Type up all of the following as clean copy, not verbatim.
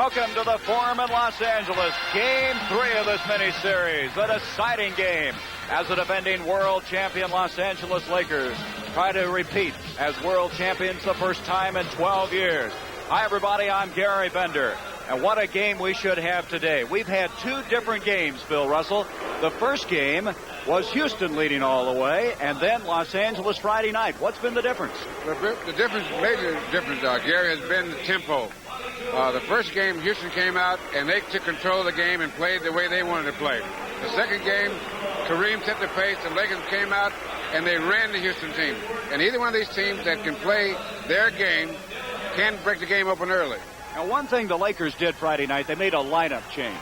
Welcome to the Forum in Los Angeles. Game 3 of this mini-series. A deciding game as the defending world champion Los Angeles Lakers try to repeat as world champions the first time in 12 years. Hi, everybody. I'm Gary Bender. And what a game we should have today. We've had two different games, Bill Russell. The first game was Houston leading all the way, and then Los Angeles Friday night. What's been the difference? The difference, major difference, Gary, has been the tempo. The first game, Houston came out, and they took control of the game and played the way they wanted to play. The second game, Kareem set the pace, the Lakers came out, and they ran the Houston team. And either one of these teams that can play their game can break the game open early. Now, one thing the Lakers did Friday night, they made a lineup change.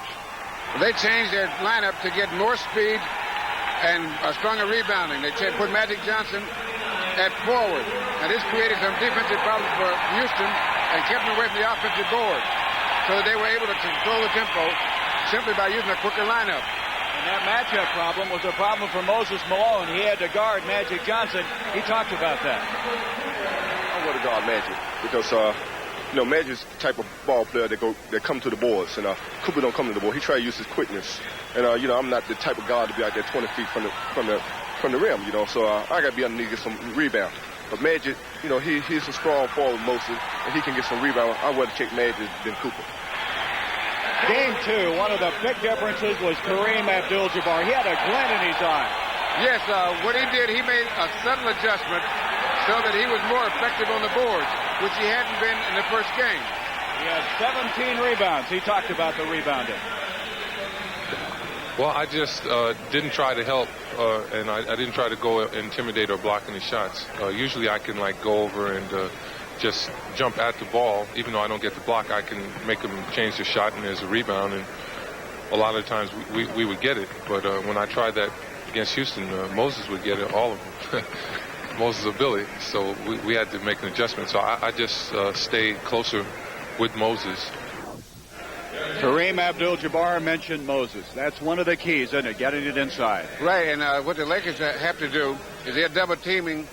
They changed their lineup to get more speed and stronger rebounding. They put Magic Johnson at forward. Now, this created some defensive problems for Houston and kept them away from the offensive board, so that they were able to control the tempo simply by using a quicker lineup. And that matchup problem was a problem for Moses Malone. He had to guard Magic Johnson. He talked about that. I want to guard Magic because, Magic's the type of ball player that come to the boards, and Cooper don't come to the board. He try to use his quickness, and I'm not the type of guard to be out there 20 feet from the rim, so I got to be underneath, get some rebound. But Magic, he's a strong forward, Moses, and he can get some rebound. I'd rather take Magic than Cooper. Game 2, one of the big differences was Kareem Abdul-Jabbar. He had a glint in his eye. Yes, what he did, he made a subtle adjustment so that he was more effective on the boards, which he hadn't been in the first game. He has 17 rebounds. He talked about the rebounding. Well, I just didn't try to help, and I didn't try to go intimidate or block any shots. Usually I can, go over and just jump at the ball. Even though I don't get the block, I can make them change the shot, and there's a rebound. And a lot of times we would get it. But when I tried that against Houston, Moses would get it, all of them. Moses' ability. So we had to make an adjustment. So I just stayed closer with Moses. Kareem Abdul-Jabbar mentioned Moses. That's one of the keys, isn't it? Getting it inside. Right, and what the Lakers have to do is they're double teaming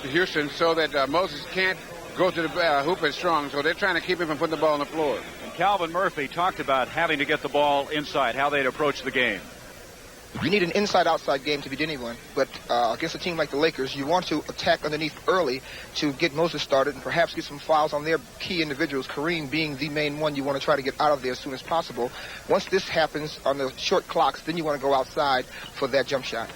Houston so that Moses can't go to the hoop as strong. So they're trying to keep him from putting the ball on the floor. And Calvin Murphy talked about having to get the ball inside, how they'd approach the game. You need an inside-outside game to beat anyone, but against a team like the Lakers, you want to attack underneath early to get Moses started and perhaps get some fouls on their key individuals, Kareem being the main one you want to try to get out of there as soon as possible. Once this happens on the short clocks, then you want to go outside for that jump shot.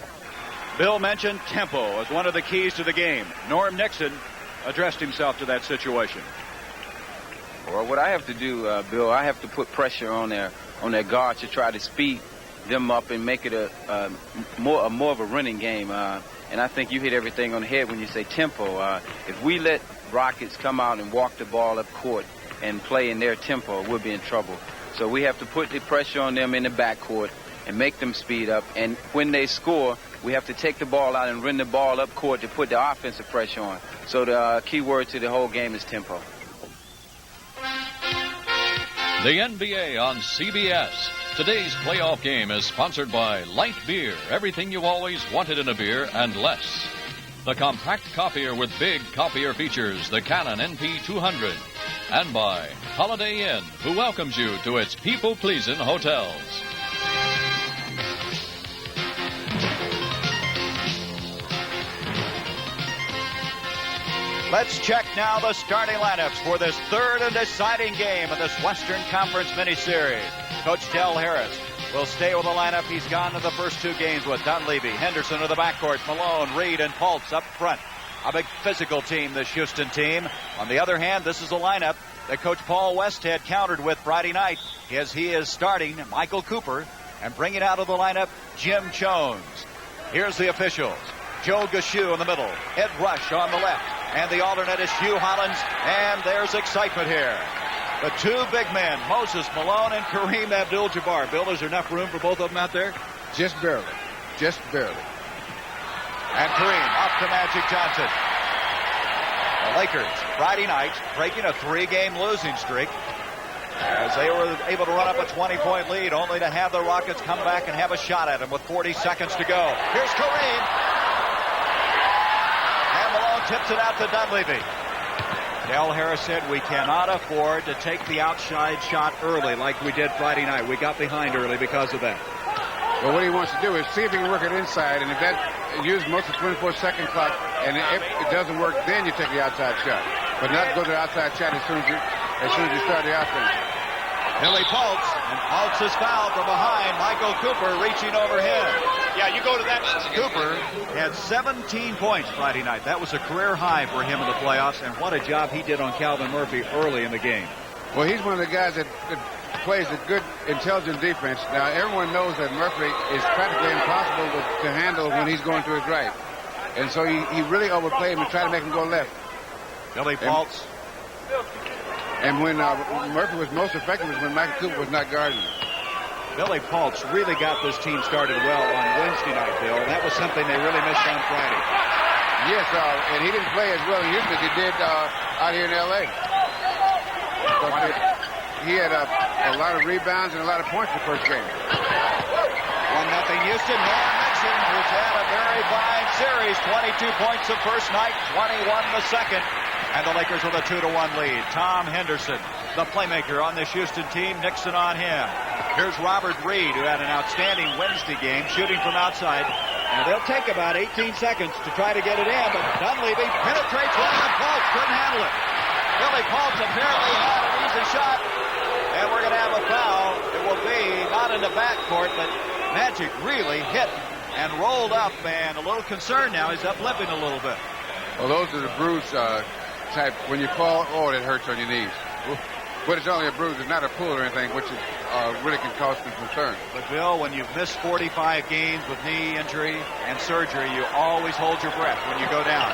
Bill mentioned tempo as one of the keys to the game. Norm Nixon addressed himself to that situation. Well, what I have to do, Bill, I have to put pressure on their guard to try to speed them up and make it a more of a running game. And I think you hit everything on the head when you say tempo. If we let Rockets come out and walk the ball up court and play in their tempo, we'll be in trouble. So we have to put the pressure on them in the backcourt and make them speed up. And when they score, we have to take the ball out and run the ball up court to put the offensive pressure on. So the key word to the whole game is tempo. The NBA on CBS. Today's playoff game is sponsored by Light Beer, everything you always wanted in a beer and less. The compact copier with big copier features, the Canon NP200. And by Holiday Inn, who welcomes you to its people-pleasing hotels. Let's check now the starting lineups for this third and deciding game of this Western Conference mini-series. Coach Del Harris will stay with the lineup he's gone in the first two games with Dunleavy, Henderson to the backcourt, Malone, Reid, and Paultz up front. A big physical team, this Houston team. On the other hand, this is a lineup that Coach Paul Westhead countered with Friday night as he is starting Michael Cooper and bringing out of the lineup Jim Jones. Here's the officials. Joe Gashue in the middle, Ed Rush on the left, and the alternate is Hugh Hollins, and there's excitement here. The two big men, Moses Malone and Kareem Abdul-Jabbar. Bill, is there enough room for both of them out there? Just barely. Just barely. And Kareem off to Magic Johnson. The Lakers, Friday night, breaking a 3-game losing streak as they were able to run up a 20-point lead, only to have the Rockets come back and have a shot at them with 40 seconds to go. Here's Kareem. And Malone tips it out to Dunleavy. Del Harris said we cannot afford to take the outside shot early like we did Friday night. We got behind early because of that. Well, what he wants to do is see if he can work it inside, and if that use most of the 24-second clock, and if it doesn't work, then you take the outside shot, but not go to the outside shot as soon as you start the offense. Billy Paultz, and Paultz is fouled from behind. Michael Cooper reaching over him. Yeah, you go to that. Cooper had 17 points Friday night. That was a career high for him in the playoffs, and what a job he did on Calvin Murphy early in the game. Well, he's one of the guys that plays a good, intelligent defense. Now, everyone knows that Murphy is practically impossible to handle when he's going to his right. And so he really overplayed him and tried to make him go left. Billy Paultz. And when Murphy was most effective was when Michael Cooper was not guarding. Billy Paultz really got this team started well on Wednesday night, Bill. That was something they really missed on Friday. Yes, and he didn't play as well in Houston as he did out here in L.A. He had a lot of rebounds and a lot of points in the first game. 1-0 Houston. Norm Nixon, who's had a very fine series. 22 points the first night, 21 the second. And the Lakers with a 2-1 lead. Tom Henderson, the playmaker on this Houston team. Nixon on him. Here's Robert Reid, who had an outstanding Wednesday game, shooting from outside. Now, they'll take about 18 seconds to try to get it in, but Dunleavy penetrates one, and Paultz couldn't handle it. Billy Paultz apparently had an easy shot, and we're going to have a foul. It will be not in the backcourt, but Magic really hit and rolled up, and a little concerned now. He's up limping a little bit. Well, those are the bruise type. When you fall, it hurts on your knees. But it's only a bruise. It's not a pull or anything, which is, really can cause some concern. But, Bill, when you've missed 45 games with knee injury and surgery, you always hold your breath when you go down.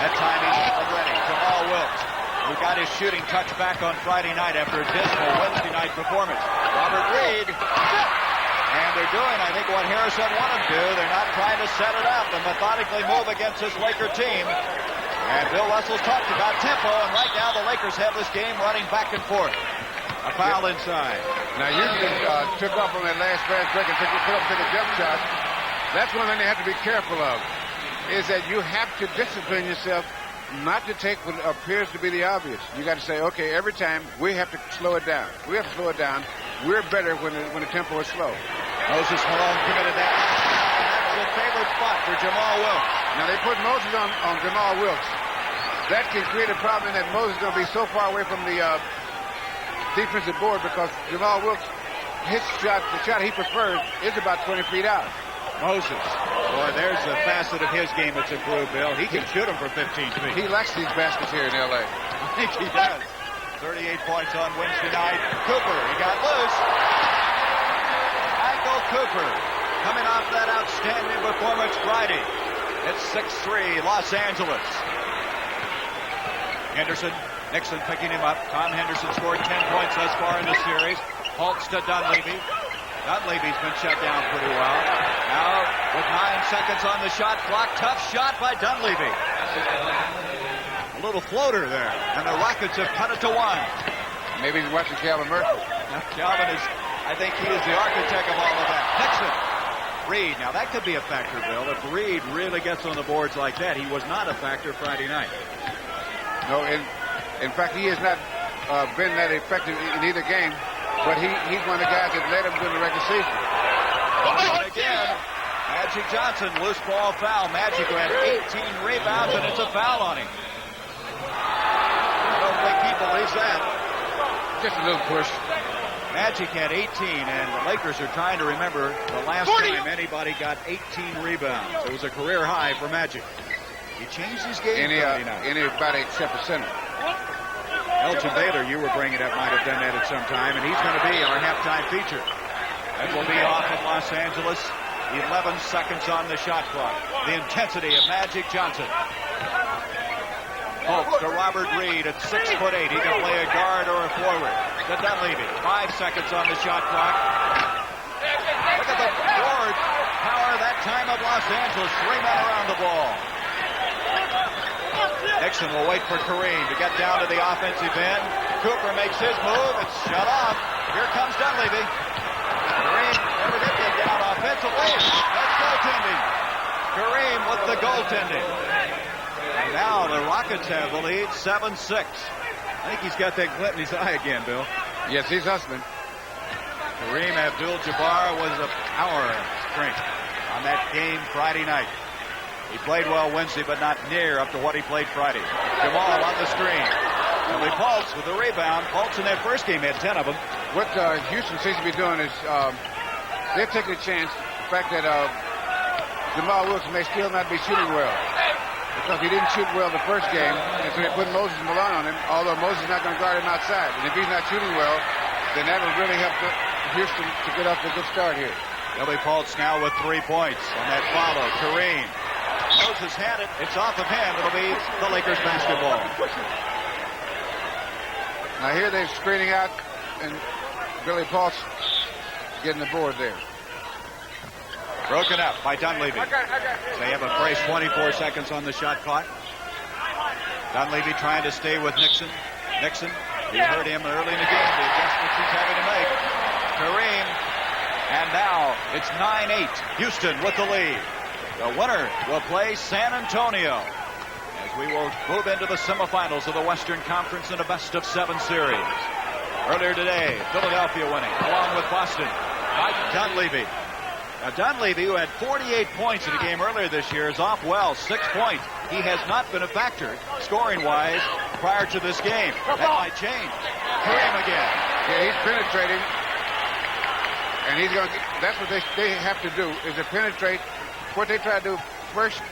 That time he's ready. Jamaal Wilkes, who got his shooting touch back on Friday night after a dismal Wednesday night performance. Robert Reid. And they're doing, I think, what Harrison wanted to do. They're not trying to set it up and methodically move against this Laker team. And Bill Russell's talked about tempo, and right now the Lakers have this game running back and forth. A foul inside. Now, Houston took off on that last fast break and took a jump shot. That's one thing they have to be careful of, is that you have to discipline yourself not to take what appears to be the obvious. You got to say, okay, every time we have to slow it down. We have to slow it down. We're better when the tempo is slow. Moses Malone committed that. That's a favorite spot for Jamaal Wilkes. Now, they put Moses on Jamaal Wilkes. That can create a problem that Moses is going to be so far away from the defensive board because Jamaal Wilkes, his shot, the shot he prefers, is about 20 feet out. Moses. Boy, there's a facet of his game that's improved, Bill. He can shoot them for 15 feet. He likes these baskets here in L.A. I think he does. 38 points on Wednesday night. Cooper, he got loose. Michael Cooper coming off that outstanding performance Friday. It's 6-3 Los Angeles. Henderson, Nixon picking him up. Tom Henderson scored 10 points thus far in the series. Paultz to Dunleavy. Dunleavy's been shut down pretty well. Now, with 9 seconds on the shot clock, tough shot by Dunleavy. A little floater there, and the Rockets have cut it to 1. Maybe he's watching Calvin Murphy. Now, Calvin is, I think he is the architect of all of that. Nixon. Reid. Now, that could be a factor, Bill. If Reid really gets on the boards like that, he was not a factor Friday night. No, in fact, he has not been that effective in either game, but he's one of the guys that led him to the regular season. And again, Magic Johnson, loose ball foul. Magic who had 18 rebounds, and it's a foul on him. I don't think he believes that. Just a little push. Magic had 18, and the Lakers are trying to remember the last time anybody got 18 rebounds. It was a career high for Magic. He changed his game anybody except the center. Elgin Baylor, you were bringing up, might have done that at some time, and he's going to be our halftime feature. That will be off in Los Angeles. 11 seconds on the shot clock. The intensity of Magic Johnson. Paultz to Robert Reid at 6'8". He can play a guard or a forward. To Dunleavy. 5 seconds on the shot clock. Look at the forward power that time of Los Angeles. 3 men around the ball. Nixon will wait for Kareem to get down to the offensive end. Cooper makes his move. It's shut off. Here comes Dunleavy. Kareem never did get down offensively. That's goaltending. Kareem with the goaltending. And now the Rockets have the lead, 7-6. I think he's got that glint in his eye again, Bill. Yes, he's hustling. Kareem Abdul-Jabbar was a power strength on that game Friday night. He played well Wednesday, but not near up to what he played Friday. Jamaal on the screen. Paultz with the rebound. Paultz in that first game had 10 of them. What Houston seems to be doing is they're taking a chance. The fact that Jamaal Wilkes may still not be shooting well. Because he didn't shoot well the first game, and so they put Moses and Malone on him, although Moses is not going to guard him outside. And if he's not shooting well, then that will really help Houston to get off to a good start here. Paultz now with 3 points on that follow. Kareem. Moses had it. It's off of him. It'll be the Lakers basketball. Now here they're screening out, and Billy Paultz getting the board there. Broken up by Dunleavy. They have a brace 24 seconds on the shot clock. Dunleavy trying to stay with Nixon. Nixon, you heard him early in the game, the adjustments he's having to make. Kareem, and now it's 9-8. Houston with the lead. The winner will play San Antonio as we will move into the semifinals of the Western Conference in a best-of-7 series. Earlier today, Philadelphia winning along with Boston by Dunleavy. Now, Dunleavy, who had 48 points in the game earlier this year, is off well, 6 points. He has not been a factor, scoring-wise, prior to this game. That might change. Kareem again. Yeah, he's penetrating. And he's going to, that's what they have to do, is to penetrate. What they try to do first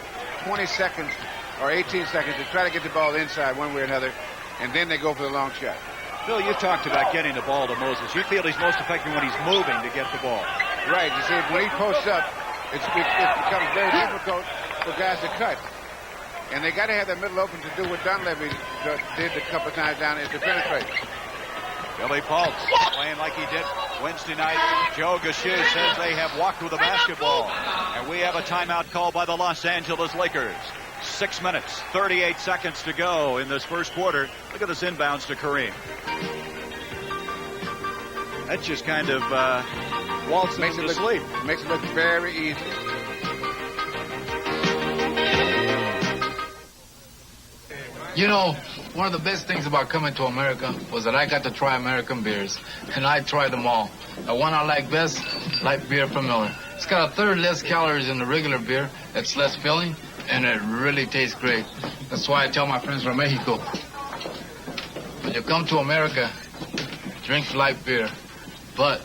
20 seconds or 18 seconds is try to get the ball inside one way or another, and then they go for the long shot. Bill, you talked about getting the ball to Moses. You feel he's most effective when he's moving to get the ball. Right. You see, when he posts up, it becomes very difficult for guys to cut. And they got to have the middle open to do what Dunleavy did a couple of times down, is to penetrate. Billy Paultz playing like he did Wednesday night. Joe Gashu says they have walked with the basketball. And we have a timeout called by the Los Angeles Lakers. 6 minutes, 38 seconds to go in this first quarter. Look at this inbounds to Kareem. That's just kind of waltzing him to sleep. Makes it look very easy. You know, one of the best things about coming to America was that I got to try American beers, and I tried them all. The one I like best, light beer from Miller. It's got a third less calories than the regular beer. It's less filling, and it really tastes great. That's why I tell my friends from Mexico, when you come to America, drink light beer, but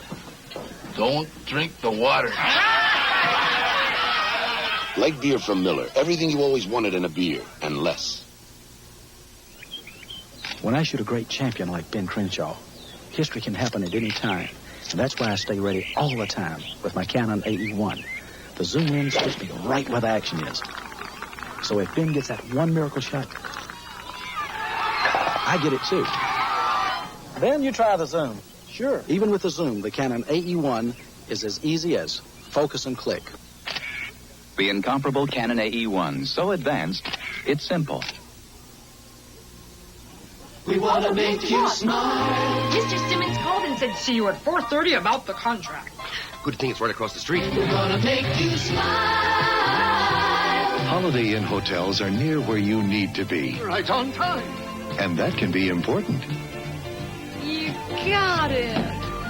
don't drink the water. Light beer from Miller. Everything you always wanted in a beer, and less. When I shoot a great champion like Ben Crenshaw, history can happen at any time. And that's why I stay ready all the time with my Canon AE-1. The zoom lens puts me right where the action is. So if Ben gets that one miracle shot, I get it too. Then you try the zoom. Sure. Even with the zoom, the Canon AE-1 is as easy as focus and click. The incomparable Canon AE-1, so advanced, it's simple. We want to make you smile. Mr. Simmons called and said see you at 4:30 about the contract. Good thing it's right across the street. We want to make you smile. Holiday Inn hotels are near where you need to be. Right on time. And that can be important. You got it.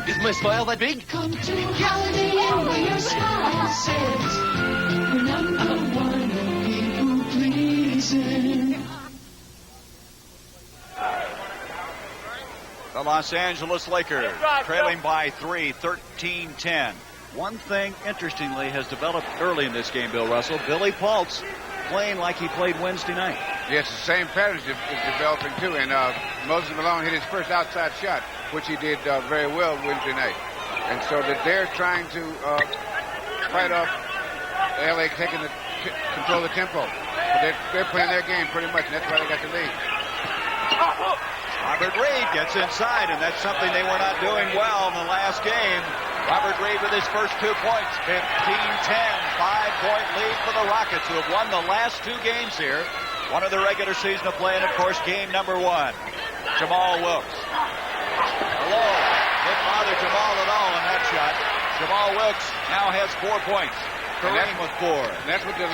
Is my smile that big? Come to Holiday Inn where your smile says we're number one in people pleasing. The Los Angeles Lakers trailing by 3, 13-10. One thing, interestingly, has developed early in this game, Bill Russell. Billy Paultz playing like he played Wednesday night. Yes, the same pattern is developing, too. And Moses Malone hit his first outside shot, which he did very well Wednesday night. And so that they're trying to fight off L.A. taking control of the tempo. But they're playing their game pretty much, and that's why they got the lead. Robert Reid gets inside, and that's something they were not doing well in the last game. Robert Reid with his first 2 points, 15-10, 5-point lead for the Rockets, who have won the last 2 games here. One of the regular season of play, and of course, game number 1. Jamaal Wilkes. Malone didn't bother Jamaal at all in that shot. Jamaal Wilkes now has 4 points. Kareem with 4. And that's what the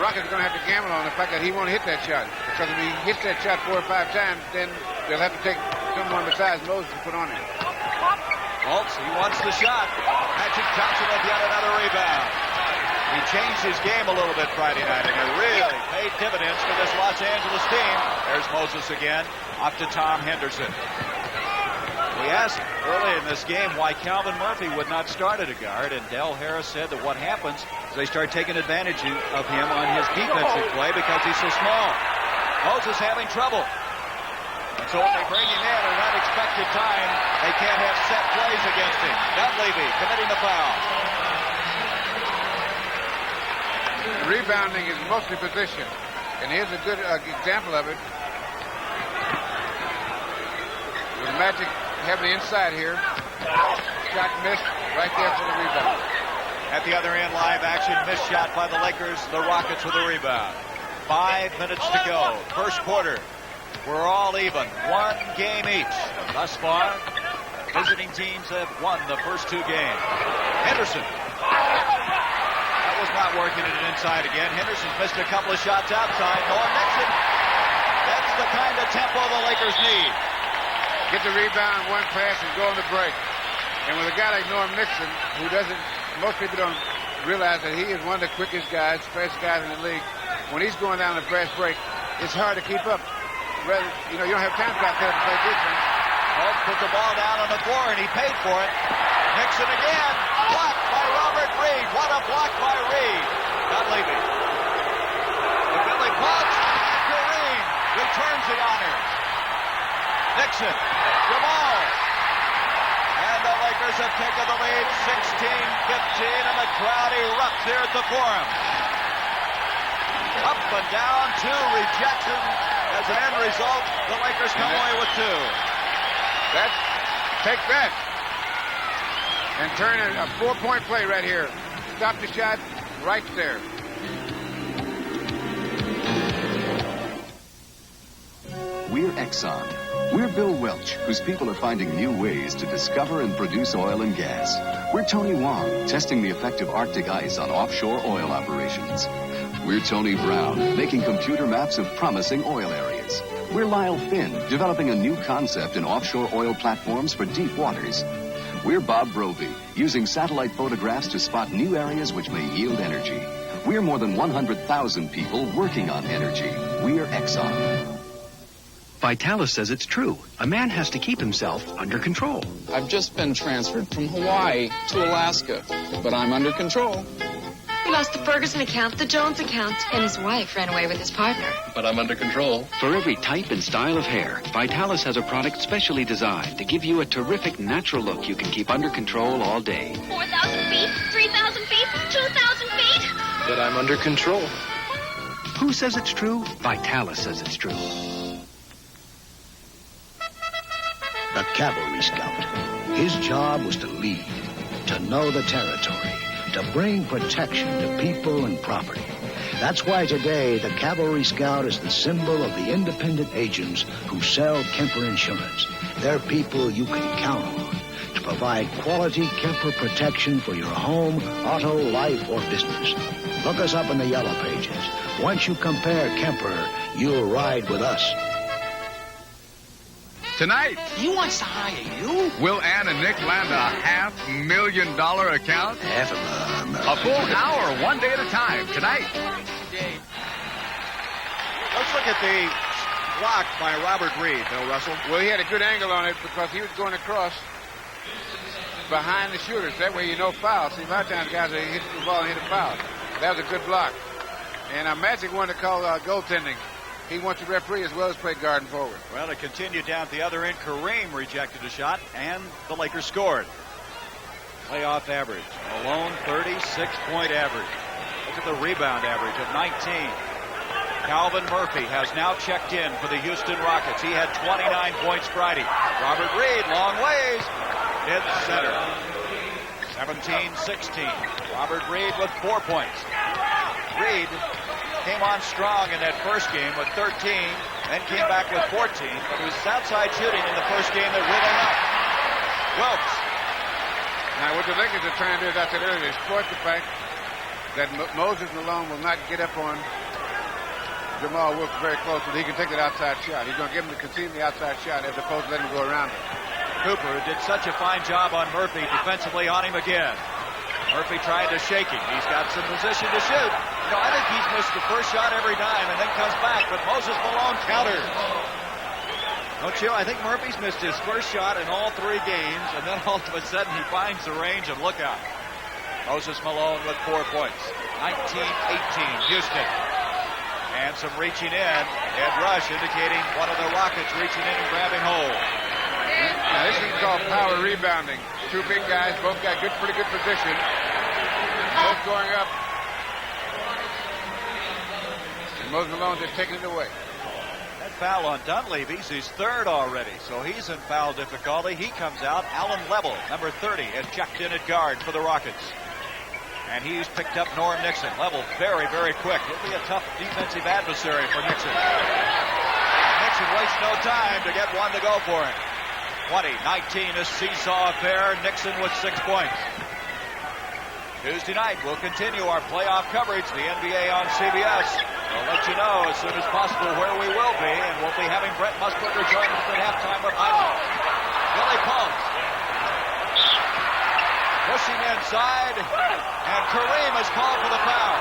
Rockets are going to have to gamble on, the fact that he won't hit that shot. Because if he hits that shot 4 or 5 times, then they'll have to take someone besides Moses to put on him. Paultz, he wants the shot. Magic Johnson with yet another rebound. He changed his game a little bit Friday night, and it really paid dividends for this Los Angeles team. There's Moses again, off to Tom Henderson. We asked early in this game why Calvin Murphy would not start at a guard, and Del Harris said that what happens is they start taking advantage of him on his defensive play because he's so small. Moses having trouble. And so when they bring him in at an unexpected time, they can't have set plays against him. Dunleavy committing the foul. Rebounding is mostly position. And here's a good example of it. With Magic having the inside here. Shot missed right there for the rebound. At the other end, live action, missed shot by the Lakers. The Rockets with a rebound. 5 minutes to go. First quarter. We're all even. 1 game each. Thus far, visiting teams have won the first 2 games. Henderson. That was not working it inside again. Henderson's missed a couple of shots outside. Norm Nixon. That's the kind of tempo the Lakers need. Get the rebound, 1 pass, and go on the break. And with a guy like Norm Nixon, who doesn't, most people don't realize that he is one of the quickest guys, fastest guys in the league. When he's going down the fast break, it's hard to keep up. Rather, you don't have time to go out there to play defense. Paultz put the ball down on the floor, and he paid for it. Nixon again, blocked by Robert Reid. What a block by Reid. Dunleavy. The Billy Paultz. Kareem returns it on him. Nixon. Jamaal. And the Lakers have taken the lead 16-15, and the crowd erupts here at the Forum. Up and down, 2 rejections. As an end result, the Lakers come away with 2. Take that. And turn a 4-point play right here. Stop the shot right there. We're Exxon. We're Bill Welch, whose people are finding new ways to discover and produce oil and gas. We're Tony Wong, testing the effect of Arctic ice on offshore oil operations. We're Tony Brown, making computer maps of promising oil areas. We're Lyle Finn, developing a new concept in offshore oil platforms for deep waters. We're Bob Brovey, using satellite photographs to spot new areas which may yield energy. We're more than 100,000 people working on energy. We're Exxon. Vitalis says it's true. A man has to keep himself under control. I've just been transferred from Hawaii to Alaska, but I'm under control. We lost the Ferguson account, the Jones account, and his wife ran away with his partner. But I'm under control. For every type and style of hair, Vitalis has a product specially designed to give you a terrific natural look you can keep under control all day. 4,000 feet, 3,000 feet, 2,000 feet. But I'm under control. Who says it's true? Vitalis says it's true. The cavalry scout. His job was to lead, to know the territory, to bring protection to people and property. That's why today the cavalry scout is the symbol of the independent agents who sell Kemper Insurance. They're people you can count on to provide quality Kemper protection for your home, auto, life, or business. Look us up in the yellow pages. Once you compare Kemper, you'll ride with us. Tonight, He wants to hire you? will Ann and Nick land a $500,000 account? A full hour, 1 day at a time. Tonight. Let's look at the block by Robert Reid, Bill Russell. Well, he had a good angle on it because he was going across behind the shooters. That way you know foul. See, a lot of times guys they hit the ball and hit a foul. That was a good block. And Magic wanted to call goaltending. He wants to referee as well as play guard and forward. Well, it continued down at the other end. Kareem rejected a shot, and the Lakers scored. Playoff average. Malone, 36-point average. Look at the rebound average of 19. Calvin Murphy has now checked in for the Houston Rockets. He had 29 points Friday. Robert Reid, long ways. Hit center. 17-16. Robert Reid with 4 points. Reid came on strong in that first game with 13, then came back with 14, but it was outside shooting in the first game that really helped. Wilkes. Now, what the Lakers are trying to do, as I said earlier, is exploit the fact that Moses Malone will not get up on Jamaal Wilkes very close so that he can take that outside shot. He's going to give him to concede the outside shot as opposed to letting him go around it. Cooper did such a fine job on Murphy defensively on him again. Murphy trying to shake him. He's got some position to shoot. You know, I think he's missed the first shot every time and then comes back, but Moses Malone counters. Don't you? I think Murphy's missed his first shot in all 3 games, and then all of a sudden he finds the range and look out. Moses Malone with 4 points. 19-18, Houston. And some reaching in. Ed Rush indicating one of the Rockets reaching in and grabbing hold. Now this is called power rebounding. 2 big guys, both got pretty good position. Both going up. And Moses Malone just taking it away. That foul on Dunleavy's his 3rd already, so he's in foul difficulty. He comes out. Alan Level, number 30, has checked in at guard for the Rockets. And he's picked up Norm Nixon. Level very, very quick. He'll be a tough defensive adversary for Nixon. Nixon wastes no time to get one to go for him. 20-19 is seesaw affair. Nixon with 6 points. Tuesday night, we'll continue our playoff coverage, the NBA on CBS. We'll let you know as soon as possible where we will be, and we'll be having Brett Musburger join us at halftime with highlights. Billy Paultz pushing inside, and Kareem is called for the foul.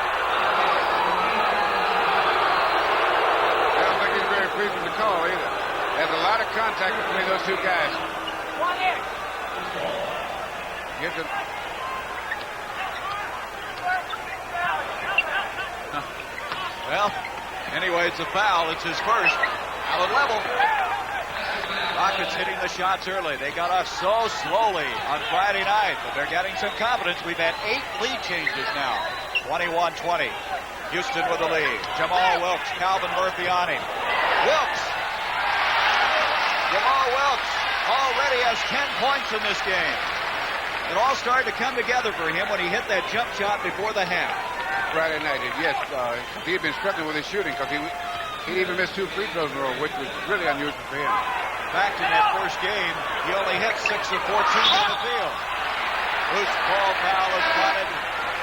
I don't think he's very pleased with the call either. There's a lot of contact between those 2 guys. Gives it. Well, anyway, it's a foul. It's his first. Out of level. Rockets hitting the shots early. They got off so slowly on Friday night, but they're getting some confidence. We've had 8 lead changes now. 21-20. Houston with the lead. Jamaal Wilkes, Calvin Murphy on him. Wilkes. Jamaal Wilkes already has 10 points in this game. It all started to come together for him when he hit that jump shot before the half. Friday night, yes. He had been struggling with his shooting because he even missed 2 free throws in a row, which was really unusual for him. In fact, in that first game, he only hit 6 of 14 in the field. Loose ball foul is plotted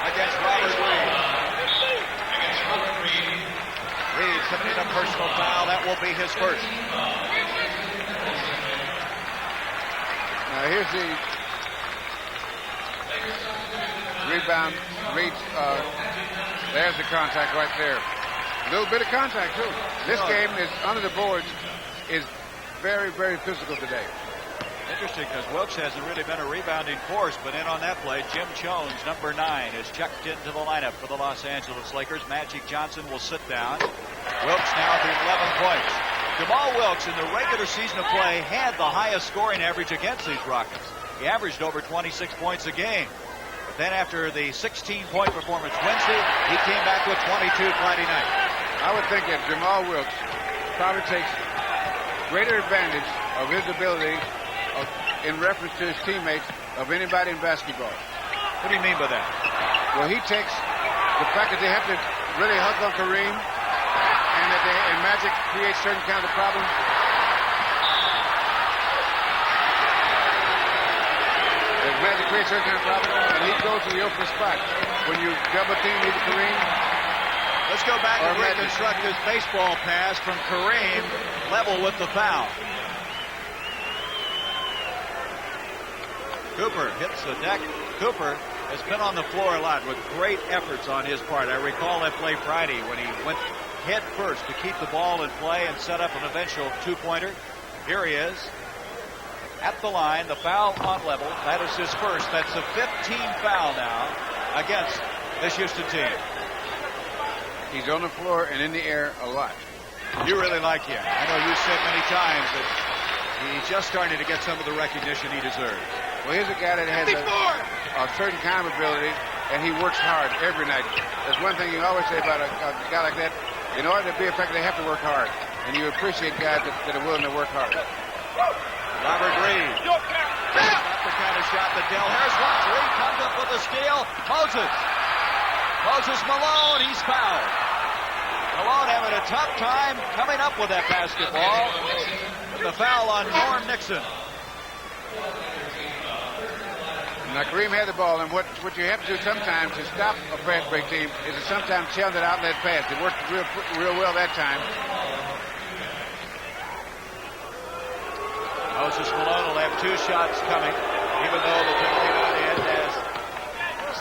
against Robert Reid. Reid committing a personal foul. That will be his first. Now here's the rebound. Reid, there's the contact right there. A little bit of contact, too. This game is under the boards is very, very physical today. Interesting, because Wilkes hasn't really been a rebounding force, but in on that play, Jim Jones, number 9, is checked into the lineup for the Los Angeles Lakers. Magic Johnson will sit down. Wilkes now with 11 points. Jamaal Wilkes in the regular season of play had the highest scoring average against these Rockets. He averaged over 26 points a game. But then after the 16-point performance Wednesday, he came back with 22 Friday night. I would think that Jamaal Wilkes probably takes greater advantage of his ability in reference to his teammates of anybody in basketball. What do you mean by that? Well, he takes the fact that they have to really hug on Kareem and that Magic creates certain kinds of problems. Magic creates certain kind of problems, and he goes to the open spot. When you double team either Kareem. Let's go back and reconstruct this baseball pass from Kareem, level with the foul. Cooper hits the deck. Cooper has been on the floor a lot with great efforts on his part. I recall that play Friday when he went head first to keep the ball in play and set up an eventual 2-pointer. Here he is at the line, the foul on level. That is his first. That's a 15 foul now against this Houston team. He's on the floor and in the air a lot. You really like him. I know you said many times that he's just starting to get some of the recognition he deserves. Well, here's a guy that has a certain kind of ability, and he works hard every night. There's one thing you always say about a guy like that. In order to be effective, they have to work hard. And you appreciate guys that are willing to work hard. Robert Reid. That's not the kind of shot that Del Harris wants. Reid comes up with a steal. Moses Malone, he's fouled. Malone having a tough time coming up with that basketball. With the foul on Norm Nixon. Now, Kareem had the ball, and what you have to do sometimes to stop a fast break team is to sometimes challenge that outlet pass. It worked real well that time. Moses Malone will have 2 shots coming, even though the penalty end has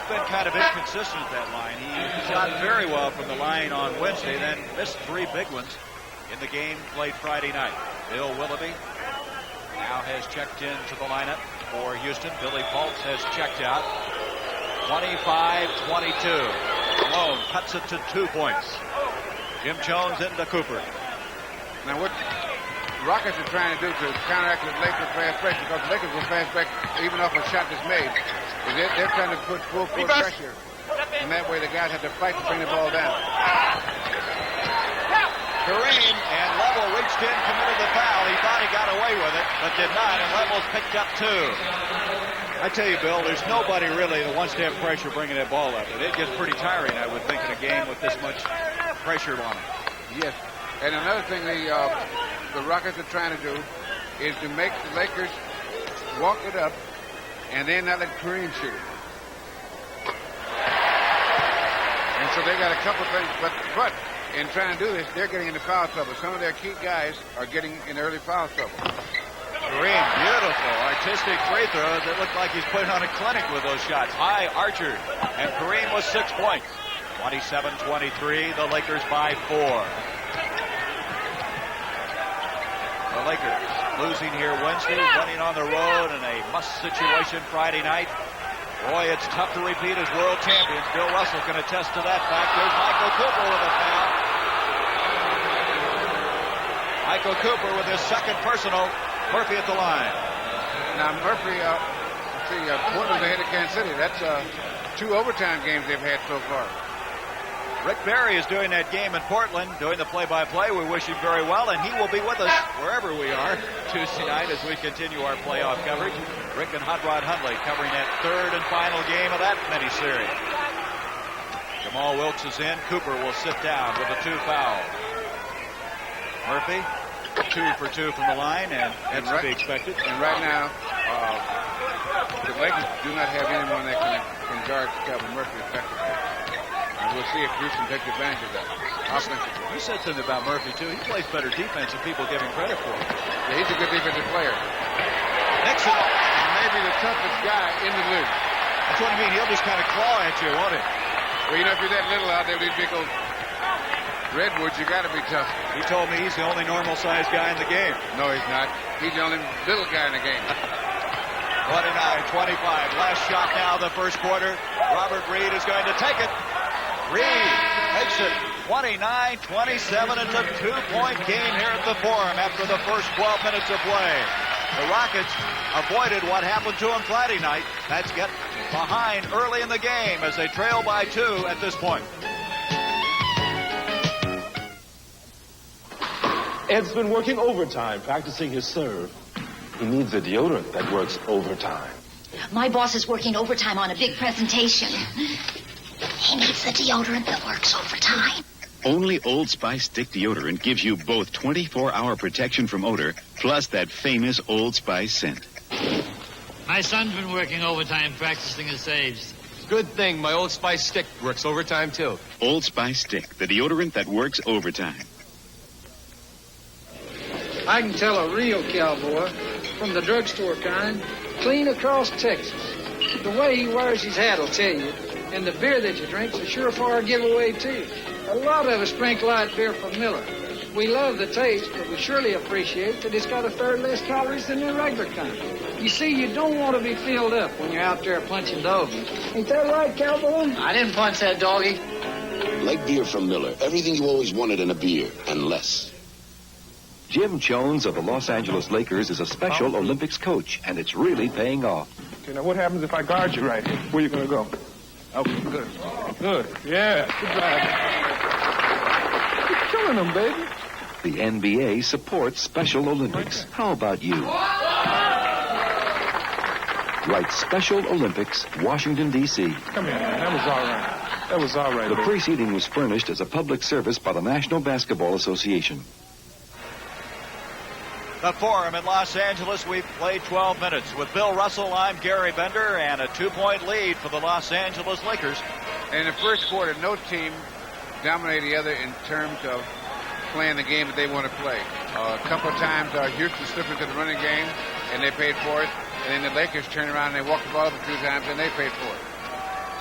been kind of inconsistent at that line. He shot very well from the line on Wednesday, then missed 3 big ones in the game played Friday night. Bill Willoughby now has checked into the lineup for Houston. Billy Paultz has checked out. 25-22. Malone cuts it to 2 points. Jim Jones into Cooper. Now what Rockets are trying to do to counteract the Lakers fast break, because the Lakers will fast break even off a shot that's made, is they're trying to put full court pressure, and that way the guys have to fight to bring the ball down. Kareem, and Level reached in, committed the foul. He thought he got away with it, but did not, and Level's picked up 2. I tell you, Bill, there's nobody really that wants to have pressure bringing that ball up. It gets pretty tiring, I would think, in a game with this much pressure on it. Yes, and another thing the Rockets are trying to do is to make the Lakers walk it up and then not let Kareem shoot it. And so they got a couple things, but in trying to do this, they're getting into foul trouble. Some of their key guys are getting in early foul trouble. Kareem, beautiful artistic free throws. It looked like he's putting on a clinic with those shots. High archer, and Kareem was 6 points. 27-23, the Lakers by 4. The Lakers losing here Wednesday, running on the road in a must situation Friday night. Boy, it's tough to repeat as world champions. Bill Russell can attest to that fact. There's Michael Cooper with a foul. Michael Cooper with his 2nd personal. Murphy at the line. Now, Murphy, Portland's ahead of Kansas City. That's 2 overtime games they've had so far. Rick Barry is doing that game in Portland, doing the play-by-play. We wish him very well, and he will be with us wherever we are Tuesday night as we continue our playoff coverage. Rick and Hot Rod Hundley covering that 3rd and final game of that mini-series. Jamaal Wilkes is in. Cooper will sit down with the 2 fouls. Murphy, 2 for 2 from the line, and that's to be expected. And right now, the Lakers do not have anyone that can guard Calvin Murphy effectively. And we'll see if Houston takes advantage of that. Offensively. You said something about Murphy, too. He plays better defense than people give him credit for. Yeah, he's a good defensive player. Nixon, maybe the toughest guy in the league. That's what I mean. He'll just kind of claw at you, won't he? Well, you know, if you're that little out there with these big old redwoods, you got to be tough. He told me he's the only normal-sized guy in the game. No, he's not. He's the only little guy in the game. 29-25. Last shot now of the first quarter. Robert Reid is going to take it. Reid makes it 29-27. It's a 2-point game here at the Forum after the first 12 minutes of play. The Rockets avoided what happened to them Friday night. That's get behind early in the game as they trail by 2 at this point. Ed's been working overtime practicing his serve. He needs a deodorant that works overtime. My boss is working overtime on a big presentation. He needs the deodorant that works overtime. Only Old Spice Stick Deodorant gives you both 24-hour protection from odor, plus that famous Old Spice scent. My son's been working overtime practicing his saves. Good thing my Old Spice Stick works overtime, too. Old Spice Stick, the deodorant that works overtime. I can tell a real cowboy from the drugstore kind, clean across Texas. The way he wears his hat will tell you. And the beer that you drink's a surefire giveaway, too. A lot of us drink light beer from Miller. We love the taste, but we surely appreciate that it's got a third less calories than the regular kind. You see, you don't want to be filled up when you're out there punching doggies. Ain't that right, cowboy? I didn't punch that doggie. Like beer from Miller. Everything you always wanted in a beer, and less. Jim Jones of the Los Angeles Lakers is a Special Olympics coach, and it's really paying off. Okay, now what happens if I guard you right here? Where you going to go? Okay, good. Good. Yeah, good job. You're killing them, baby. The NBA supports Special Olympics. How about you? Write Special Olympics, Washington, D.C. Come here, man. That was all right. That was all right, The baby. preceding was furnished as a public service by the National Basketball Association. The Forum in Los Angeles. We've played 12 minutes. With Bill Russell, I'm Gary Bender, and a 2-point lead for the Los Angeles Lakers. In the first quarter, no team dominated the other in terms of playing the game that they want to play. A couple of times, Houston slipped into the running game, and they paid for it. And then the Lakers turned around and they walked the ball up a few times, and they paid for it.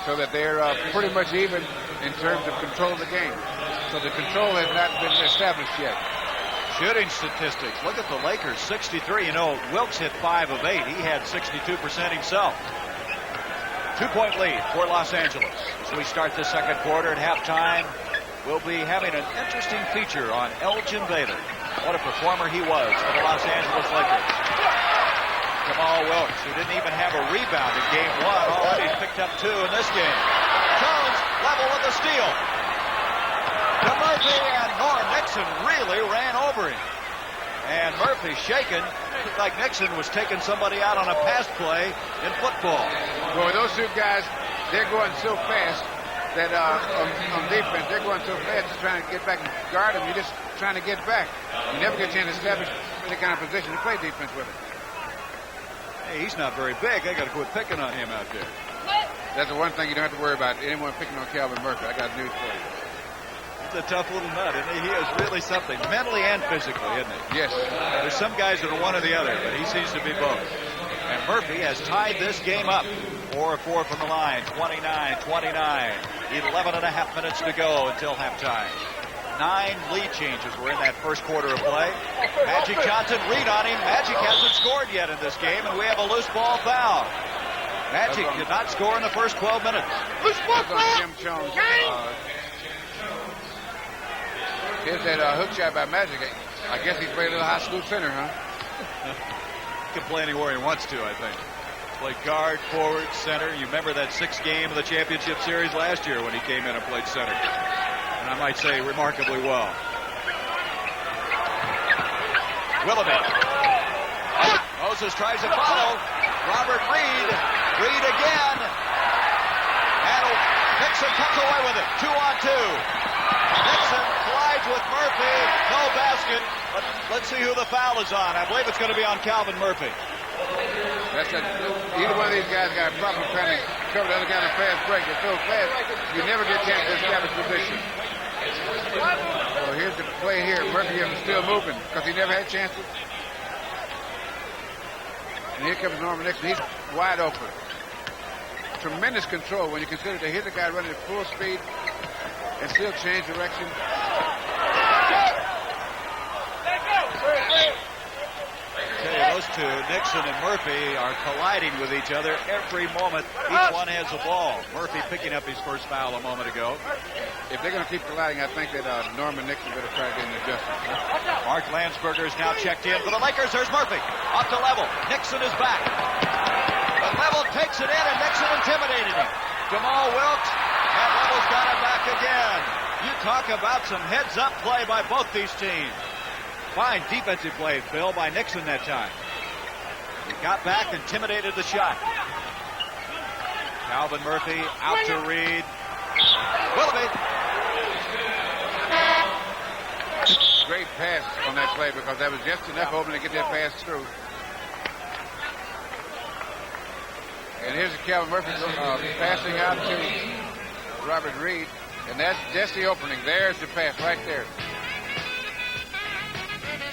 So that they're pretty much even in terms of control of the game. So the control has not been established yet. Shooting statistics. Look at the Lakers, 63. You know, Wilkes hit 5 of 8. He had 62% himself. 2-point lead for Los Angeles. As we start the second quarter at halftime, we'll be having an interesting feature on Elgin Baylor. What a performer he was for the Los Angeles Lakers. Jamaal Wilkes, who didn't even have a rebound in game 1, already picked up 2 in this game. Jones level with the steal. To Murphy, and Norm Nixon really ran over him. And Murphy shaken. Looked like Nixon was taking somebody out on a pass play in football. Boy, those two guys, they're going so fast that on defense, they're going so fast just trying to get back and guard him. You're just trying to get back. You never get a chance to establish any kind of position to play defense with him. Hey, he's not very big. They got to quit picking on him out there. That's the one thing you don't have to worry about. Anyone picking on Calvin Murphy. I got news for you. He's a tough little nut, isn't he? He is really something, mentally and physically, isn't he? Yes. There's some guys that are one or the other, but he seems to be both. And Murphy has tied this game up. 4 of 4 from the line, 29-29. 11 and a half minutes to go until halftime. 9 lead changes were in that first quarter of play. Magic Johnson, Reid on him. Magic hasn't scored yet in this game, and we have a loose ball foul. Magic did not score in the first 12 minutes. Loose ball foul! Jim Jones. Here's that hook shot by Magic. I guess he's played a little high school center, huh? He can play anywhere he wants to, I think. Play guard, forward, center. You remember that 6th game of the championship series last year when he came in and played center. And I might say remarkably well. Willoughby. Moses tries to follow. Robert Reid. Reid again. And Nixon comes away with it. 2-on-2. Nixon collides with Murphy. No basket. But let's see who the foul is on. I believe it's going to be on Calvin Murphy. Either one of these guys got a problem trying to cover the other guy in a fast break. They're so fast, you never get a chance to establish position. So here's the play here. Murphy is still moving because he never had a chance to. And here comes Norman Nixon. He's wide open. Tremendous control when you consider that here's a guy running at full speed and still change direction. Those two, Nixon and Murphy, are colliding with each other every moment. Each one has the ball. Murphy picking up his first foul a moment ago. If they're going to keep colliding, I think that Norman Nixon better try to get an adjustment. Mark Landsberger is now checked in for the Lakers. There's Murphy. Off to Level. Nixon is back. But Level takes it in, and Nixon intimidated him. Jamaal Wilkes, and Level's got it back again. You talk about some heads-up play by both these teams. Fine defensive play, Bill, by Nixon that time. He got back, intimidated the shot. Calvin Murphy out to Reid. Willoughby. Great pass on that play because that was just enough open to get that pass through. And here's Calvin Murphy passing out to Robert Reid. And that's the opening. There's the pass right there.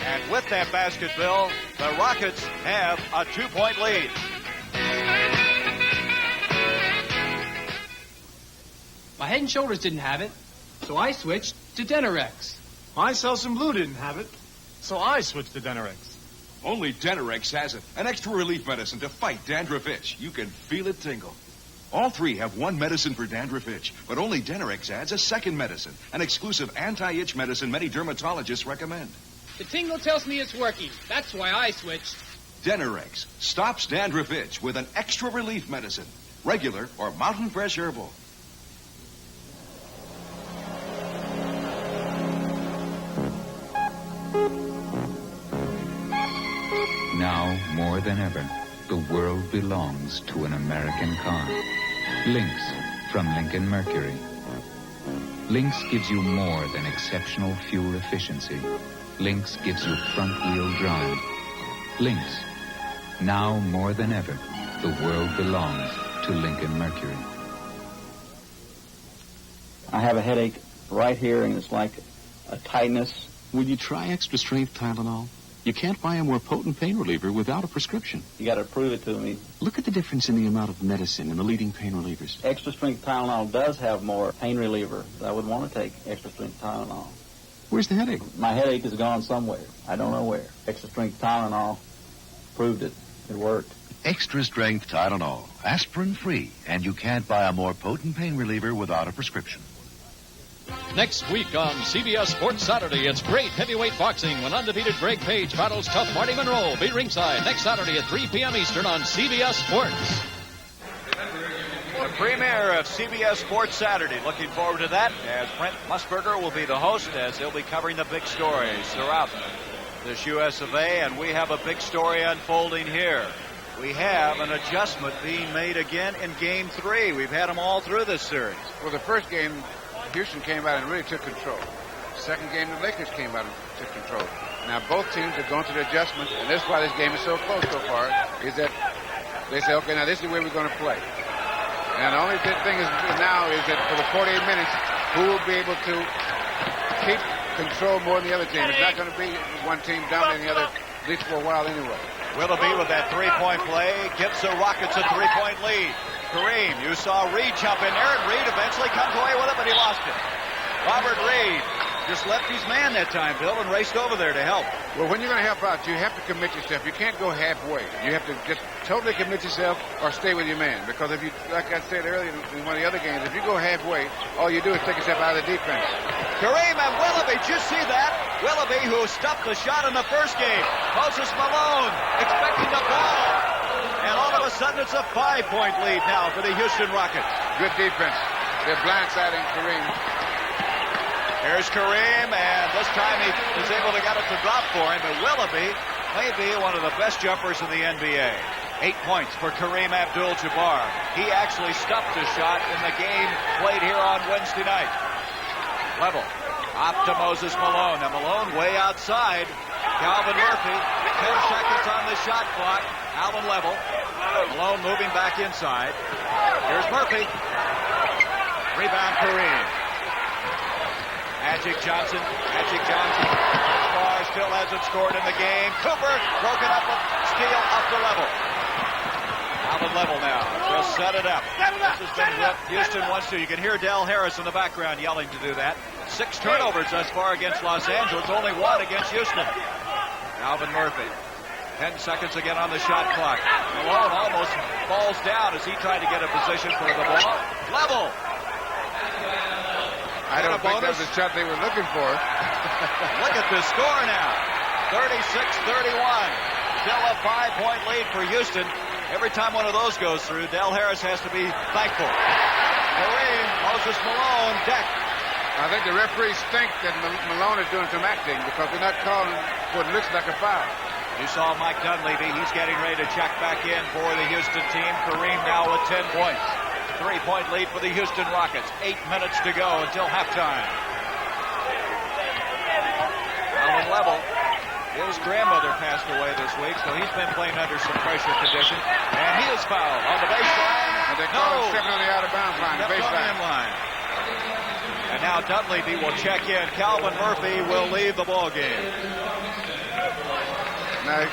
And with that basket, Bill, the Rockets have a 2-point lead. My Head & Shoulders didn't have it, so I switched to Denorex. My Selsun Blue didn't have it, so I switched to Denorex. Only Denorex has it, an extra relief medicine to fight dandruff itch. You can feel it tingle. All 3 have one medicine for dandruff itch, but only Denorex adds a second medicine, an exclusive anti-itch medicine many dermatologists recommend. The tingle tells me it's working. That's why I switched. Denorex stops dandruff itch with an extra relief medicine, regular or mountain fresh herbal. Now, more than ever, the world belongs to an American car. Lynx from Lincoln Mercury. Lynx gives you more than exceptional fuel efficiency. Lynx gives you front-wheel drive, Lynx. Now more than ever, the world belongs to Lincoln Mercury. I have a headache right here, and it's like a tightness. Will you try extra strength Tylenol? You can't buy a more potent pain reliever without a prescription. You got to prove it to me. Look at the difference in the amount of medicine in the leading pain relievers. Extra strength Tylenol does have more pain reliever. I would want to take extra strength Tylenol. Where's the headache? My headache has gone somewhere. I don't know where. Extra strength Tylenol proved it. It worked. Extra strength Tylenol, aspirin free, and you can't buy a more potent pain reliever without a prescription. Next week on CBS Sports Saturday, it's great heavyweight boxing when undefeated Greg Page battles tough Marty Monroe. Be ringside next Saturday at 3 p.m. Eastern on CBS Sports. The premiere of CBS Sports Saturday. Looking forward to that, as Brent Musburger will be the host, as he'll be covering the big stories throughout this U.S. of A. And we have a big story unfolding here. We have an adjustment being made again in Game 3. We've had them all through this series. Well, the first game, Houston came out and really took control. Second game, the Lakers came out and took control. Now, both teams have gone through the adjustment, and that's why this game is so close so far, is that they say, okay, now this is the way we're going to play. And the only thing is now is that for the 48 minutes, who will be able to keep control more than the other team? It's not going to be one team dominating the other, at least for a while anyway. Willoughby with that three-point play gives the Rockets a three-point lead. Kareem, you saw Reid jump in there, and Reid eventually comes away with it, but he lost it. Robert Reid just left his man that time, Bill, and raced over there to help. Well, when you're going to help out, you have to commit yourself. You can't go halfway. You have to just totally commit yourself or stay with your man. Because if you, like I said earlier in one of the other games, if you go halfway, all you do is take yourself out of the defense. Kareem and Willoughby, did you see that? Willoughby, who stuffed the shot in the first game. Moses Malone expecting the ball. And all of a sudden, it's a 5-point lead now for the Houston Rockets. Good defense. They're blindsiding Kareem. Here's Kareem, and this time he was able to get it to drop for him. But Willoughby may be one of the best jumpers in the NBA. 8 points for Kareem Abdul-Jabbar. He actually stuffed his shot in the game played here on Wednesday night. Level. Up to Moses Malone. Now Malone way outside. Calvin Murphy. 10 seconds on the shot clock. Alvin level. Malone moving back inside. Here's Murphy. Rebound Kareem. Magic Johnson. Barr still hasn't scored in the game. Cooper broken up with steal up to level. Alvin level now. They'll set it up. This has been what Houston wants to. You can hear Del Harris in the background yelling to do that. 6 turnovers thus far against Los Angeles. Only 1 against Houston. Alvin Murphy. 10 seconds again on the shot clock. Malone almost falls down as he tried to get a position for the ball. Level. I don't think that was the shot they were looking for. Look at this score now. 36-31. Still a 5-point lead for Houston. Every time one of those goes through, Del Harris has to be thankful. Kareem, Moses Malone, deck. I think the referees think that Malone is doing some acting because they're not calling what looks like a foul. You saw Mike Dunleavy. He's getting ready to check back in for the Houston team. Kareem now with 10 points. 3-point lead for the Houston Rockets. 8 minutes to go until halftime. Alvin level. His grandmother passed away this week, so he's been playing under some pressure conditions. And he is fouled on the baseline. And they call him stepping on the out-of-bounds line, the baseline. And now Dunleavy will check in. Calvin Murphy will leave the ball game. Now,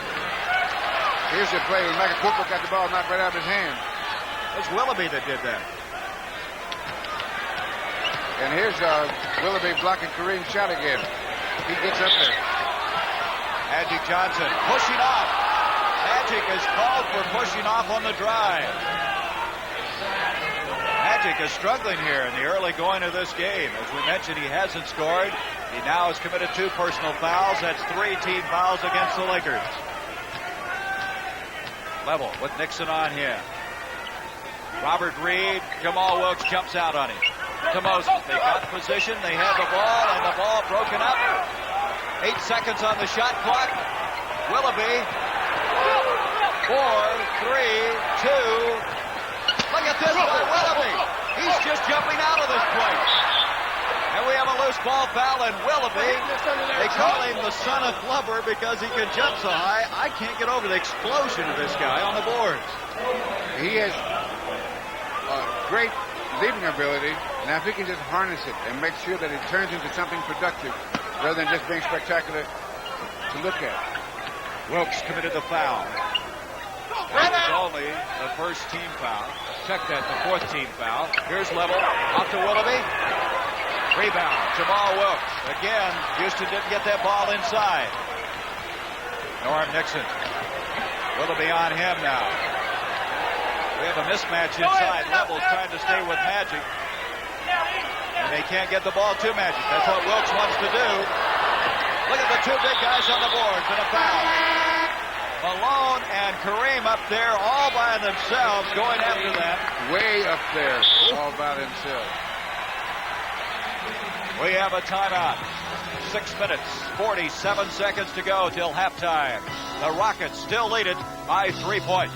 here's the play when Michael Cooper got the ball knocked right out of his hand. It was Willoughby that did that. And here's Willoughby blocking Kareem's shot again. He gets up there. Magic Johnson pushing off. Magic is called for pushing off on the drive. Magic is struggling here in the early going of this game. As we mentioned, he hasn't scored. He now has committed 2 personal fouls. That's 3 team fouls against the Lakers. Level with Nixon on him. Robert Reid, Jamaal Wilkes jumps out on him. To Moses. They got position. They had the ball, and the ball broken up. 8 seconds on the shot clock. Willoughby. 4, 3, 2. Look at this by Willoughby. He's just jumping out of this place. And we have a loose baseball foul, and Willoughby, they call him the son of Flubber because he can jump so high. I can't get over the explosion of this guy on the boards. He has great leaping ability. Now, if he can just harness it and make sure that it turns into something productive rather than just being spectacular to look at. Wilkes committed the foul. It's only the first team foul. Check that, the fourth team foul. Here's Level, off to Willoughby. Rebound, Jamaal Wilkes. Again, Houston didn't get that ball inside. Norm Nixon. Willoughby on him now. We have a mismatch inside. Level's trying to stay with Magic. And they can't get the ball to Magic. That's what Wilkes wants to do. Look at the two big guys on the boards and a foul. Malone and Kareem up there all by themselves going after them. Way up there, all by themselves. We have a timeout. 6 minutes, 47 seconds to go till halftime. The Rockets still lead it by 3 points.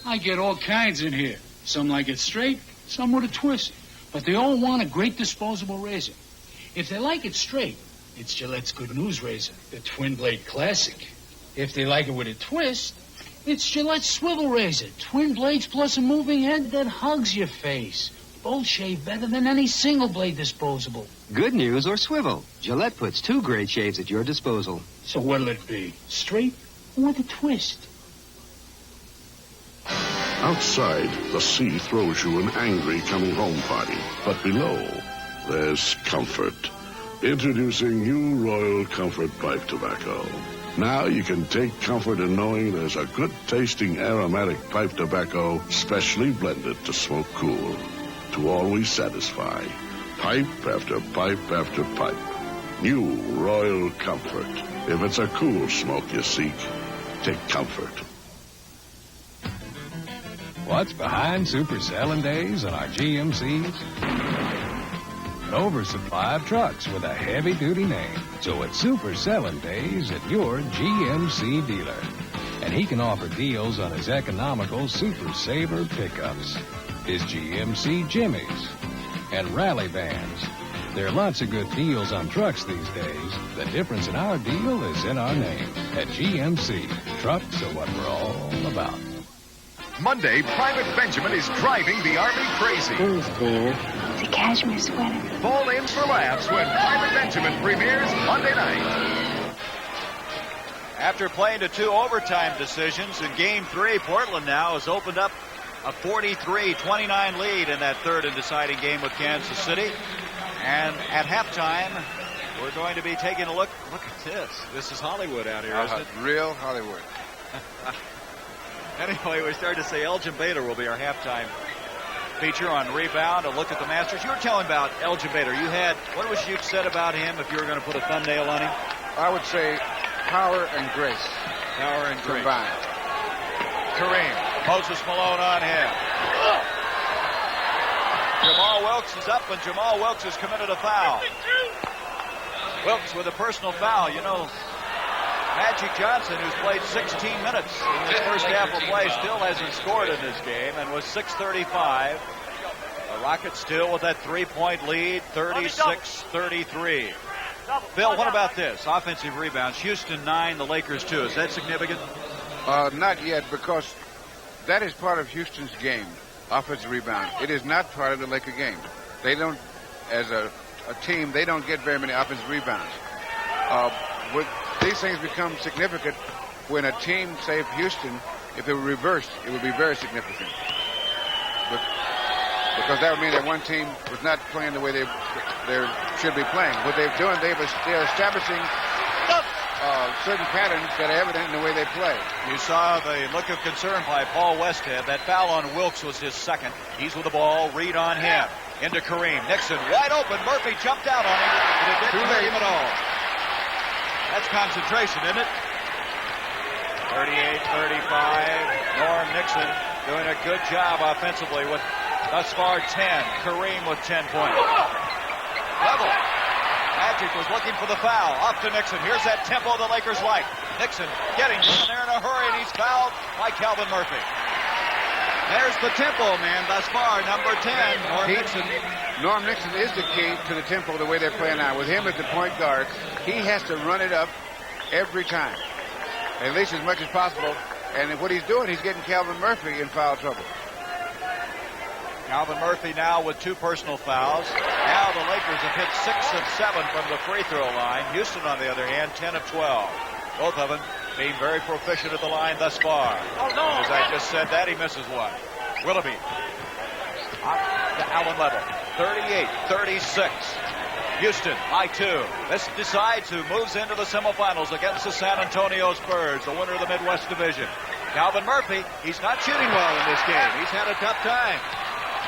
I get all kinds in here. Some like it straight, some with a twist. But they all want a great disposable razor. If they like it straight, it's Gillette's Good News Razor, the Twin Blade Classic. If they like it with a twist, it's Gillette's Swivel Razor, twin blades plus a moving head that hugs your face. Both shave better than any single blade disposable. Good news or swivel. Gillette puts 2 great shaves at your disposal. So what'll it be? Straight or with a twist? Outside, the sea throws you an angry coming home party. But below, there's comfort. Introducing new Royal Comfort Pipe Tobacco. Now you can take comfort in knowing there's a good-tasting aromatic pipe tobacco specially blended to smoke cool. To always satisfy. Pipe after pipe after pipe. New Royal Comfort. If it's a cool smoke you seek, take comfort. What's behind super selling days on our GMCs? An oversupply of trucks with a heavy-duty name. So it's super selling days at your GMC dealer. And he can offer deals on his economical Super Saver pickups, his GMC Jimmies, and rally vans. There are lots of good deals on trucks these days. The difference in our deal is in our name. At GMC, trucks are what we're all about. Monday, Private Benjamin is driving the Army crazy. Who's there? It's a cashmere sweater. Fall in for laughs when Private Benjamin premieres Monday night. After playing to 2 overtime decisions in Game 3, Portland now has opened up a 43-29 lead in that third and deciding game with Kansas City. And at halftime, we're going to be taking a look. Look at this. This is Hollywood out here, isn't it? Real Hollywood. Anyway, we started to say Elgin Bader will be our halftime feature on rebound. A look at the Masters. You were telling about Elgin Bader. What was you said about him if you were going to put a thumbnail on him? I would say power and grace. Power and grace. Combined. Kareem. Moses Malone on him. Jamaal Wilkes is up, and Jamaal Wilkes has committed a foul. Wilkes with a personal foul. You know, Magic Johnson, who's played 16 minutes in his first half of play, still hasn't scored in this game, and was 6:35. The Rockets still with that 3-point lead, 36-33. Bill, what about this? Offensive rebounds. Houston 9, the Lakers 2. Is that significant? Not yet, because that is part of Houston's game, offensive rebound. It is not part of the Laker game. They don't, as a team, they don't get very many offensive rebounds. These things become significant when a team, say Houston, if it were reversed, it would be very significant. Because that would mean that one team was not playing the way they should be playing. What they're doing, they're establishing certain patterns that are evident in the way they play. You saw the look of concern by Paul Westhead. That foul on Wilkes was his second. He's with the ball. Reid on him. Into Kareem. Nixon wide open. Murphy jumped out on him, but it didn't hurt him at all. That's concentration, isn't it? 38-35. Norm Nixon doing a good job offensively with thus far 10. Kareem with 10 points. Level. Magic was looking for the foul. Off to Nixon. Here's that tempo the Lakers like. Nixon getting down there in a hurry, and he's fouled by Calvin Murphy. There's the tempo man thus far, number 10, Norm Nixon. Norm Nixon is the key to the tempo the way they're playing now. With him as the point guard, he has to run it up every time, at least as much as possible. And what he's doing, he's getting Calvin Murphy in foul trouble. Calvin Murphy now with 2 personal fouls. Now the Lakers have hit 6 of 7 from the free throw line. Houston, on the other hand, 10 of 12. Both of them being very proficient at the line thus far. As I just said that, he misses one. Willoughby to Allen level. 38-36. Houston by 2. This decides who moves into the semifinals against the San Antonio Spurs, the winner of the Midwest Division. Calvin Murphy, he's not shooting well in this game. He's had a tough time.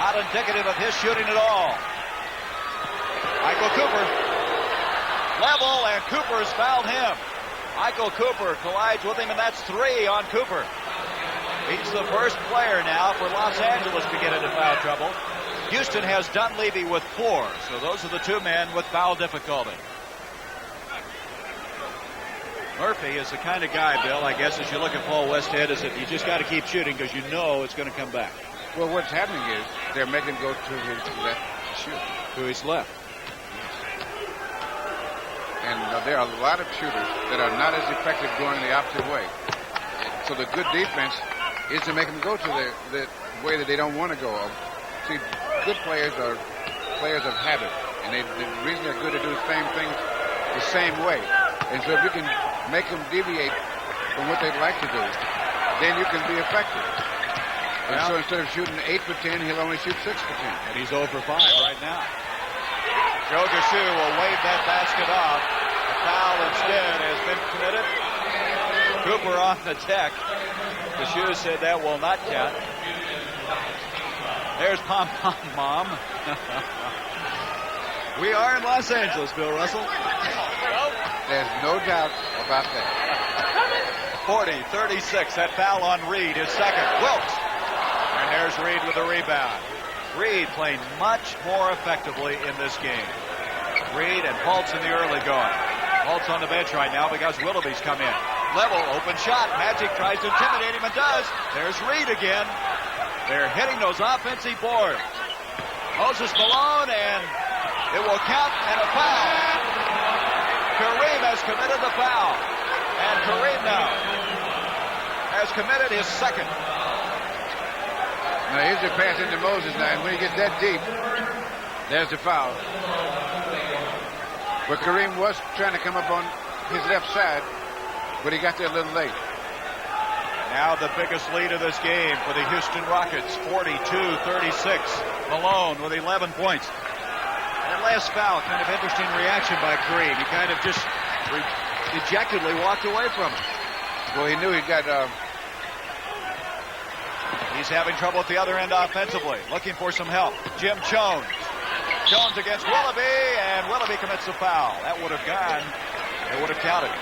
Not indicative of his shooting at all. Michael Cooper. Level, and Cooper's fouled him. Michael Cooper collides with him, and that's 3 on Cooper. He's the first player now for Los Angeles to get into foul trouble. Houston has Dunleavy with 4, so those are the 2 men with foul difficulty. Murphy is the kind of guy, Bill, I guess, as you look at Paul Westhead, is that you just got to keep shooting because you know it's going to come back. Well, what's happening is they're making him go to his left to shoot. To his left. And there are a lot of shooters that are not as effective going the opposite way. So the good defense is to make them go to the way that they don't want to go. See, good players are players of habit, and the reason they're good to do the same things the same way. And so if you can make them deviate from what they'd like to do, then you can be effective. And so instead of shooting 8 for 10, he'll only shoot 6 for 10. And he's 0 for 5 right now. Joe Gashu will wave that basket off. The foul instead has been committed. Cooper off the deck. Gashu said that will not count. There's Pom Pom Mom. We are in Los Angeles, Bill Russell. There's no doubt about that. 40-36. That foul on Reid is second. Wilkes. And there's Reid with the rebound. Reid playing much more effectively in this game. Reid and Paultz in the early going. Paultz on the bench right now because Willoughby's come in. Level, open shot. Magic tries to intimidate him and does. There's Reid again. They're hitting those offensive boards. Moses Malone, and it will count, and a foul. Kareem has committed the foul. And Kareem now has committed his second. Now here's the pass into Moses now, and when he gets that deep, there's the foul. But Kareem was trying to come up on his left side, but he got there a little late. Now the biggest lead of this game for the Houston Rockets, 42-36. Malone with 11 points. That last foul, kind of interesting reaction by Kareem. He kind of just dejectedly walked away from it. Well, he knew he got... He's having trouble at the other end offensively, looking for some help. Jim Jones. Jones against Willoughby, and Willoughby commits the foul. That would have gone. It would have counted.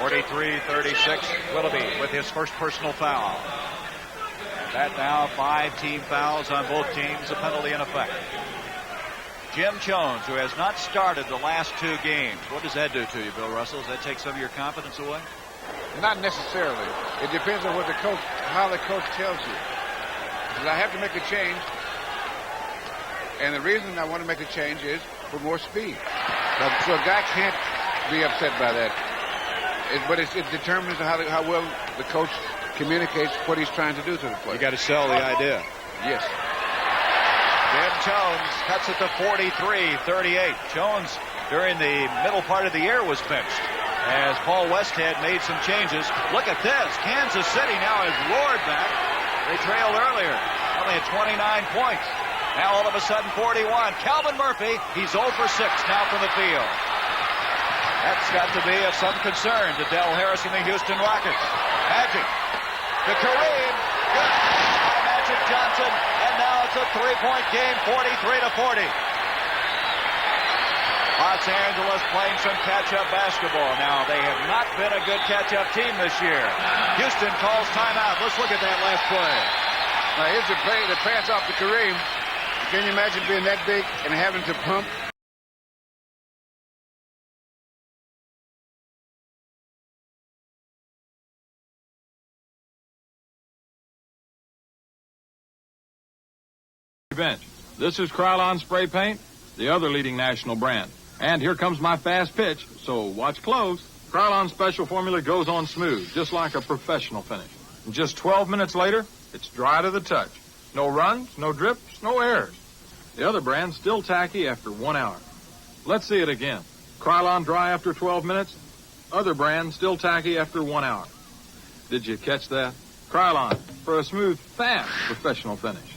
43-36. Willoughby with his first personal foul. And that now 5 team fouls on both teams, a penalty in effect. Jim Jones, who has not started the last 2 games. What does that do to you, Bill Russell? Does that take some of your confidence away? Not necessarily. It depends on what the coach, how the coach tells you. Because I have to make a change, and the reason I want to make a change is for more speed. So a guy can't be upset by that. But it determines how well the coach communicates what he's trying to do to the player. You got to sell the idea. Yes. Jim Jones cuts it to 43-38. Jones, during the middle part of the year, was benched as Paul Westhead made some changes. Look at this. Kansas City now has roared back. They trailed earlier. Only had 29 points. Now all of a sudden 41. Calvin Murphy, he's 0 for 6 now from the field. That's got to be of some concern to Del Harris and the Houston Rockets. Magic to Kareem. Good by Magic Johnson. And now it's a 3-point game, 43-40. Los Angeles playing some catch-up basketball. Now, they have not been a good catch-up team this year. Houston calls timeout. Let's look at that last play. Now, here's the play, the pass off to Kareem. Can you imagine being that big and having to pump bench. This is Krylon spray paint, the other leading national brand. And here comes my fast pitch, so watch close. Krylon special formula goes on smooth, just like a professional finish. And just 12 minutes later, it's dry to the touch. No runs, no drips, no errors. The other brand's still tacky after 1 hour. Let's see it again. Krylon dry after 12 minutes. Other brand still tacky after 1 hour. Did you catch that? Krylon, for a smooth, fast professional finish.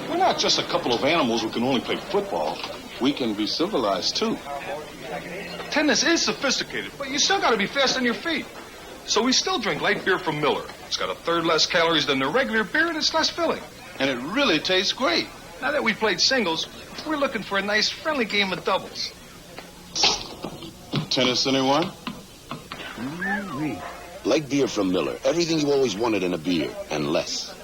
We're not just a couple of animals who can only play football. We can be civilized, too. Tennis is sophisticated, but you still got to be fast on your feet. So we still drink light beer from Miller. It's got a third less calories than the regular beer, and it's less filling. And it really tastes great. Now that we've played singles, we're looking for a nice, friendly game of doubles. Tennis, anyone? Light beer from Miller. Everything you always wanted in a beer, and less.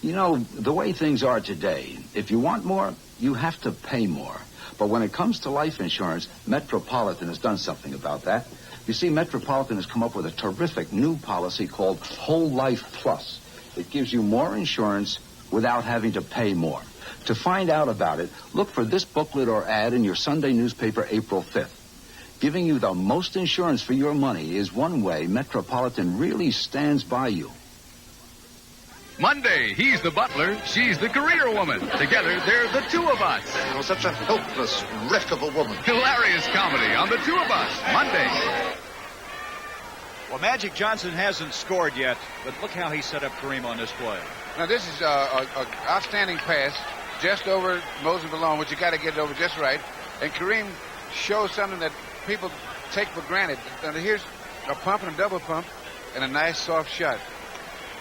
You know, the way things are today, if you want more, you have to pay more. But when it comes to life insurance, Metropolitan has done something about that. You see, Metropolitan has come up with a terrific new policy called Whole Life Plus. It gives you more insurance without having to pay more. To find out about it, look for this booklet or ad in your Sunday newspaper April 5th. Giving you the most insurance for your money is one way Metropolitan really stands by you. Monday, he's the butler, she's the career woman. Together, they're the two of us. You're such a helpless wreck of a woman. Hilarious comedy on the two of us, Monday. Well, Magic Johnson hasn't scored yet, but look how he set up Kareem on this play. Now, this is an outstanding pass just over Moses Malone, which you got to get over just right. And Kareem shows something that people take for granted. Now, here's a pump and a double pump and a nice soft shot.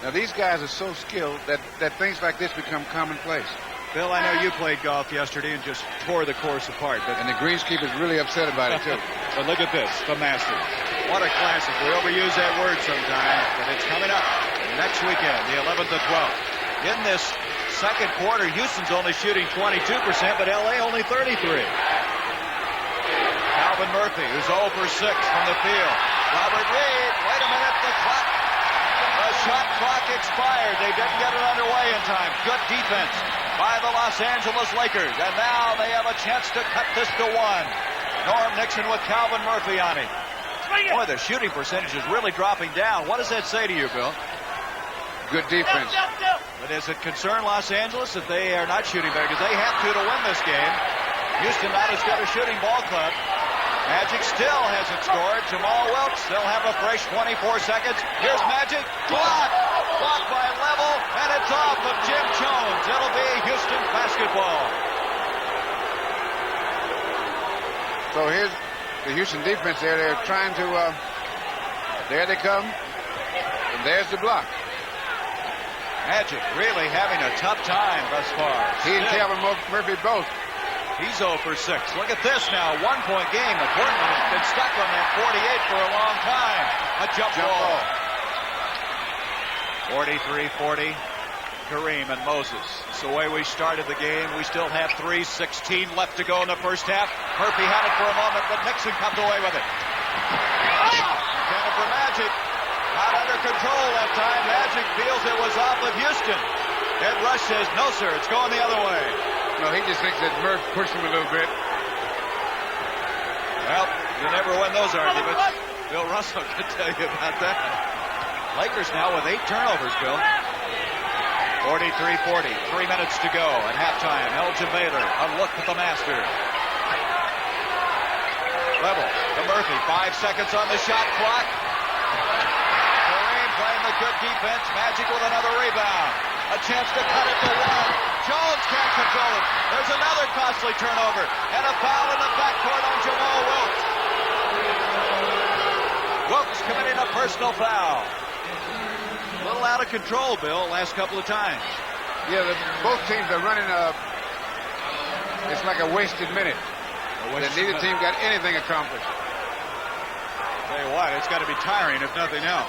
Now, these guys are so skilled that things like this become commonplace. Bill, I know you played golf yesterday and just tore the course apart. And the greenskeeper's really upset about it, too. But look at this, the Masters. What a classic. We overuse that word sometimes, but it's coming up next weekend, the 11th and 12th. In this second quarter, Houston's only shooting 22%, but L.A. only 33%. Calvin Murphy, who's 0 for 6 from the field. Robert Reid, wait a minute, the shot clock expired. They didn't get it underway in time. Good defense by the Los Angeles Lakers. And now they have a chance to cut this to 1. Norm Nixon with Calvin Murphy on him. Boy, the shooting percentage is really dropping down. What does that say to you, Bill? Good defense. But does it concern Los Angeles that they are not shooting better? Because they have to win this game. Houston not as good a shooting ball club. Magic still hasn't scored. Jamaal Wilkes, they'll have a fresh 24 seconds. Here's Magic. Blocked. Blocked by Level, and it's off of Jim Jones. It'll be Houston basketball. So here's the Houston defense there. They're trying to, there they come. And there's the block. Magic really having a tough time thus far. He and Calvin Murphy both. He's 0 for 6. Look at this now. 1-point game. McCourtin has been stuck on that 48 for a long time. A jump ball. 43-40. Kareem and Moses. It's the way we started the game. We still have 3:16 left to go in the first half. Murphy had it for a moment, but Nixon comes away with it. Intended for Magic. Not under control that time. Magic feels it was off of Houston. Ed Rush says, no, sir, it's going the other way. No, he just thinks that Murph pushed him a little bit. Well, you never win those arguments. Bill Russell can tell you about that. Lakers now with 8 turnovers, Bill. 43-40, 3 minutes to go at halftime. Elgin Baylor, a look at the master. Level to Murphy, 5 seconds on the shot clock. Kareem playing the good defense. Magic with another rebound. A chance to cut it to 1. Jones can't control it. There's another costly turnover. And a foul in the backcourt on Jamaal Wilkes. Wilkes committing a personal foul. A little out of control, Bill, last couple of times. Yeah, both teams are running it's like a wasted minute. Neither team got anything accomplished. Tell you what, it's got to be tiring if nothing else.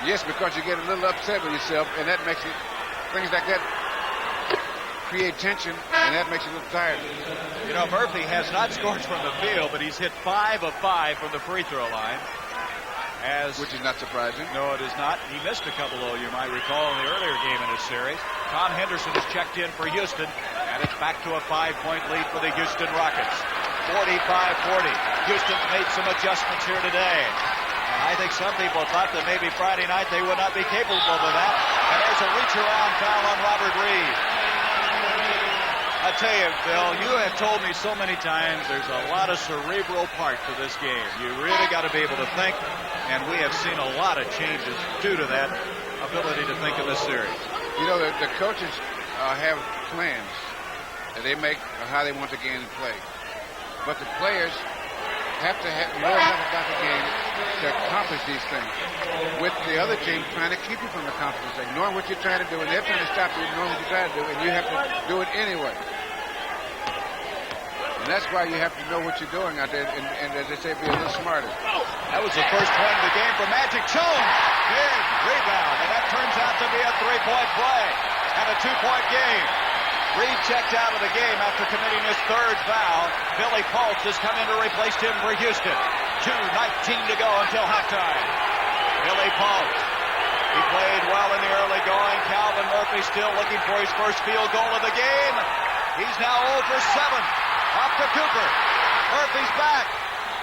Yes, because you get a little upset with yourself, and that makes it, things like that create tension, and that makes you a little tired. You know, Murphy has not scored from the field, but he's hit 5 of 5 from the free throw line. Which is not surprising. No, it is not. He missed a couple, though, you might recall, in the earlier game in this series. Tom Henderson is checked in for Houston, and it's back to a 5-point lead for the Houston Rockets. 45-40. Houston's made some adjustments here today. And I think some people thought that maybe Friday night they would not be capable of that. And there's a reach-around foul on Robert Reid. I tell you, Bill, you have told me so many times there's a lot of cerebral part to this game. You really got to be able to think, and we have seen a lot of changes due to that ability to think in this series. You know, the coaches have plans that they make of how they want the game to play. But the players have to know enough about the game to accomplish these things. With the other team trying to keep you from accomplishing things, knowing what you're trying to do, and they're trying to stop you knowing what you're trying to do, and you have to do it anyway. And that's why you have to know what you're doing out there, and as they say, be a little smarter. That was the first point of the game for Magic Jones. Big rebound, and that turns out to be a 3-point play and a 2-point game. Reid checked out of the game after committing his third foul. Billy Paultz has come in to replace him for Houston. 2:19 to go until halftime. Billy Paultz. He played well in the early going. Calvin Murphy still looking for his first field goal of the game. He's now 0 for 7. Off to Cooper. Murphy's back.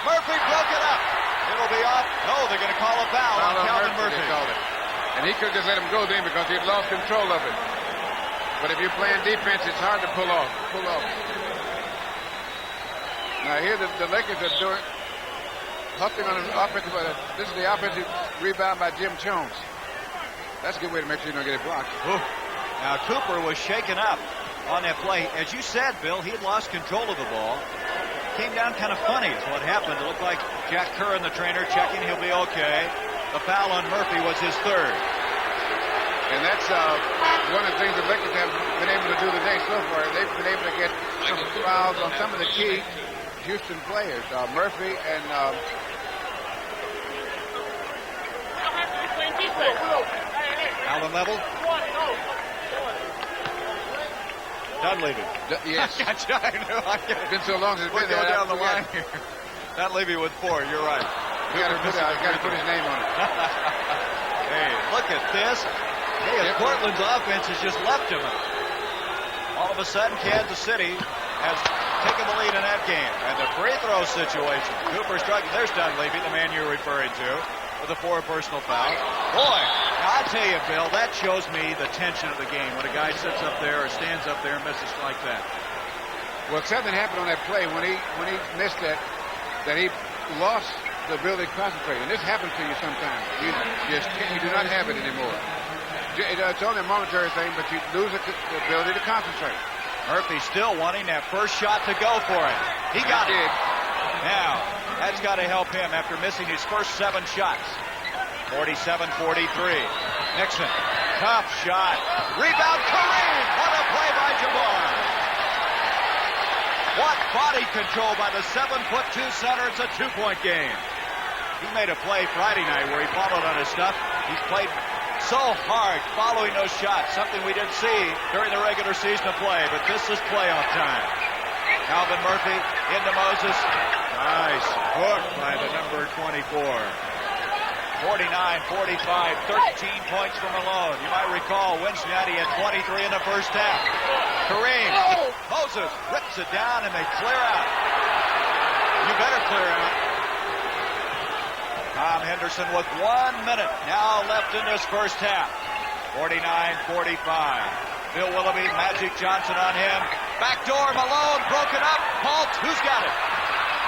Murphy broke it up. It'll be off. No, they're going to call a foul on Calvin Murphy. And he could just let him go then because he'd lost control of it. But if you're playing defense, it's hard to pull off. Now here the Lakers are doing huffing on an offensive. This is the offensive rebound by Jim Jones. That's a good way to make sure you don't get it blocked. Ooh. Now Cooper was shaken up on that play. As you said, Bill, he had lost control of the ball. Came down kind of funny is what happened. It looked like Jack Kerr and the trainer checking he'll be okay. The foul on Murphy was his third. And that's one of the things the Lakers have been able to do today so far. They've been able to get some fouls on some of the key Houston players, Murphy and Allen Level. Dunleavy. Yes. I knew. It's been so long since it's been there. Go down the line here. Dunleavy with 4. You're right. You got to put his name on it. Hey, look at this. Hey, Portland's offense has just left him. All of a sudden, Kansas City has taken the lead in that game. And the free throw situation. Cooper struggling. There's Dunleavy, the man you're referring to, with a 4 personal foul. Boy, now I tell you, Bill, that shows me the tension of the game when a guy sits up there or stands up there and misses like that. Well, something happened on that play when he missed that he lost the ability to concentrate. And this happens to you sometimes. You do not have it anymore. It's only a momentary thing, but you lose the ability to concentrate. Murphy still wanting that first shot to go for it. He got it. Now, that's got to help him after missing his first 7 shots. 47-43. Nixon, tough shot. Rebound, Kareem. What a play by Jamaal. What body control by the 7'2" center. It's a 2-point game. He made a play Friday night where he followed on his stuff. He's played so hard following those shots, something we didn't see during the regular season of play, but this is playoff time. Calvin Murphy into Moses. Nice hook by the number 24. 49-45, 13 points for Malone. You might recall Wednesday night he had 23 in the first half. Kareem, Moses rips it down and they clear out. You better clear out. Tom Henderson with 1 minute now left in this first half. 49-45. Bill Willoughby, Magic Johnson on him. Backdoor, Malone broken up. Paultz, who's got it?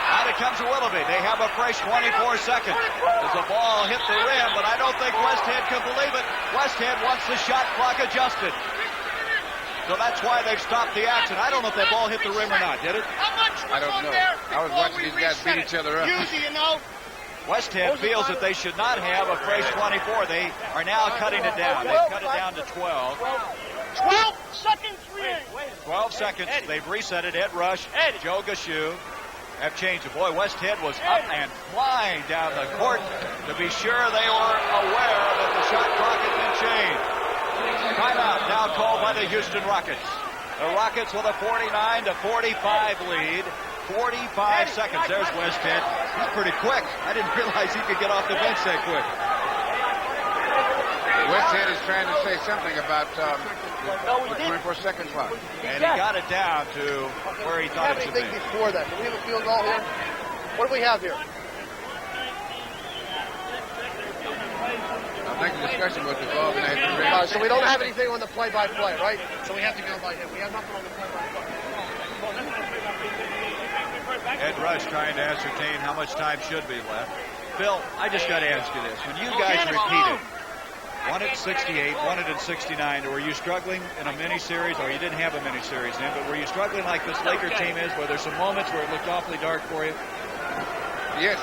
Out it comes to Willoughby. They have a fresh 24 seconds. As the ball hit the rim, but I don't think Westhead can believe it. Westhead wants the shot clock adjusted. So that's why they've stopped the action. I don't know if that ball hit the rim or not, did it? I don't know. I was watching these guys beat each other up. Westhead feels that they should not have a fresh 24. They are now cutting it down. They've cut it down to 12. 12 seconds. 12 seconds. They've reset it. Ed Rush, Joe Gashu have changed it. Boy, Westhead was up and flying down the court to be sure they were aware that the shot clock had been changed. Timeout now called by the Houston Rockets. The Rockets with a 49-45 lead. 45 seconds. There's Westhead. He's pretty quick. I didn't realize he could get off the bench that quick. Westhead is trying to say something about the 24-second clock. And he got it down to where he thought it should be. Before that, do we have a field goal here? What do we have here? I think the discussion was involved in that. All right, so we don't have anything on the play-by-play, right? So we have to go by him. We have nothing on the play-by-play. Ed Rush trying to ascertain how much time should be left. Phil, I just got to ask you this. When you guys repeated, one at 68, one at 69, were you struggling in a mini-series, or you didn't have a mini-series then, but were you struggling like this Laker team is, where there's some moments where it looked awfully dark for you? Yes.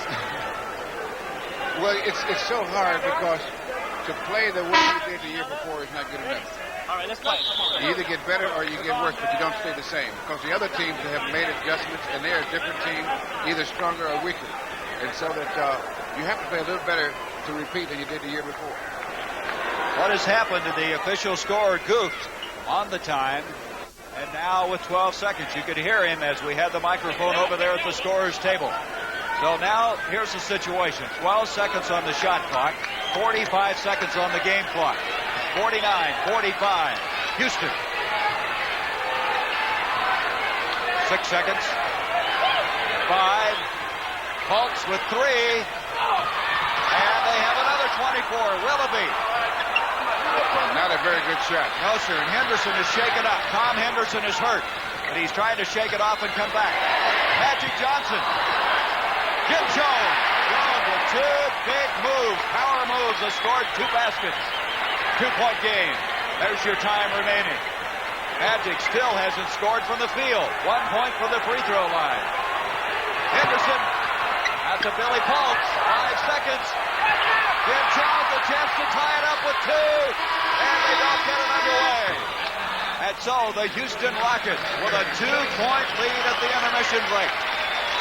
Well, it's so hard because to play the way you did the year before is not good enough. All right, let's play. You either get better or you get worse, but you don't stay the same. Because the other teams have made adjustments, and they're a different team, either stronger or weaker. And so that you have to play a little better to repeat than you did the year before. What has happened to the official score goofed on the time, and now with 12 seconds, you could hear him as we had the microphone over there at the scorer's table. So now, here's the situation. 12 seconds on the shot clock, 45 seconds on the game clock. 49, 45. Houston. 6 seconds. 5. Paultz with 3. And they have another 24. Willoughby. Not a very good shot. No, sir. And Henderson is shaken up. Tom Henderson is hurt, but he's trying to shake it off and come back. Magic Johnson. Jim Jones. Jones with 2 big moves. Power moves. Has scored 2 baskets. 2-point game. There's your time remaining. Magic still hasn't scored from the field. 1 point from the free throw line. Henderson out to Billy Paultz. 5 seconds. Jim Jones a chance to tie it up with 2. And they don't get it underway. And so the Houston Rockets with a 2-point lead at the intermission break.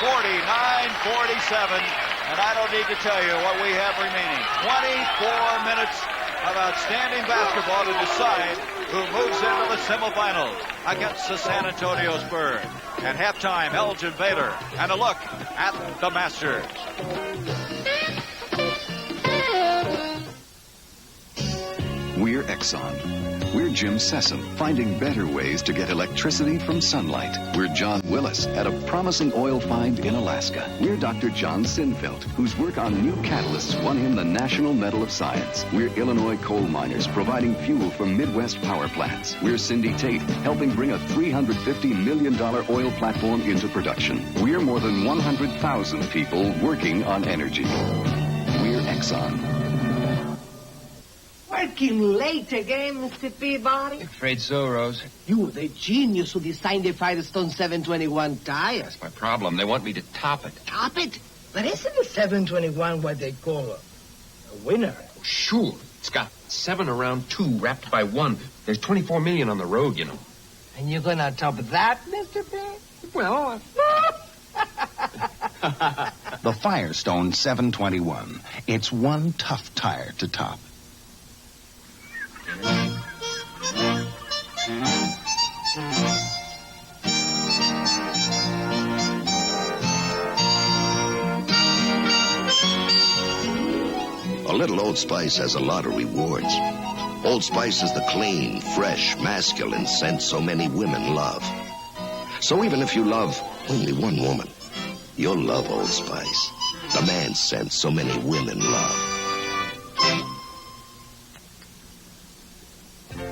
49-47. And I don't need to tell you what we have remaining. 24 minutes of outstanding basketball to decide who moves into the semifinals against the San Antonio Spurs. At halftime, Elgin Baylor, and a look at the Masters. We're Exxon. We're Jim Sessom, finding better ways to get electricity from sunlight. We're John Willis, at a promising oil find in Alaska. We're Dr. John Sinfeld, whose work on new catalysts won him the National Medal of Science. We're Illinois coal miners, providing fuel for Midwest power plants. We're Cindy Tate, helping bring a $350 million oil platform into production. We're more than 100,000 people working on energy. We're Exxon. Working late again, Mr. Peabody? Afraid so, Rose. You were the genius who designed the Firestone 721 tire. That's my problem. They want me to top it. Top it? But isn't the 721 what they call a winner? Oh, sure. It's got 7 around 2 wrapped by 1. There's 24 million on the road, you know. And you're gonna top that, Mr. Peabody? Well, The Firestone 721. It's one tough tire to top. A little Old Spice has a lot of rewards. Old Spice is the clean, fresh, masculine scent so many women love. So even if you love only one woman, you'll love Old Spice, the man scent so many women love.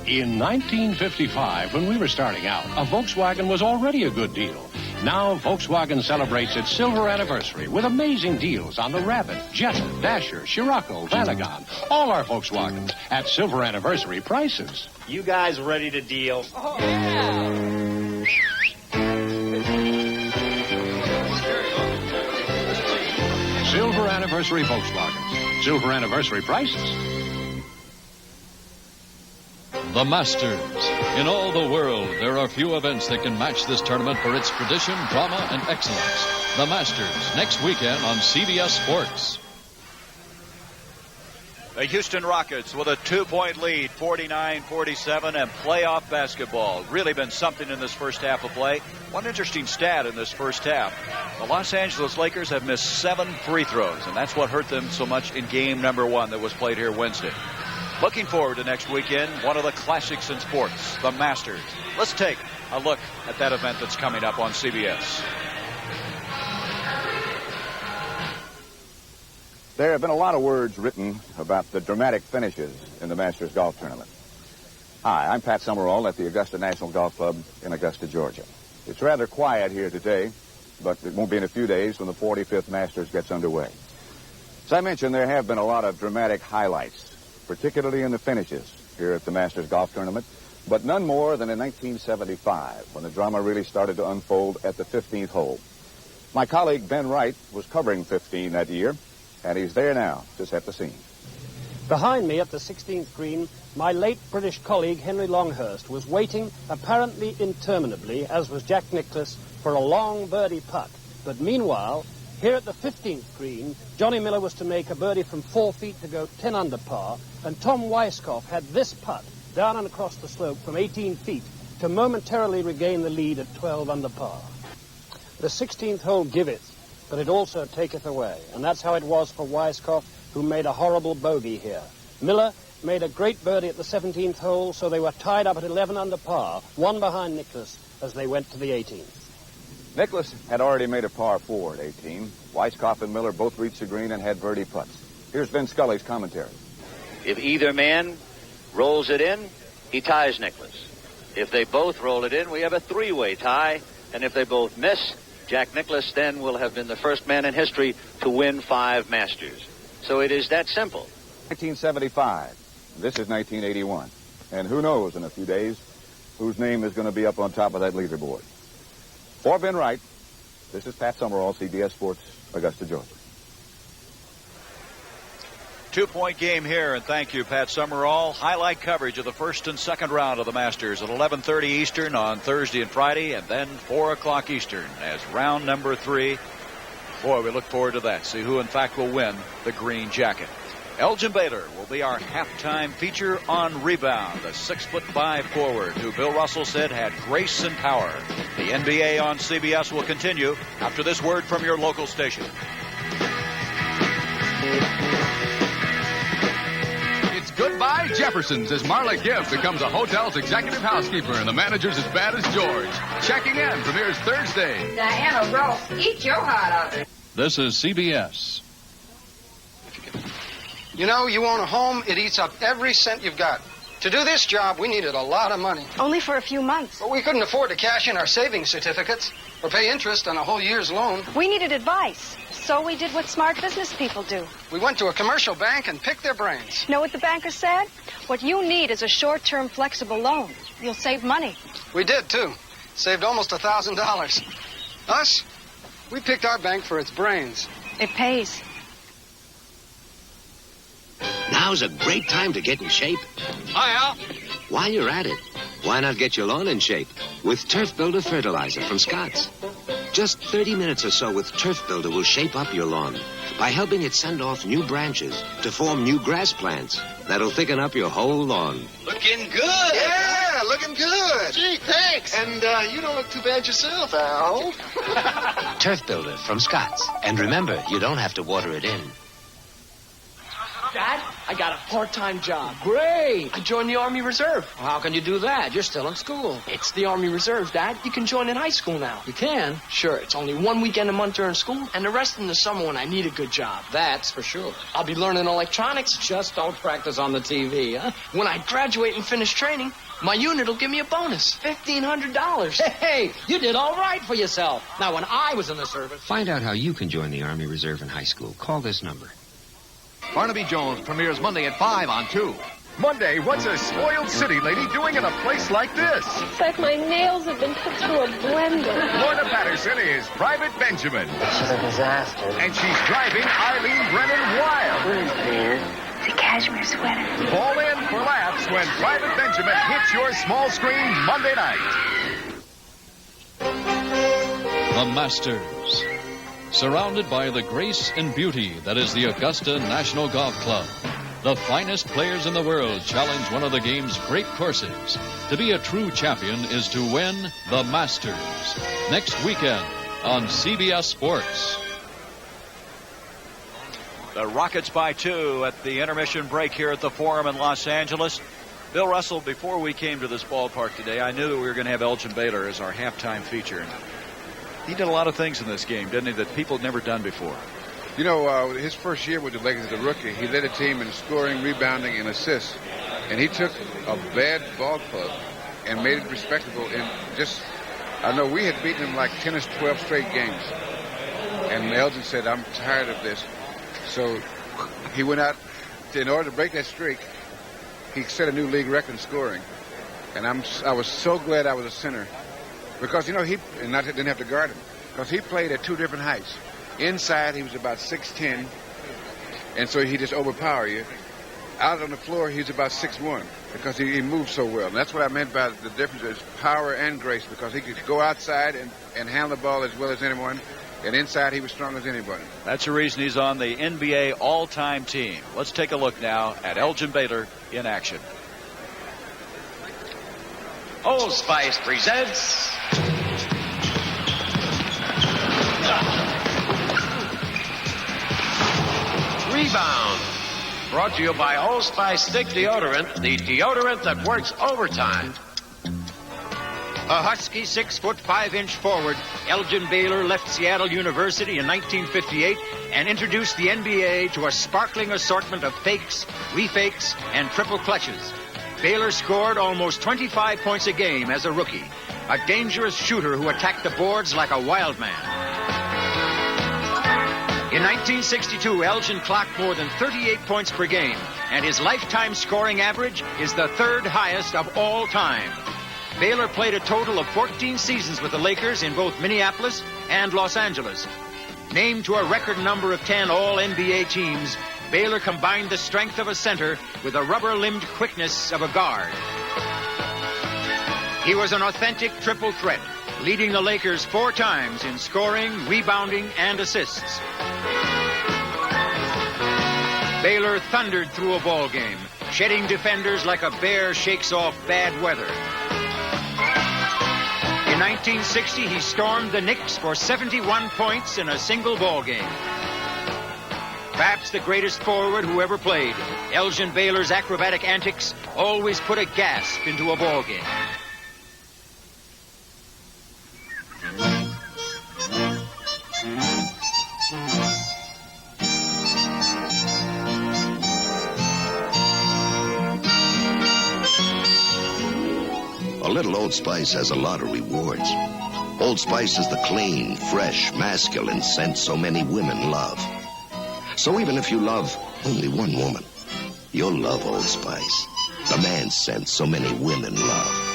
In 1955, when we were starting out, a Volkswagen was already a good deal. Now, Volkswagen celebrates its silver anniversary with amazing deals on the Rabbit, Jetta, Dasher, Scirocco, Vanagon, all our Volkswagens at silver anniversary prices. You guys ready to deal? Oh, Silver anniversary Volkswagens. Silver anniversary prices. The Masters. In all the world, there are few events that can match this tournament for its tradition, drama, and excellence. The Masters, next weekend on CBS Sports. The Houston Rockets with a 2-point lead, 49-47, and playoff basketball. Really been something in this first half of play. One interesting stat in this first half. The Los Angeles Lakers have missed 7 free throws, and that's what hurt them so much in game number 1 that was played here Wednesday. Looking forward to next weekend, one of the classics in sports, the Masters. Let's take a look at that event that's coming up on CBS. There have been a lot of words written about the dramatic finishes in the Masters Golf Tournament. Hi, I'm Pat Summerall at the Augusta National Golf Club in Augusta, Georgia. It's rather quiet here today, but it won't be in a few days when the 45th Masters gets underway. As I mentioned, there have been a lot of dramatic highlights, particularly in the finishes here at the Masters Golf Tournament, but none more than in 1975, when the drama really started to unfold at the 15th hole. My colleague Ben Wright was covering 15 that year, and he's there now to set the scene. Behind me at the 16th green, my late British colleague Henry Longhurst was waiting, apparently interminably, as was Jack Nicklaus, for a long birdie putt. But meanwhile, here at the 15th green, Johnny Miller was to make a birdie from 4 feet to go 10 under par, and Tom Weiskopf had this putt down and across the slope from 18 feet to momentarily regain the lead at 12 under par. The 16th hole giveth, but it also taketh away. And that's how it was for Weiskopf, who made a horrible bogey here. Miller made a great birdie at the 17th hole, so they were tied up at 11 under par, one behind Nicklaus as they went to the 18th. Nicklaus had already made a par 4 at 18. Weiskopf and Miller both reached the green and had birdie putts. Here's Vin Scully's commentary. If either man rolls it in, he ties Nicklaus. If they both roll it in, we have a 3-way tie. And if they both miss, Jack Nicklaus then will have been the first man in history to win 5 Masters. So it is that simple. 1975. This is 1981. And who knows in a few days whose name is going to be up on top of that leaderboard. For Ben Wright, this is Pat Summerall, CBS Sports, Augusta, Georgia. 2-point game here, and thank you, Pat Summerall. Highlight coverage of the first and second round of the Masters at 11:30 Eastern on Thursday and Friday, and then 4 o'clock Eastern as round number 3. Boy, we look forward to that. See who, in fact, will win the green jacket. Elgin Baylor will be our halftime feature on rebound, the 6'5" forward who Bill Russell said had grace and power. The NBA on CBS will continue after this word from your local station. Goodbye, Jefferson's, as Marla Gibb becomes a hotel's executive housekeeper and the manager's as bad as George. Checking in premieres Thursday. Diana Ross, eat your heart out. This is CBS. You know, you own a home, it eats up every cent you've got. To do this job, we needed a lot of money. Only for a few months. But we couldn't afford to cash in our savings certificates or pay interest on a whole year's loan. We needed advice. So we did what smart business people do. We went to a commercial bank and picked their brains. Know what the banker said? What you need is a short-term flexible loan. You'll save money. We did, too. Saved almost $1,000. Us? We picked our bank for its brains. It pays. Now's a great time to get in shape. Hi, Al. While you're at it, why not get your lawn in shape with Turf Builder Fertilizer from Scott's? Just 30 minutes or so with Turf Builder will shape up your lawn by helping it send off new branches to form new grass plants that'll thicken up your whole lawn. Looking good. Yeah, looking good. Gee, thanks. And you don't look too bad yourself, Al. Turf Builder from Scott's. And remember, you don't have to water it in. Dad, I got a part-time job. Great. I joined the Army Reserve. Well, how can you do that? You're still in school. It's the Army Reserve, Dad. You can join in high school now. You can? Sure. It's only 1 weekend a month during school, and the rest in the summer when I need a good job. That's for sure. I'll be learning electronics. Just don't practice on the TV, huh? When I graduate and finish training, my unit will give me a bonus, $1,500. Hey, you did all right for yourself. Now, when I was in the service... Find out how you can join the Army Reserve in high school. Call this number. Barnaby Jones premieres Monday at 5 on 2. Monday, what's a spoiled city lady doing in a place like this? It's like my nails have been put through a blender. Lorna Patterson is Private Benjamin. She's a disaster. And she's driving Eileen Brennan wild. What is this? It's a cashmere sweater. Fall in for laughs when Private Benjamin hits your small screen Monday night. The Masters. Surrounded by the grace and beauty that is the Augusta National Golf Club. The finest players in the world challenge one of the game's great courses. To be a true champion is to win the Masters. Next weekend on CBS Sports. The Rockets by 2 at the intermission break here at the Forum in Los Angeles. Bill Russell, before we came to this ballpark today, I knew that we were going to have Elgin Baylor as our halftime feature. He did a lot of things in this game, didn't he, that people had never done before? You know, his first year with the Lakers as a rookie, he led a team in scoring, rebounding, and assists. And he took a bad ball club and made it respectable. And I know we had beaten him like 10 or 12 straight games. And Elgin said, I'm tired of this. So he went out, in order to break that streak, he set a new league record in scoring. And I was so glad I was a center. Because, you know, didn't have to guard him. Because he played at two different heights. Inside, he was about 6'10", and so he just overpowered you. Out on the floor, he was about 6'1", because he moved so well. And that's what I meant by the difference is power and grace, because he could go outside and handle the ball as well as anyone, and inside he was strong as anybody. That's the reason he's on the NBA all-time team. Let's take a look now at Elgin Baylor in action. Old Spice presents... Rebound. Brought to you by Old Spice Stick Deodorant, the deodorant that works overtime. A husky 6'5" forward, Elgin Baylor left Seattle University in 1958 and introduced the NBA to a sparkling assortment of fakes, refakes, and triple clutches. Baylor scored almost 25 points a game as a rookie, a dangerous shooter who attacked the boards like a wild man. In 1962, Elgin clocked more than 38 points per game, and his lifetime scoring average is the third highest of all time. Baylor played a total of 14 seasons with the Lakers in both Minneapolis and Los Angeles. Named to a record number of 10 All-NBA teams, Baylor combined the strength of a center with the rubber-limbed quickness of a guard. He was an authentic triple threat, leading the Lakers 4 times in scoring, rebounding, and assists. Baylor thundered through a ball game, shedding defenders like a bear shakes off bad weather. In 1960, he stormed the Knicks for 71 points in a single ball game. Perhaps the greatest forward who ever played, Elgin Baylor's acrobatic antics always put a gasp into a ball game. A little Old Spice has a lot of rewards. Old Spice is the clean, fresh, masculine scent so many women love. So even if you love only one woman, you'll love Old Spice, the man scent so many women love.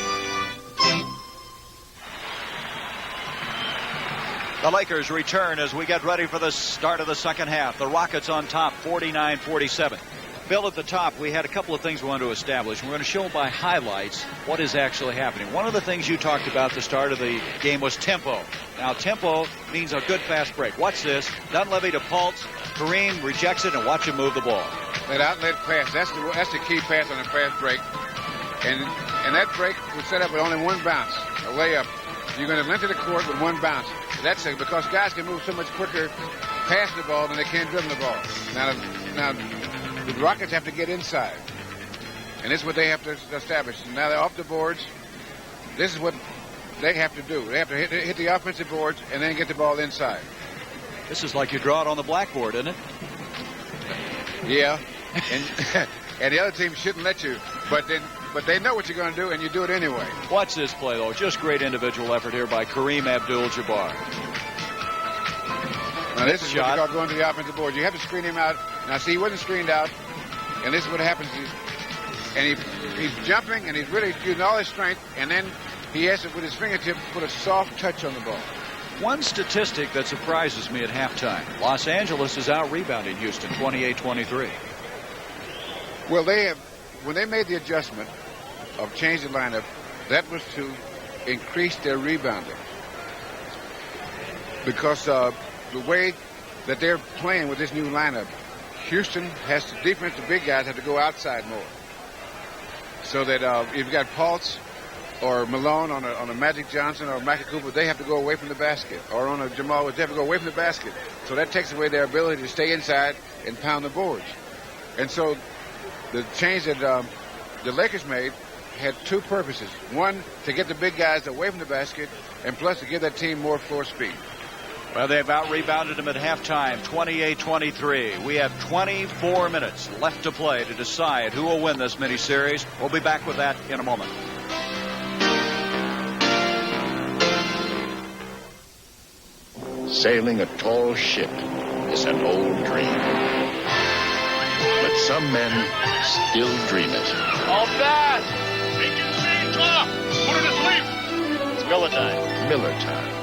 The Lakers return as we get ready for the start of the second half. The Rockets on top, 49-47. Bill, at the top, we had a couple of things we wanted to establish. We're going to show by highlights what is actually happening. One of the things you talked about at the start of the game was tempo. Now, tempo means a good fast break. Watch this. Dunleavy to Paultz. Kareem rejects it, and watch him move the ball. That outlet pass, that's the key pass on a fast break. And that break was set up with only one bounce, a layup. You're going to enter the court with one bounce. That's it, because guys can move so much quicker past the ball than they can dribble the ball. Now, the Rockets have to get inside. And this is what they have to establish. Now they're off the boards. This is what they have to do. They have to hit the offensive boards and then get the ball inside. This is like you draw it on the blackboard, isn't it? Yeah. And the other team shouldn't let you. But they know what you're going to do, and you do it anyway. Watch this play, though. Just great individual effort here by Kareem Abdul-Jabbar. Now, this is what you call going to the offensive board. You have to screen him out. Now, see, he wasn't screened out, and this is what happens. He's jumping, and he's really using all his strength, and then he has to, with his fingertip, put a soft touch on the ball. One statistic that surprises me at halftime. Los Angeles is out-rebounding Houston, 28-23. Well, when they made the adjustment of changing the lineup, that was to increase their rebounding. Because the way that they're playing with this new lineup, Houston has to, defensive big guys have to go outside more. So that if you've got Paultz or Malone on a Magic Johnson or Mackie Cooper, they have to go away from the basket. Or on a Jamaal, they have to go away from the basket. So that takes away their ability to stay inside and pound the boards. And so the change that the Lakers made had two purposes. One, to get the big guys away from the basket, and plus to give that team more floor speed. Well, they've out-rebounded them at halftime, 28-23. We have 24 minutes left to play to decide who will win this mini-series. We'll be back with that in a moment. Sailing a tall ship is an old dream. But some men still dream it. All fast! Making things off! Put her to sleep! It's Miller time. Miller time.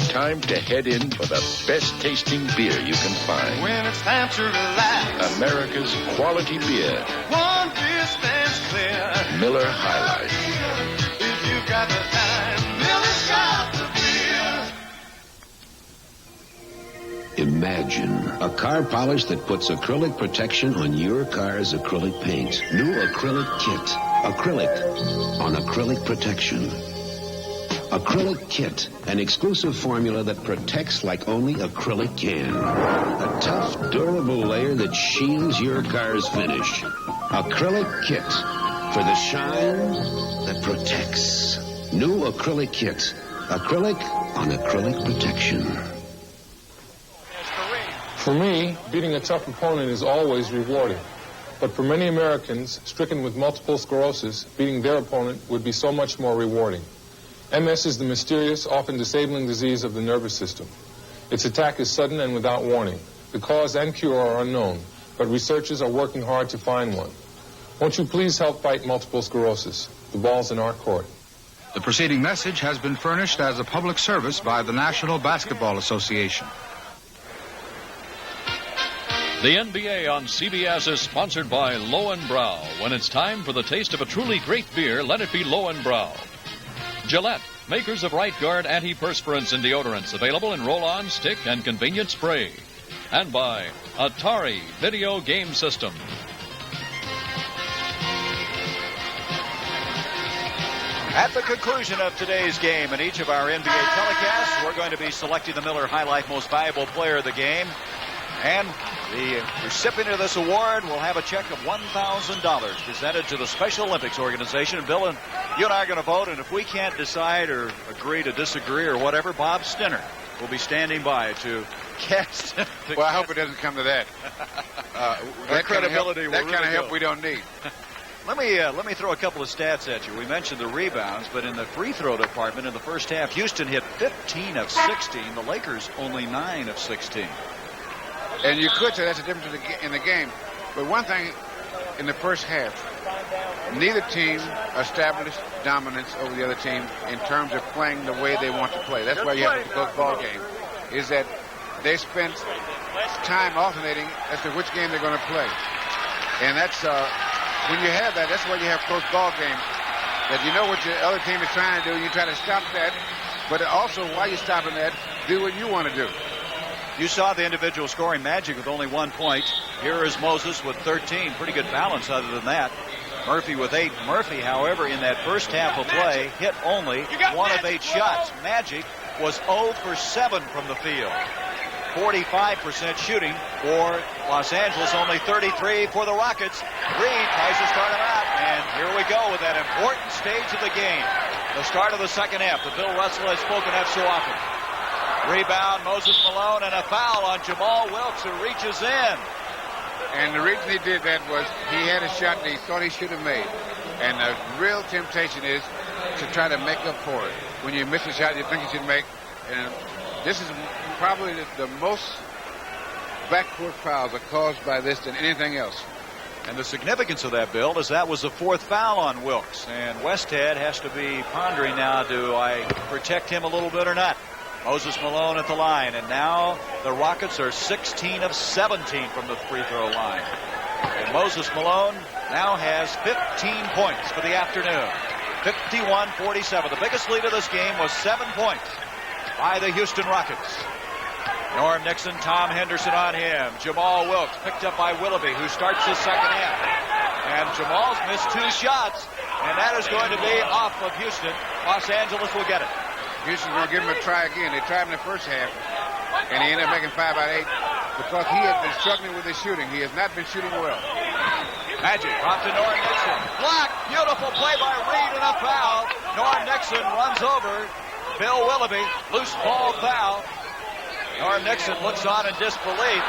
Time to head in for the best tasting beer you can find. When it's time to relax. America's quality beer. One beer stands clear. Miller High Life. If you've got the time, Miller's got the beer. Imagine a car polish that puts acrylic protection on your car's acrylic paint. New acrylic kit. Acrylic on acrylic protection. Acrylic Kit, an exclusive formula that protects like only acrylic can. A tough, durable layer that shields your car's finish. Acrylic Kit, for the shine that protects. New Acrylic Kit, acrylic on acrylic protection. For me, beating a tough opponent is always rewarding. But for many Americans stricken with multiple sclerosis, beating their opponent would be so much more rewarding. MS is the mysterious, often disabling disease of the nervous system. Its attack is sudden and without warning. The cause and cure are unknown, but researchers are working hard to find one. Won't you please help fight multiple sclerosis? The ball's in our court. The preceding message has been furnished as a public service by the National Basketball Association. The NBA on CBS is sponsored by Lowenbrau. When it's time for the taste of a truly great beer, let it be Lowenbrau. Gillette, makers of Right Guard antiperspirants and deodorants, available in roll-on, stick, and convenient spray. And by Atari Video Game System. At the conclusion of today's game, in each of our NBA telecasts, we're going to be selecting the Miller High Life Most Valuable Player of the Game. And the recipient of this award will have a check of $1,000 presented to the Special Olympics Organization. Bill, and you and I are going to vote, and if we can't decide or agree to disagree or whatever, Bob Stinner will be standing by to cast. Well, I hope it doesn't come to that. That credibility that kind of help we don't need. Let me throw a couple of stats at you. We mentioned the rebounds, but in the free throw department in the first half, Houston hit 15 of 16. The Lakers only 9 of 16. And you could say that's a difference in the game. But one thing in the first half, neither team established dominance over the other team in terms of playing the way they want to play. That's why you have a close ball game, is that they spent time alternating as to which game they're going to play. And that's, when you have that, that's why you have close ball games, that you know what your other team is trying to do, and you try to stop that. But also, while you're stopping that, do what you want to do. You saw the individual scoring magic with only 1 point. Here is Moses with 13. Pretty good balance other than that. Murphy with 8. Murphy, however, in that first half of play, hit only 1 of 8 shots. Magic was 0 for 7 from the field. 45% shooting for Los Angeles, only 33 for the Rockets. Reid tries to start him out, and here we go with that important stage of the game. The start of the second half that Bill Russell has spoken of so often. Rebound, Moses Malone, and a foul on Jamaal Wilkes, who reaches in. And the reason he did that was he had a shot that he thought he should have made. And the real temptation is to try to make up for it. When you miss a shot you think you should make. And this is probably the most backcourt fouls are caused by this than anything else. And the significance of that, Bill, is that was the 4th foul on Wilkes. And Westhead has to be pondering now, do I protect him a little bit or not? Moses Malone at the line, and now the Rockets are 16 of 17 from the free throw line. And Moses Malone now has 15 points for the afternoon. 51-47. The biggest lead of this game was 7 points by the Houston Rockets. Norm Nixon, Tom Henderson on him. Jamaal Wilkes picked up by Willoughby, who starts his second half. And Jamal's missed 2 shots, and that is going to be off of Houston. Los Angeles will get it. Houston's going to give him a try again. They tried him in the first half, and he ended up making 5 out of 8 because he had been struggling with his shooting. He has not been shooting well. Magic off to Norm Nixon. Block. Beautiful play by Reid and a foul. Norm Nixon runs over Bill Willoughby. Loose ball foul. Norm Nixon looks on in disbelief.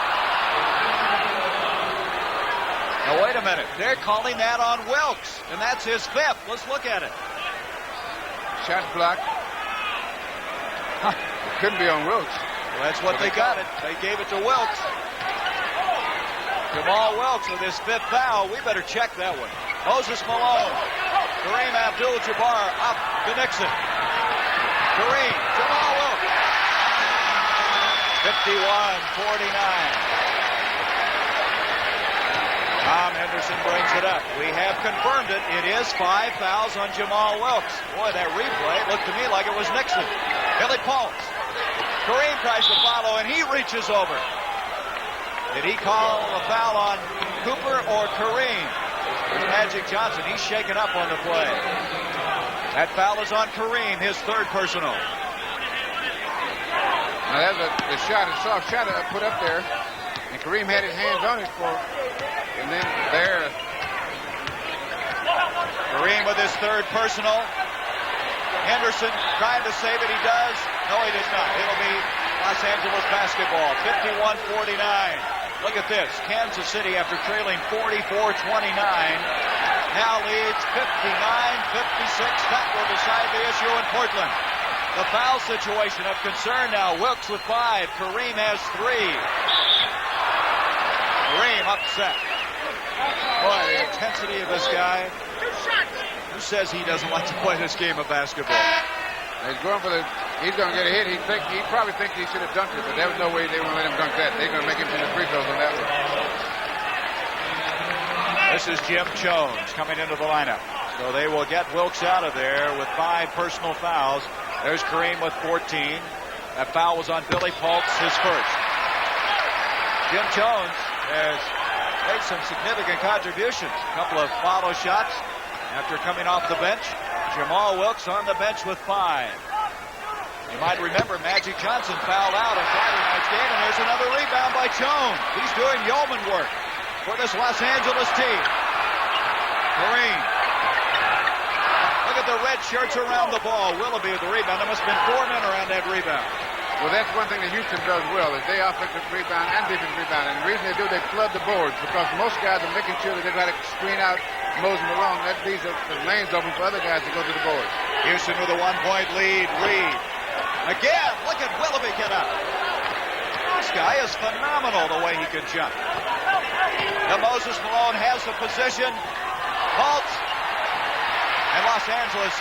Now, wait a minute. They're calling that on Wilkes, and that's his 5th. Let's look at it. Shot blocked. Huh. It couldn't be on Wilkes. Well, that's what they got it. They gave it to Wilkes. Jamaal Wilkes with his 5th foul. We better check that one. Moses Malone. Kareem Abdul-Jabbar up to Nixon. Kareem. Jamaal Wilkes. 51-49. Tom Henderson brings it up. We have confirmed it. It is 5 fouls on Jamaal Wilkes. Boy, that replay looked to me like it was Nixon. Billy Paultz. Kareem tries to follow, and he reaches over. Did he call a foul on Cooper or Kareem? Magic Johnson, he's shaken up on the play. That foul is on Kareem, his 3rd personal. Now that's the shot, a soft shot put up there, and Kareem had his hands on it and then there. Kareem with his 3rd personal. Henderson trying to save it. He does. No, he does not. It'll be Los Angeles basketball. 51-49. Look at this. Kansas City, after trailing 44-29, now leads 59-56. That will decide the issue in Portland. The foul situation of concern now. Wilkes with 5. Kareem has 3. Kareem upset. Boy, the intensity of this guy. Who says he doesn't like to play this game of basketball? He's going for he's going to get a hit. He probably thinks he should have dunked it, but there was no way they were going to let him dunk that. They're going to make him do the free throws on that one. This is Jim Jones coming into the lineup. So they will get Wilkes out of there with 5 personal fouls. There's Kareem with 14. That foul was on Billy Paultz, his 1st. Jim Jones has made some significant contributions. A couple of follow shots after coming off the bench. Jamaal Wilkes on the bench with 5. You might remember Magic Johnson fouled out in Friday night's game, and there's another rebound by Jones. He's doing yeoman work for this Los Angeles team. Kareem. Look at the red shirts around the ball. Willoughby with the rebound. There must have been 4 men around that rebound. Well, that's one thing that Houston does well, is they offensive rebound and defensive rebound. And the reason they do, they flood the boards, because most guys are making sure that they try to screen out Moses Malone. That leaves the lanes open for other guys to go to the boards. Houston with a 1-point lead. Reid. Again, look at Willoughby get up. This guy is phenomenal the way he can jump. Now Moses Malone has the position. Paultz. And Los Angeles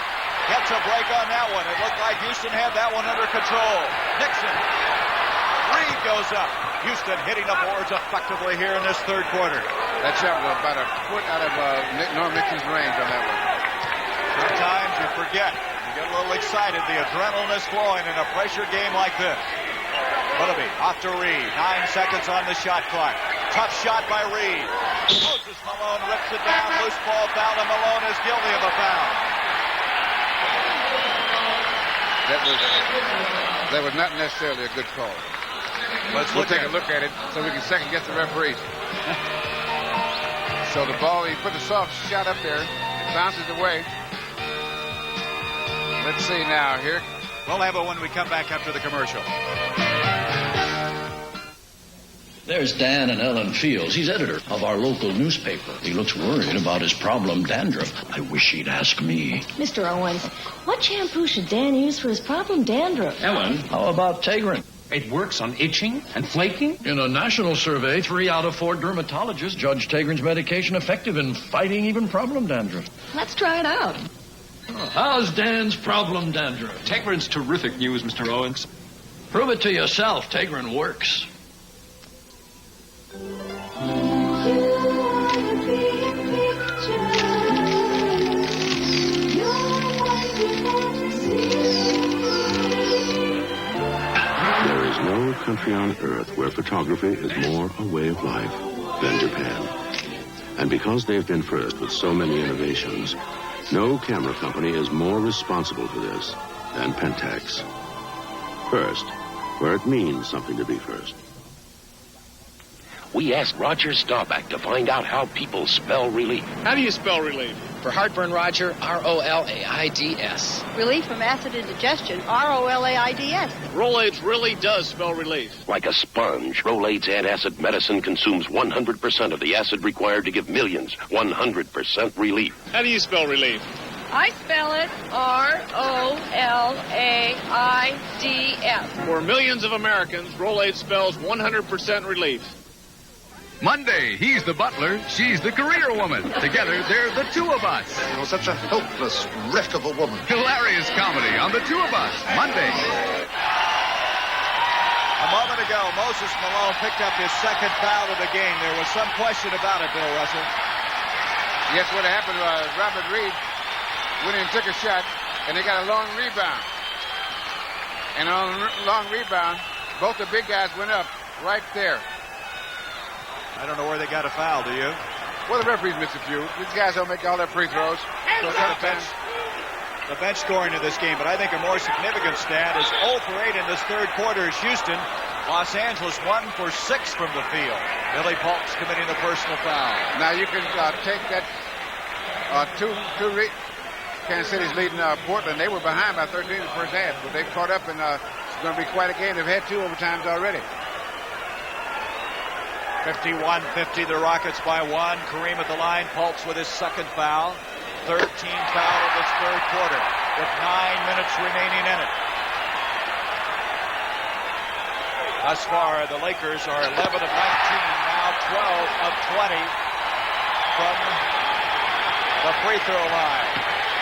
gets a break on that one. It looked like Houston had that one under control. Nixon. Reid goes up. Houston hitting the boards effectively here in this 3rd quarter. That shot was about a foot out of Norm Nixon's range on that one. Sometimes you forget. You get a little excited. The adrenaline is flowing in a pressure game like this. Willoughby off to Reid. 9 seconds on the shot clock. Tough shot by Reid. Moses Malone rips it down. Loose ball foul, and Malone is guilty of a foul. That was not necessarily a good call. We'll take a look at it so we can second guess the referee. So the ball, he put the soft shot up there. It bounces away. Let's see now here. We'll have it when we come back after the commercial. There's Dan and Ellen Fields. He's editor of our local newspaper. He looks worried about his problem dandruff. I wish he'd ask me. Mr. Owens, what shampoo should Dan use for his problem dandruff? Ellen, how about Tegrin? It works on itching and flaking? In a national survey, 3 out of 4 dermatologists judge Tegrin's medication effective in fighting even problem dandruff. Let's try it out. How's Dan's problem dandruff? Tegrin's terrific news, Mr. Owens. Prove it to yourself. Tegrin works. country on earth where photography is more a way of life than Japan. And because they've been first with so many innovations, no camera company is more responsible for this than Pentax. First, where it means something to be first. We asked Roger Staubach to find out how people spell relief. How do you spell relief? For heartburn, Roger, R-O-L-A-I-D-S. Relief from acid indigestion, R-O-L-A-I-D-S. Rolaids really does spell relief. Like a sponge, Rolaids antacid medicine consumes 100% of the acid required to give millions 100% relief. How do you spell relief? I spell it R-O-L-A-I-D-S. For millions of Americans, Rolaids spells 100% relief. Monday, he's the butler, she's the career woman. Together, they're the Two of Us. You're such a helpless wreck of a woman. Hilarious comedy on the Two of Us, Monday. A moment ago, Moses Malone picked up his second foul of the game. There was some question about it, Bill Russell. Yes, what happened was Robert Reid went in and took a shot, and they got a long rebound. And on a long rebound, both the big guys went up right there. I don't know where they got a foul, do you? Well, the referees missed a few. These guys don't make all their free throws. So the bench scoring in this game, but I think a more significant stat is 0 for 8 in this third quarter is Houston. Los Angeles 1 for 6 from the field. Billy Paultz committing the personal foul. Now you can take that Kansas City's leading Portland. They were behind by 13 in the first half, but they've caught up, and it's going to be quite a game. They've had 2 overtimes already. 51-50, the Rockets by 1. Kareem at the line. Paultz with his second foul. 13th foul of this third quarter with 9 minutes remaining in it. Thus far, the Lakers are 11 of 19, now 12 of 20 from the free throw line.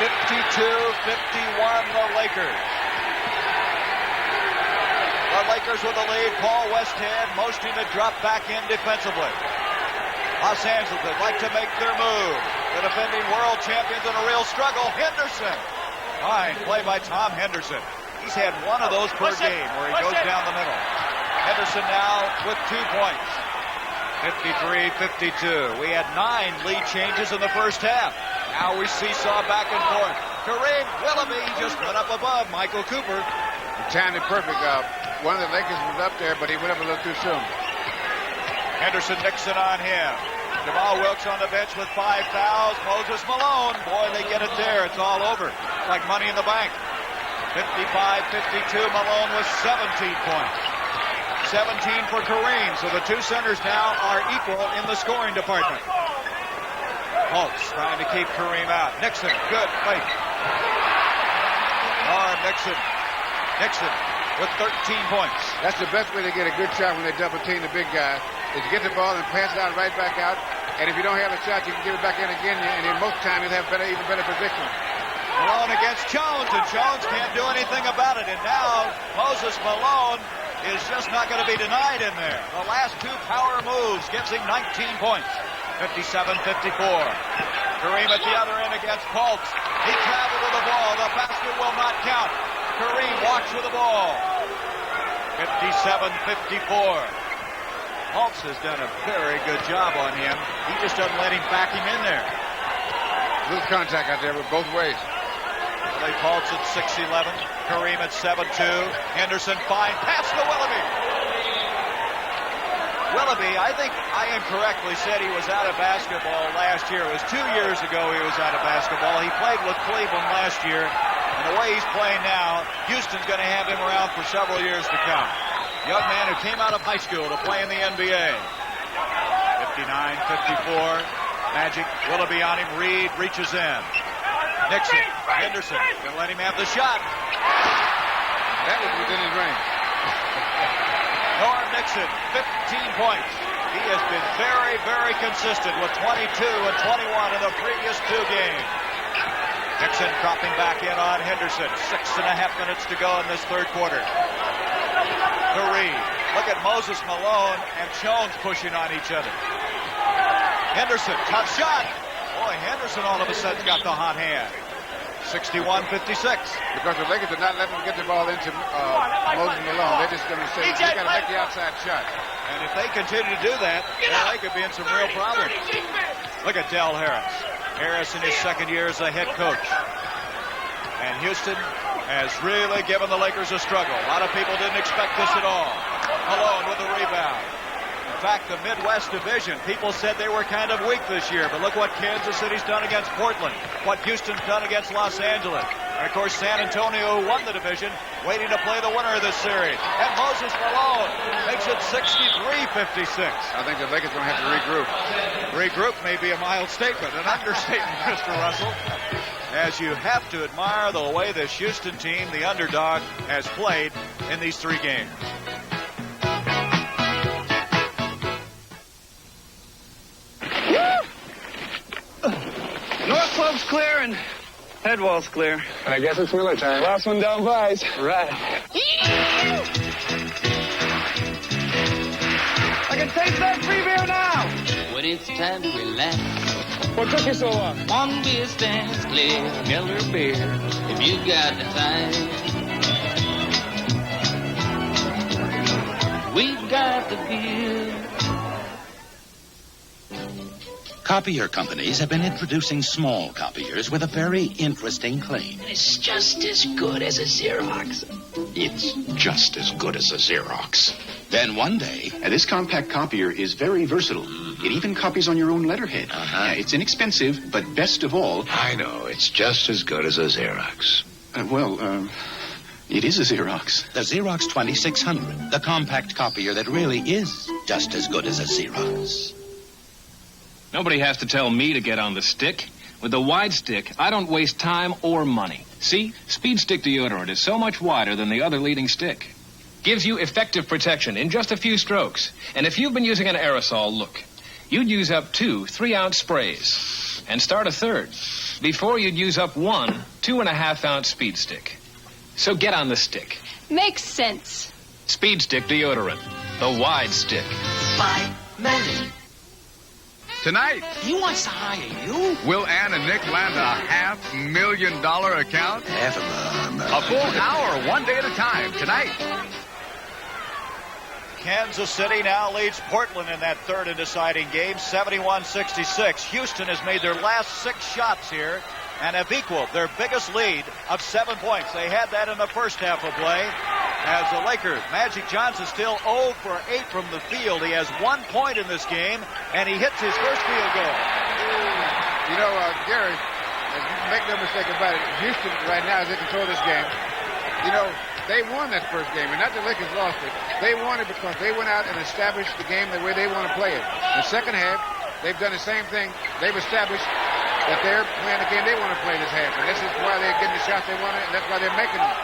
52-51, the Lakers. The Lakers with the lead. Paul Westhead motioning to drop back in defensively. Los Angeles would like to make their move. The defending world champions in a real struggle. Henderson. Fine play by Tom Henderson. He's had one of those per game where he goes down the middle. Henderson now with 2 points. 53-52. We had 9 lead changes in the first half. Now we seesaw back and forth. Kareem Willoughby just went up above Michael Cooper. He timed it perfect. One of the Lakers was up there, but he went up a little too soon. Henderson, Nixon on him. Jamaal Wilkes on the bench with 5 fouls. Moses Malone. Boy, they get it there. It's all over. It's like money in the bank. 55-52. Malone with 17 points. 17 for Kareem. So the two centers now are equal in the scoring department. Paultz trying to keep Kareem out. Nixon, good fake. Nixon with 13 points. That's the best way to get a good shot when they double team the big guy, is to get the ball and pass it out right back out. And if you don't have a shot, you can get it back in again, and in most times you'll have even better position. Malone against Jones, and Jones can't do anything about it. And now Moses Malone is just not going to be denied in there. The last 2 power moves gets him 19 points. 57-54. Kareem at the other end against Paultz. He traveled with the ball. The basket will not count. Kareem walks with the ball. 57-54. Paultz has done a very good job on him. He just doesn't let him back him in there. Little contact out there with both ways. Billy Paultz at 6'11". Kareem at 7'2". Henderson fine. Pass to Willoughby. Willoughby, I think I incorrectly said he was out of basketball last year. It was 2 years ago he was out of basketball. He played with Cleveland last year. And the way he's playing now, Houston's going to have him around for several years to come. Young man who came out of high school to play in the NBA. 59-54. Magic, Willoughby on him. Reid reaches in. Nixon, Henderson, going to let him have the shot. That was within his range. Norm Nixon, 15 points. He has been very, very consistent with 22 and 21 in the previous 2 games. Nixon dropping back in on Henderson. 6.5 minutes to go in this third quarter. Reid. Look at Moses Malone and Jones pushing on each other. Henderson, tough shot. Boy, Henderson all of a sudden got the hot hand. 61-56. Because the Lakers did not let them get the ball into Moses Malone. They're just going to say, you got to make the outside shot. And if they continue to do that, they could be in some real problems. Look at Del Harris. Harris in his second year as a head coach. And Houston has really given the Lakers a struggle. A lot of people didn't expect this at all. Malone with the rebound. In fact, the Midwest Division, people said they were kind of weak this year, but look what Kansas City's done against Portland, what Houston's done against Los Angeles. And, of course, San Antonio, who won the division, waiting to play the winner of this series. And Moses Malone makes it 63-56. I think the Lakers are going to have to regroup. Regroup may be a mild statement, an understatement, Mr. Russell, as you have to admire the way this Houston team, the underdog, has played in these 3 games. North Club's clear and head wall's clear. And I guess it's Miller time. Last one down buys. Right. I can taste that free beer now. When it's time to relax. What took you so long? One beer stands clear, Miller beer, if you got the time. We've got the beer. Copier companies have been introducing small copiers with a very interesting claim. It's just as good as a Xerox. It's just as good as a Xerox. Then one day... This compact copier is very versatile. It even copies on your own letterhead. It's inexpensive, but best of all... I know. It's just as good as a Xerox. It is a Xerox. The Xerox 2600, the compact copier that really is just as good as a Xerox. Nobody has to tell me to get on the stick. With the wide stick, I don't waste time or money. See, Speed Stick deodorant is so much wider than the other leading stick. Gives you effective protection in just a few strokes. And if you've been using an aerosol, look, you'd use up 2 3-ounce sprays and start a third before you'd use up 1 2.5-ounce Speed Stick. So get on the stick. Makes sense. Speed Stick deodorant, the wide stick. By Melly. Tonight, He wants to hire you. will Ann and Nick land a $500,000 account? A full hour, 1 day at a time. Tonight. Kansas City now leads Portland in that third and deciding game, 71-66. Houston has made their last 6 shots here and have equaled their biggest lead of 7 points. They had that in the first half of play. As the Lakers, Magic Johnson still 0 for 8 from the field. He has 1 point in this game, and he hits his first field goal. You know, Gary, make no mistake about it, Houston right now, as they control this game, you know, they won that first game, and not the Lakers lost it. They won it because they went out and established the game the way they want to play it. The second half, they've done the same thing. They've established that they're playing the game they want to play this half, and this is why they're getting the shots they want, and that's why they're making them.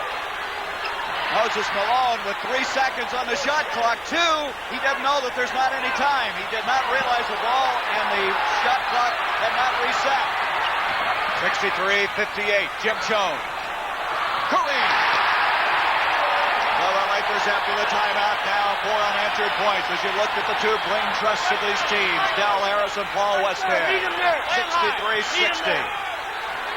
Moses Malone with 3 seconds on the shot clock. 2, he doesn't know that there's not any time. He did not realize the ball and the shot clock had not reset. 63-58, Jim Jones. Kareem. Well, the Lakers after the timeout now 4 unanswered points as you look at the 2 brain trusts of these teams, Del Harris and Paul Westhead. 63-60.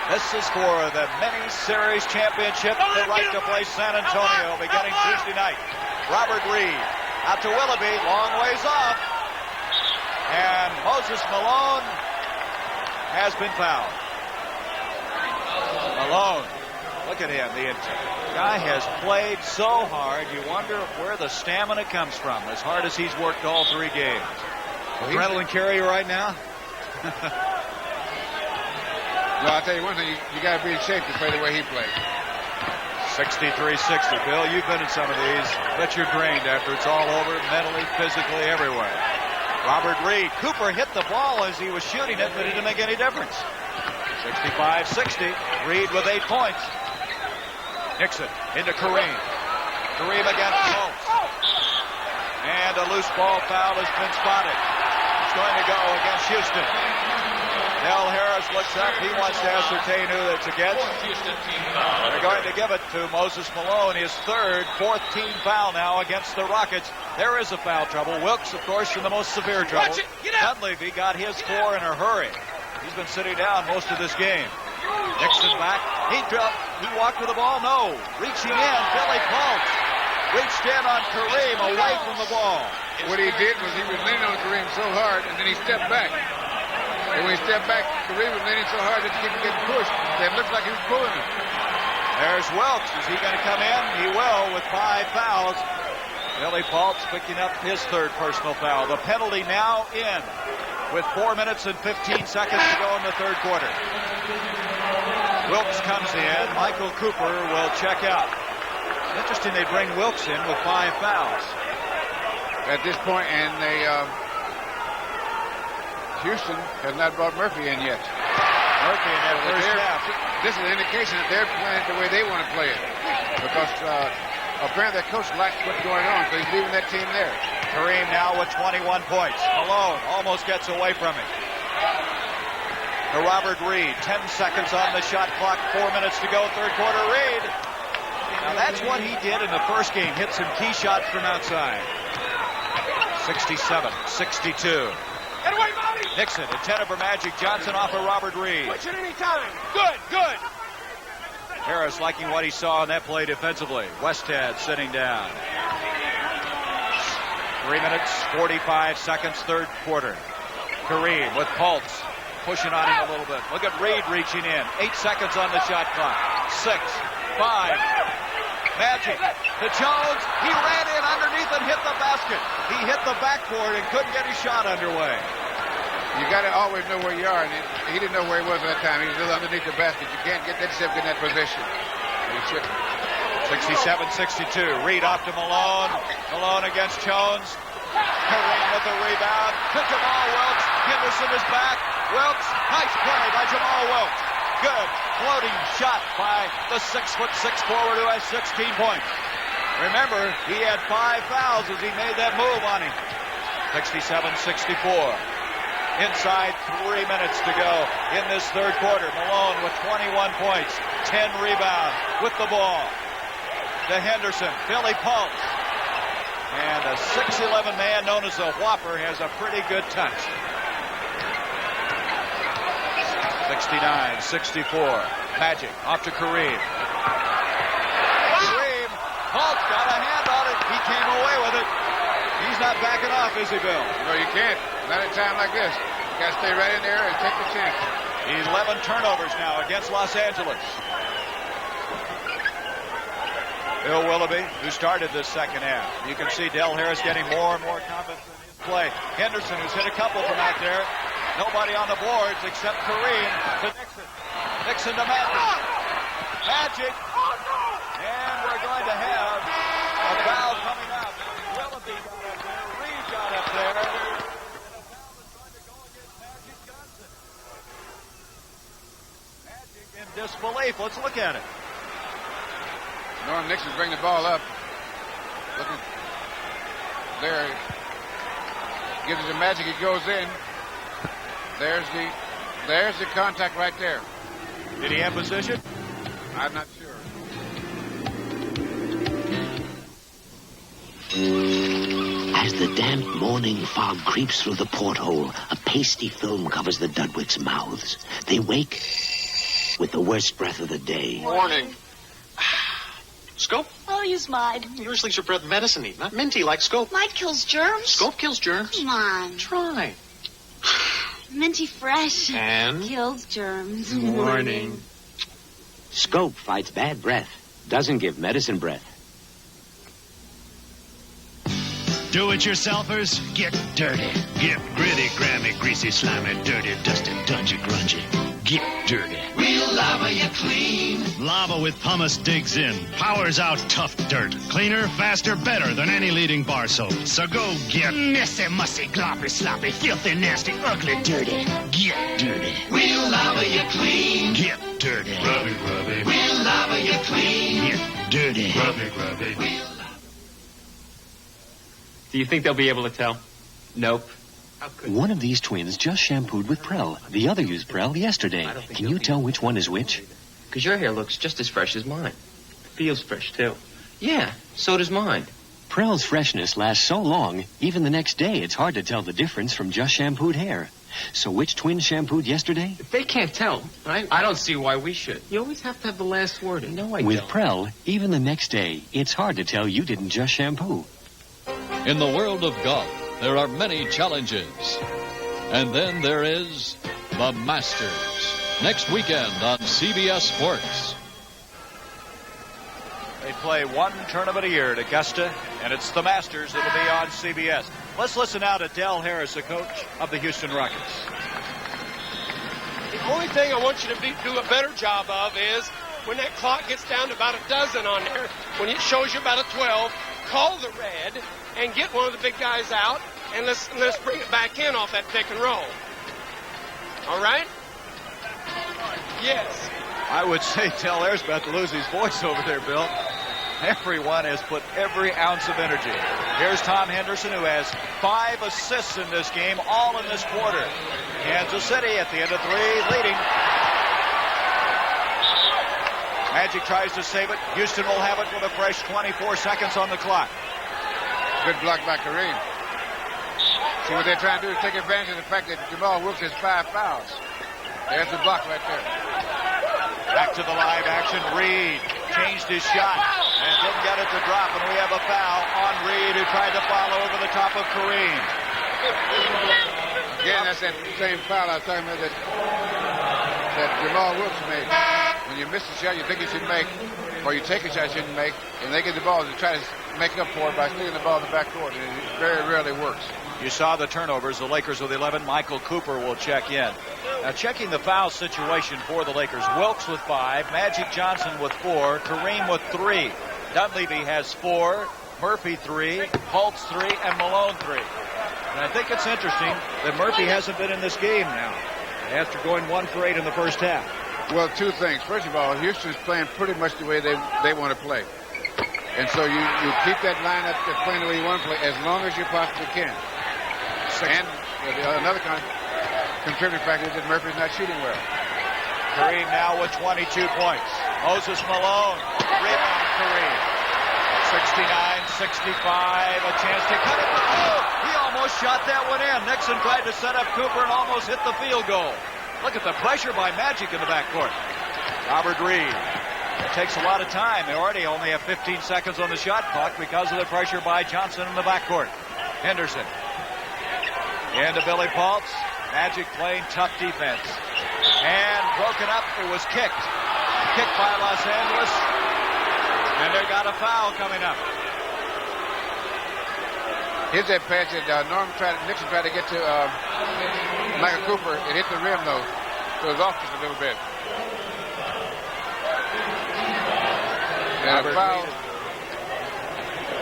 This is for the mini-series championship, the right to play San Antonio beginning Tuesday night. Robert Reid out to Willoughby, long ways off. And Moses Malone has been fouled. Malone, look at him. The guy has played so hard, you wonder where the stamina comes from, as hard as he's worked all 3 games. Adrenaline carry right now? No, I'll tell you one thing, you got to be in shape to play the way he plays. 63-60. Bill, you've been in some of these. Bet you're drained after it's all over, mentally, physically, everywhere. Robert Reid. Cooper hit the ball as he was shooting it, but it didn't make any difference. 65-60. Reid with 8 points. Nixon into Kareem. Kareem against Paultz. And a loose ball foul has been spotted. It's going to go against Houston. Del Harris looks up. He wants to ascertain who that's against. They're going to give it to Moses Malone, his 4th team foul now against the Rockets. There is a foul trouble. Wilkes, of course, in the most severe trouble. Dunleavy got his 4 in a hurry. He's been sitting down most of this game. Nixon back. He walked with the ball. No. Reaching in, Billy Paultz. Reached in on Kareem, away from the ball. What he did was he was leaning on Kareem so hard, and then he stepped back. And when he stepped back, Kareem was leaning so hard that he kept getting pushed. That looked like he was pulling him. There's Wilkes. Is he going to come in? He will with 5 fouls. Billy Paultz picking up his 3rd personal foul. The penalty now in with 4 minutes and 15 seconds to go in the 3rd quarter. Wilkes comes in. Michael Cooper will check out. Interesting they bring Wilkes in with 5 fouls. At this point, and Houston has not brought Murphy in yet. Murphy in that first half. This is an indication that they're playing the way they want to play it. Because apparently their coach likes what's going on, so he's leaving that team there. Kareem now with 21 points. Malone almost gets away from him. To Robert Reid. 10 seconds on the shot clock. 4 minutes to go. 3rd quarter. Reid. Now that's what he did in the first game. Hit some key shots from outside. 67-62. Nixon, a 10 over Magic Johnson off of Robert Reid. Switch at any time. Good. Harris liking what he saw on that play defensively. Westhead sitting down. 3 minutes, 45 seconds, 3rd quarter. Kareem with Paultz pushing on him a little bit. Look at Reid reaching in. 8 seconds on the shot clock. 6, 5. Magic to Jones. He ran in underneath and hit the basket. He hit the backboard and couldn't get his shot underway. You got to always know where you are, and he didn't know where he was at that time. He was still underneath the basket. You can't get that step in that position. 67-62. Reid off to Malone. Malone against Jones. Kareem with the rebound to Jamaal Wilkes. Henderson is back. Wilkes, nice play by Jamaal Wilkes. Good floating shot by the 6'6" forward who has 16 points. Remember, he had 5 fouls as he made that move on him. 67-64. Inside 3 minutes to go in this 3rd quarter. Malone with 21 points, 10 rebounds with the ball. To Henderson, Billy Paultz. And a 6'11" man known as the Whopper has a pretty good touch. 69-64. Magic off to Kareem. Kareem. Paultz got a hand on it. He came away with it. He's not backing off, is he, Bill? No, you can't. Not at a time like this. You got to stay right in there and take the chance. 11 turnovers now against Los Angeles. Bill Willoughby, who started this second half. You can see Del Harris getting more and more confidence in his play. Henderson, who's hit a couple from out there. Nobody on the boards except Kareem to Nixon. Nixon to Magic. Magic. And we're going to have a foul coming up. Willoughby got up there. Reid got up there. Magic in disbelief. Let's look at it. Norm Nixon's bringing the ball up. Looking there. Gives it to Magic. It goes in. There's the contact right there. Did he have position? I'm not sure. As the damp morning fog creeps through the porthole, a pasty film covers the Dudwicks' mouths. They wake with the worst breath of the day. Morning. Scope? I'll use mine. Yours leaves your breath medicine-y, not minty like Scope. Mine kills germs. Scope kills germs. Come on. Try. Minty fresh. And? Kills germs. Morning. Scope fights bad breath. Doesn't give medicine breath. Do-it-yourselfers, get dirty. Get gritty, grammy, greasy, slimy, dirty, dusty, dungy, grungy. Get dirty. We'll lava you clean. Lava with pumice digs in. Powers out tough dirt. Cleaner, faster, better than any leading bar soap. So go get messy, mussy, gloppy, sloppy, filthy, nasty, ugly, dirty. Get dirty. We'll lava you clean. Get dirty. Grubby, grubby. We'll lava you clean. Get dirty. Grubby, grubby. Do you think they'll be able to tell? Nope. One of these twins just shampooed with Prel. The other used Prel yesterday. Can you tell which one is which? Because your hair looks just as fresh as mine. Feels fresh, too. Yeah, so does mine. Prel's freshness lasts so long, even the next day it's hard to tell the difference from just shampooed hair. So which twin shampooed yesterday? If they can't tell, I don't see why we should. You always have to have the last word. No, I With don't. Prel, even the next day, it's hard to tell you didn't just shampoo. In the world of golf, there are many challenges. And then there is the Masters. Next weekend on CBS Sports. They play one tournament a year at Augusta, and it's the Masters. It'll be on CBS. Let's listen now to Del Harris, the coach of the Houston Rockets. The only thing I want you to do a better job of is when that clock gets down to about a dozen on there, when it shows you about a 12, call the red and get one of the big guys out, and let's bring it back in off that pick and roll. All right? Yes. I would say Del Harris about to lose his voice over there, Bill. Everyone has put every ounce of energy. Here's Tom Henderson, who has 5 assists in this game, all in this quarter. Kansas City at the end of 3, leading. Magic tries to save it. Houston will have it with a fresh 24 seconds on the clock. Good block by Kareem. See, what they're trying to do is take advantage of the fact that Jamaal Wilkes has 5 fouls. There's the block right there. Back to the live action. Reid changed his shot and didn't get it to drop, and we have a foul on Reid, who tried to follow over the top of Kareem. Again, that's that same foul I was talking about that Jamaal Wilkes made. When you miss a shot you think you should make, or you take a shot you shouldn't make, and they get the ball to try to make up for it by stealing the ball in the backcourt, and it very rarely works. You saw the turnovers. The Lakers with 11. Michael Cooper will check in. Now checking the foul situation for the Lakers. Wilkes with 5. Magic Johnson with 4. Kareem with 3. Dunleavy has 4. Murphy 3. Paultz 3. And Malone 3. And I think it's interesting that Murphy hasn't been in this game now after going 1 for 8 in the first half. Well, 2 things. First of all, Houston's playing pretty much the way they want to play. And so you keep that lineup that's playing the way you want to play as long as you possibly can. And another contributing factor is that Murphy's not shooting well. Kareem now with 22 points. Moses Malone, rebound Kareem. 69-65, a chance to cut it. Oh, he almost shot that one in. Nixon tried to set up Cooper and almost hit the field goal. Look at the pressure by Magic in the backcourt. Robert Reid. It takes a lot of time. They already only have 15 seconds on the shot clock because of the pressure by Johnson in the backcourt. Henderson. Into Billy Paultz. Magic playing tough defense. And broken up. It was kicked. Kicked by Los Angeles. And they got a foul coming up. Here's that pass that Nixon tried to get to Michael Cooper. It hit the rim, though. So it was off just a little bit. And a foul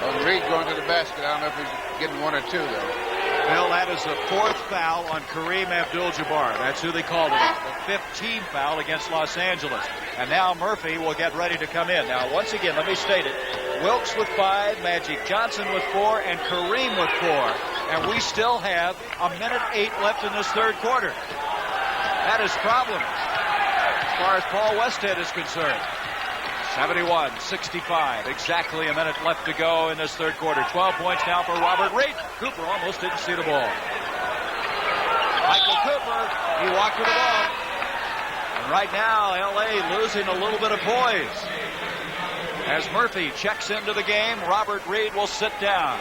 on Reid going to the basket. I don't know if he's getting 1 or 2, though. Bill, that is the 4th foul on Kareem Abdul-Jabbar. That's who they called it. The 15th foul against Los Angeles. And now Murphy will get ready to come in. Now, once again, let me state it. Wilkes with 5, Magic Johnson with 4, and Kareem with 4. And we still have 1:08 left in this third quarter. That is problems as far as Paul Westhead is concerned. 71-65. Exactly a minute left to go in this third quarter. 12 points now for Robert Reid. Cooper almost didn't see the ball. Michael Cooper, he walked with the ball. And right now, L.A. losing a little bit of poise. As Murphy checks into the game, Robert Reid will sit down.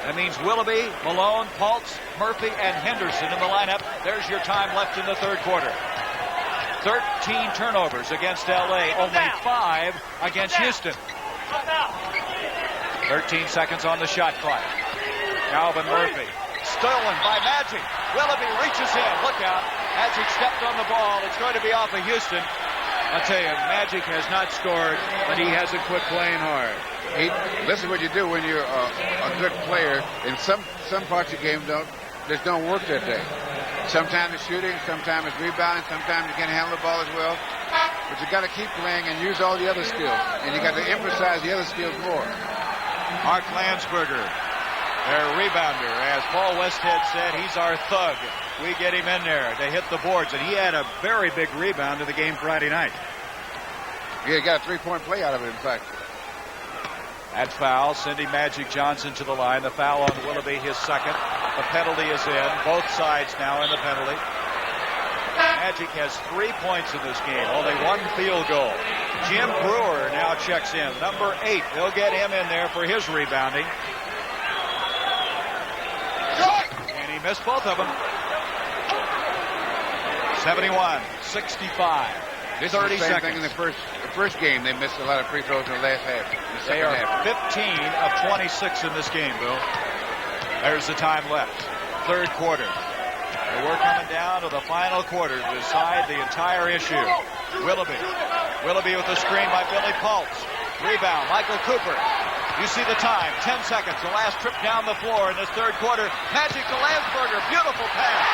That means Willoughby, Malone, Paultz, Murphy, and Henderson in the lineup. There's your time left in the third quarter. 13 turnovers against L.A., only 5 against Houston. 13 seconds on the shot clock. Calvin Murphy, stolen by Magic. Willoughby reaches in, look out. Magic stepped on the ball, it's going to be off of Houston. I'll tell you, Magic has not scored, but he hasn't quit playing hard. This is what you do when you're a good player. In some parts of the game just don't work that day. Sometimes it's shooting, sometimes it's rebounding, sometimes you can't handle the ball as well. But you got to keep playing and use all the other skills. And you got to emphasize the other skills more. Mark Landsberger, their rebounder. As Paul Westhead said, he's our thug. We get him in there to hit the boards. And he had a very big rebound in the game Friday night. He got a 3-point play out of it, in fact. That foul, sending Magic Johnson to the line. The foul on Willoughby, his second. The penalty is in. Both sides now in the penalty. Magic has 3 points in this game, only 1 field goal. Jim Brewer now checks in, number 8. They'll get him in there for his rebounding. And he missed both of them. 71-65. This 30 is the same seconds. thing in the first game. They missed a lot of free throws in the last half. They are 15 of 26 in this game, Bill. There's the time left. Third quarter. And we're coming down to the final quarter to decide the entire issue. Willoughby with the screen by Billy Paultz. Rebound, Michael Cooper. You see the time, 10 seconds. The last trip down the floor in this third quarter. Magic to Landsberger. Beautiful pass.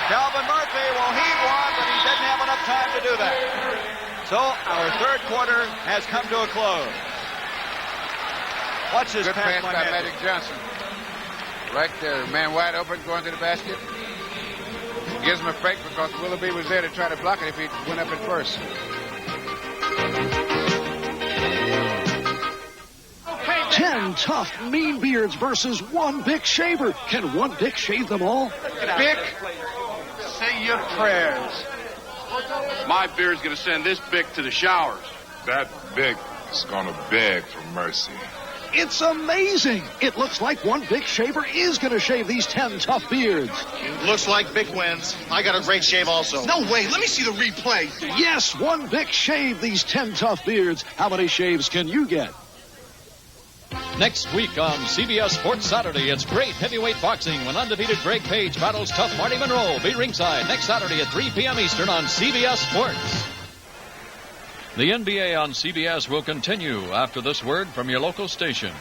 Calvin Murphy will heat one, but he didn't have enough time to do that. So our third quarter has come to a close. Watch this Good pass by by Magic Johnson. Right there, man wide open, going to the basket. Gives him a break because Willoughby was there to try to block it if he went up at first. Ten tough, mean beards versus one Bic shaver. Can one Bic shave them all? Bic, say your prayers. My beard's gonna send this Bic to the showers. That Bic is gonna beg for mercy. It's amazing. It looks like one Bic shaver is going to shave these 10 tough beards. Looks like Bic wins. I got a great shave also. No way. Let me see the replay. Yes, one Bic shaved these 10 tough beards. How many shaves can you get? Next week on CBS Sports Saturday, it's great heavyweight boxing when undefeated Greg Page battles tough Marty Monroe. Be ringside next Saturday at 3 p.m. Eastern on CBS Sports. The NBA on CBS will continue after this word from your local station.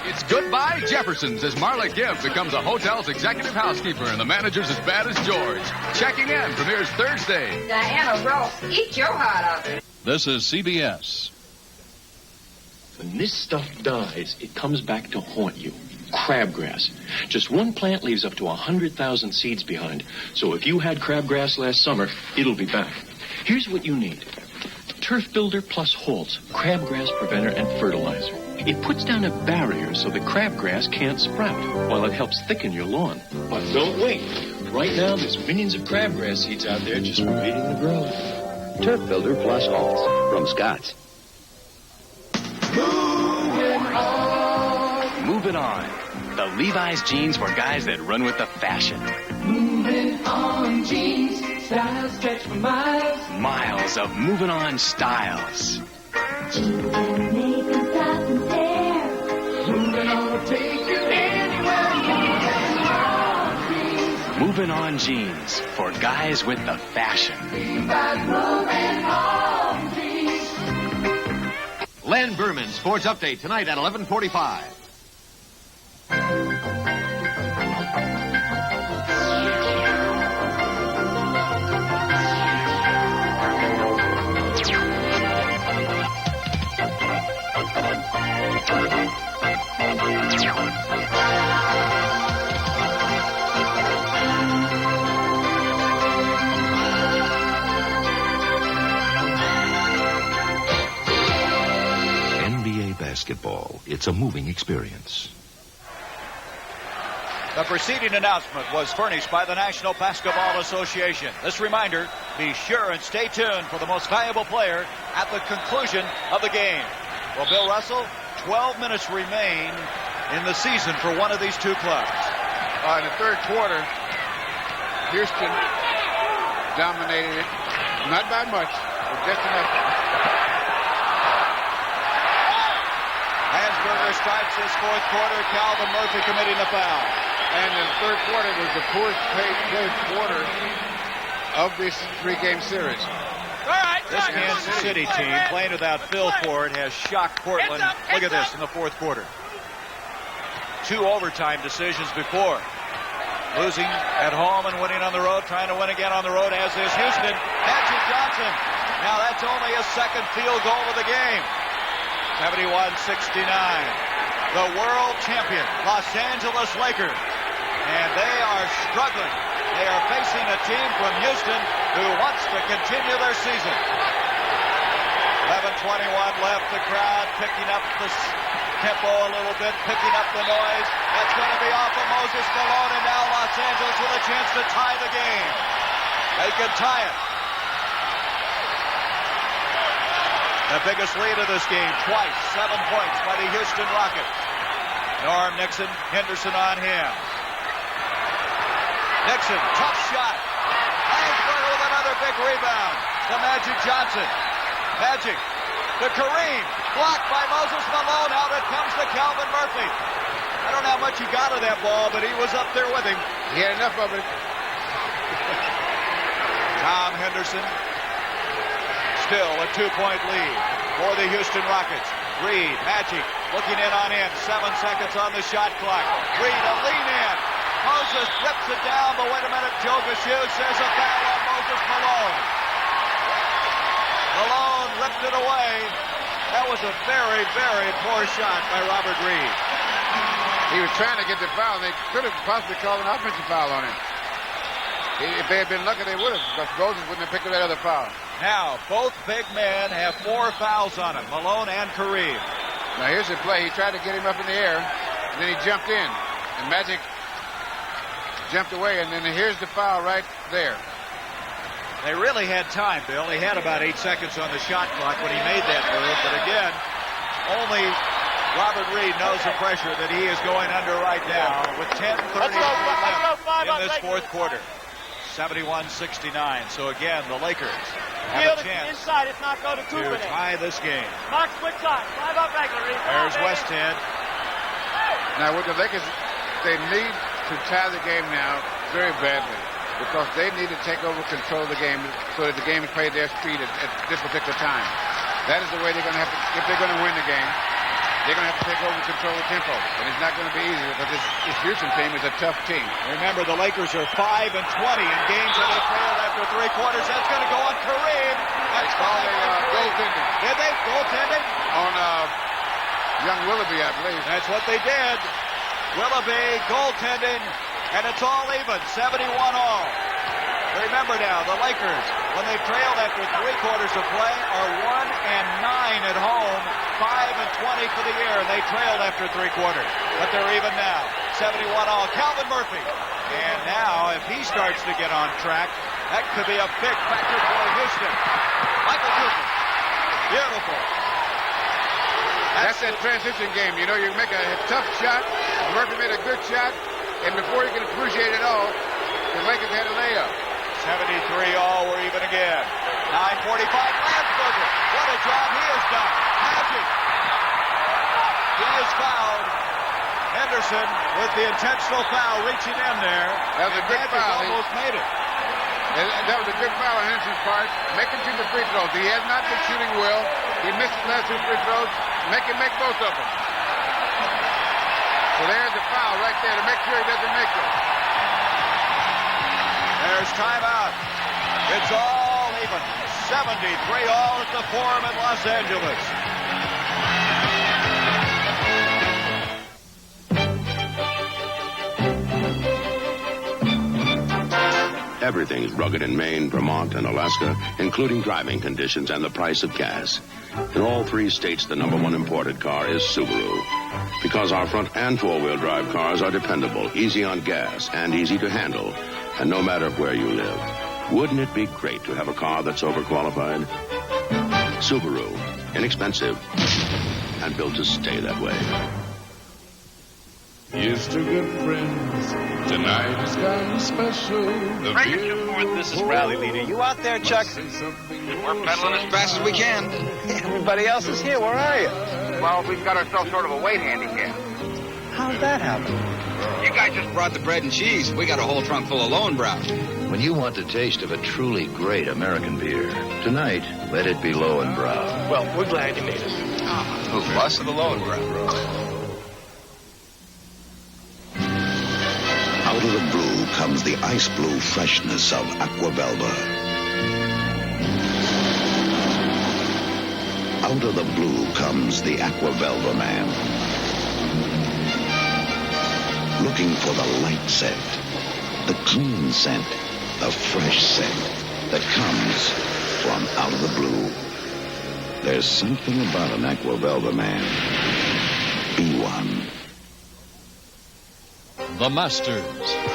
It's goodbye Jeffersons as Marla Gibb becomes a hotel's executive housekeeper and the manager's as bad as George. Checking in premieres Thursday. Diana Ross, eat your heart out. This is CBS. When this stuff dies, it comes back to haunt you. Crabgrass. Just one plant leaves up to 100,000 seeds behind. So if you had crabgrass last summer, it'll be back. Here's what you need. Turf Builder plus Holtz, crabgrass preventer and fertilizer. It puts down a barrier so the crabgrass can't sprout, while it helps thicken your lawn. But don't wait. Right now, there's millions of crabgrass seeds out there just waiting to grow. Turf Builder plus Holtz from Scott's. Moving on. The Levi's jeans for guys that run with the fashion. Moving on jeans, style stretch for miles. Miles of moving on styles. Moving on will take you anywhere. Moving on jeans for guys with the fashion. Levi's moving on jeans. Len Berman, Sports Update tonight at 11:45. NBA basketball. It's a moving experience. The preceding announcement was furnished by the National Basketball Association. This reminder, be sure and stay tuned for the most valuable player at the conclusion of the game. Well, Bill Russell, 12 minutes remain in the season for one of these two clubs. In the third quarter, Houston dominated it. Not by much, but just enough. Landsberger strikes his fourth quarter. Calvin Murphy committing the foul. And the third quarter was the poorest paid third quarter of this three-game series. This Kansas City team, playing without Phil Ford, has shocked Portland. Look at this in the fourth quarter. 2 overtime decisions before. Losing at home and winning on the road, trying to win again on the road, as is Houston. Magic Johnson. Now that's only his second field goal of the game. 71-69. The world champion, Los Angeles Lakers. And they are struggling. They are facing a team from Houston who wants to continue their season. 11:21 left. The crowd picking up the tempo a little bit, picking up the noise. That's going to be off of Moses Malone, and now Los Angeles with a chance to tie the game. They can tie it. The biggest lead of this game, twice, 7 points by the Houston Rockets. Norm Nixon, Henderson on him. Nixon, tough shot. Lansbury with another big rebound to Magic Johnson. Magic to Kareem. Blocked by Moses Malone. Out it comes to Calvin Murphy. I don't know how much he got of that ball, but he was up there with him. He had enough of it. Tom Henderson. Still a 2-point lead for the Houston Rockets. Reid, Magic, looking in on him. 7 seconds on the shot clock. Reid, a lean in. Moses rips it down, but wait a minute. Joe Gashue says a foul on Moses Malone. Malone ripped it away. That was a very, very poor shot by Robert Reid. He was trying to get the foul, and they could have possibly called an offensive foul on him. If they had been lucky, they would have, because Moses wouldn't have picked up that other foul. Now, both big men have 4 fouls on him, Malone and Kareem. Now, here's the play. He tried to get him up in the air, and then he jumped in. And Magic jumped away, and then here's the foul right there. They really had time, Bill. He had about 8 seconds on the shot clock when he made that move. But again, only Robert Reid knows the pressure that he is going under right now with 10:30 left in this fourth quarter. 71-69. So again, the Lakers have a chance inside, if not go to to tie this game. Mark, switch side. 5 up regular. There's Westhead. Now, with the Lakers, they need to tie the game now very badly, because they need to take over control of the game so that the game is played their speed at this particular time. That is the way they're going to have to, if they're going to win the game, they're going to have to take over control of tempo. And it's not going to be easy, because this Houston team is a tough team. Remember, the Lakers are 5-20 in games that they failed after 3 quarters. That's going to go on Kareem. That's called a goaltending. Did they? Goaltending? On young Willoughby, I believe. That's what they did. Willoughby, goaltending, and it's all even, 71 all. Remember now, the Lakers, when they trailed after 3 quarters of play, are 1-9 at home, 5-20 for the year, and they trailed after 3 quarters. But they're even now, 71 all. Calvin Murphy. And now, if he starts to get on track, that could be a big factor for Houston. Michael Cooper. Beautiful. That's that transition game. You know, you make a tough shot. Murphy made a good shot, and before you can appreciate it all, the Lakers had a layup. 73 all, we're even again. 9:45, Landsberger. What a job he has done. Magic. He is fouled. Henderson with the intentional foul reaching in there. That was a good foul. Almost made it. That was a good foul on Henderson's part. Make him shoot the free throws. He has not been shooting well. He missed the last 2 free throws. Make him make both of them. So there's the foul right there to make sure he doesn't make it. There's timeout. It's all even. 73 all at the Forum in Los Angeles. Everything's rugged in Maine, Vermont, and Alaska, including driving conditions and the price of gas. In all 3 states, the #1 imported car is Subaru. Because our front and four-wheel drive cars are dependable, easy on gas, and easy to handle, and no matter where you live. Wouldn't it be great to have a car that's overqualified? Subaru. Inexpensive. And built to stay that way. Here's to good friends. Tonight is kind of special. This is Rally Leader. You out there, Chuck? We're pedaling as fast as we can. Everybody else is here. Where are you? Well, we've got ourselves sort of a weight handicap. How'd that happen? You guys just brought the bread and cheese. We got a whole trunk full of Lowenbrow. When you want the taste of a truly great American beer, tonight, let it be Lowenbrow. Well, we're glad you made it. Who's us? The Lowenbrow. Out of the blue comes the ice blue freshness of Aquavelva. Out of the blue comes the Aquavelva man. Looking for the light scent, the clean scent, the fresh scent that comes from out of the blue. There's something about an Aquavelva man. be one. The Masters.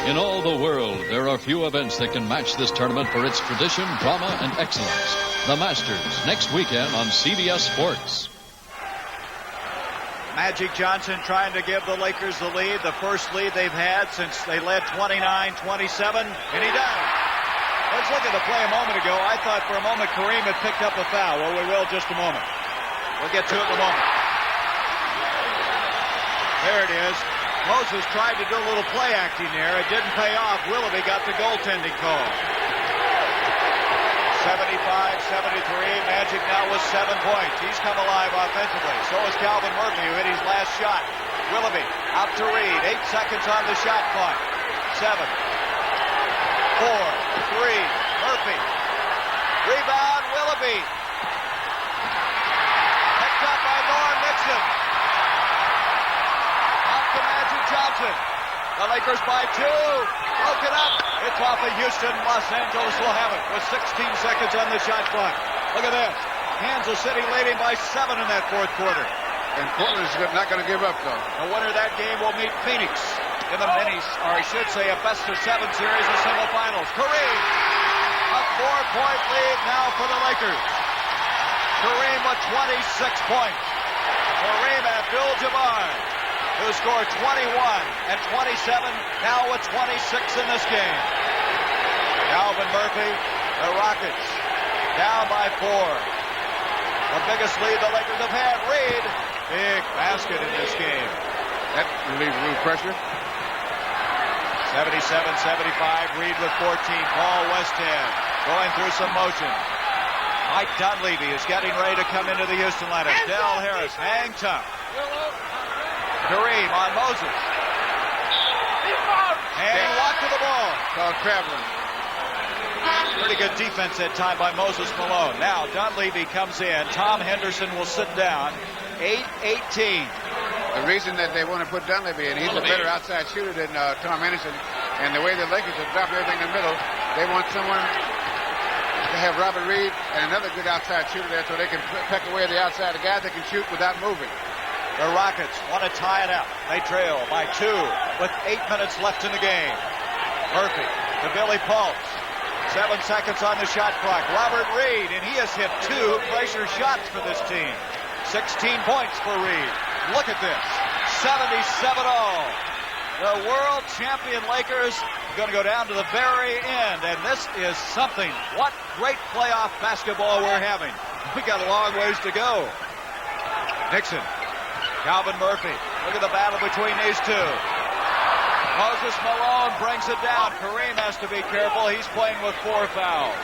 In all the world, there are few events that can match this tournament for its tradition, drama, and excellence. The Masters, next weekend on CBS Sports. Magic Johnson trying to give the Lakers the lead, the first lead they've had since they led 29-27, and he does. Let's look at the play a moment ago. I thought for a moment Kareem had picked up a foul. Well, we will just a moment. We'll get to it in a moment. There it is. Moses tried to do a little play acting there. It didn't pay off. Willoughby got the goaltending call. 75-73. Magic now with 7 points. He's come alive offensively. So is Calvin Murphy, who hit his last shot. Willoughby out to Reid. 8 seconds on the shot clock. 7, 4, 3. Murphy. Rebound, Willoughby. Picked up by Norm Nixon. Out to Magic Johnson. The Lakers by 2. Broken up. It's off of Houston. Los Angeles will have it with 16 seconds on the shot clock. Look at this. Kansas City leading by 7 in that fourth quarter. And Portland's not going to give up, though. The winner of that game will meet Phoenix in the minis, or I should say a best-of-7 series of semifinals. Kareem, a 4-point lead now for the Lakers. Kareem with 26 points. Kareem Abdul-Jabbar, who scored 21 and 27, now with 26 in this game. Calvin Murphy, the Rockets, down by 4. The biggest lead the Lakers have had. Reid, big basket in this game. That relieves a little pressure. 77-75, Reid with 14. Paul Westhead going through some motion. Mike Dunleavy is getting ready to come into the Houston lineup. Del Harris, hang tough. Kareem on Moses. And walk to the ball. Called traveling. Pretty good defense that time by Moses Malone. Now Dunleavy comes in. Tom Henderson will sit down. 8-18. The reason that they want to put Dunleavy in, he's a better outside shooter than Tom Henderson. And the way the Lakers have dropped everything in the middle, they want someone to have Robert Reid and another good outside shooter there so they can peck away the outside. A guy that can shoot without moving. The Rockets want to tie it up. They trail by 2 with 8 minutes left in the game. Murphy to Billy Paultz. 7 seconds on the shot clock. Robert Reid, and he has hit 2 pressure shots for this team. 16 points for Reid. Look at this. 77-all. The world champion Lakers are going to go down to the very end, and this is something. What great playoff basketball we're having. We got a long ways to go. Nixon. Calvin Murphy. Look at the battle between these two. Moses Malone brings it down. Kareem has to be careful. He's playing with 4 fouls.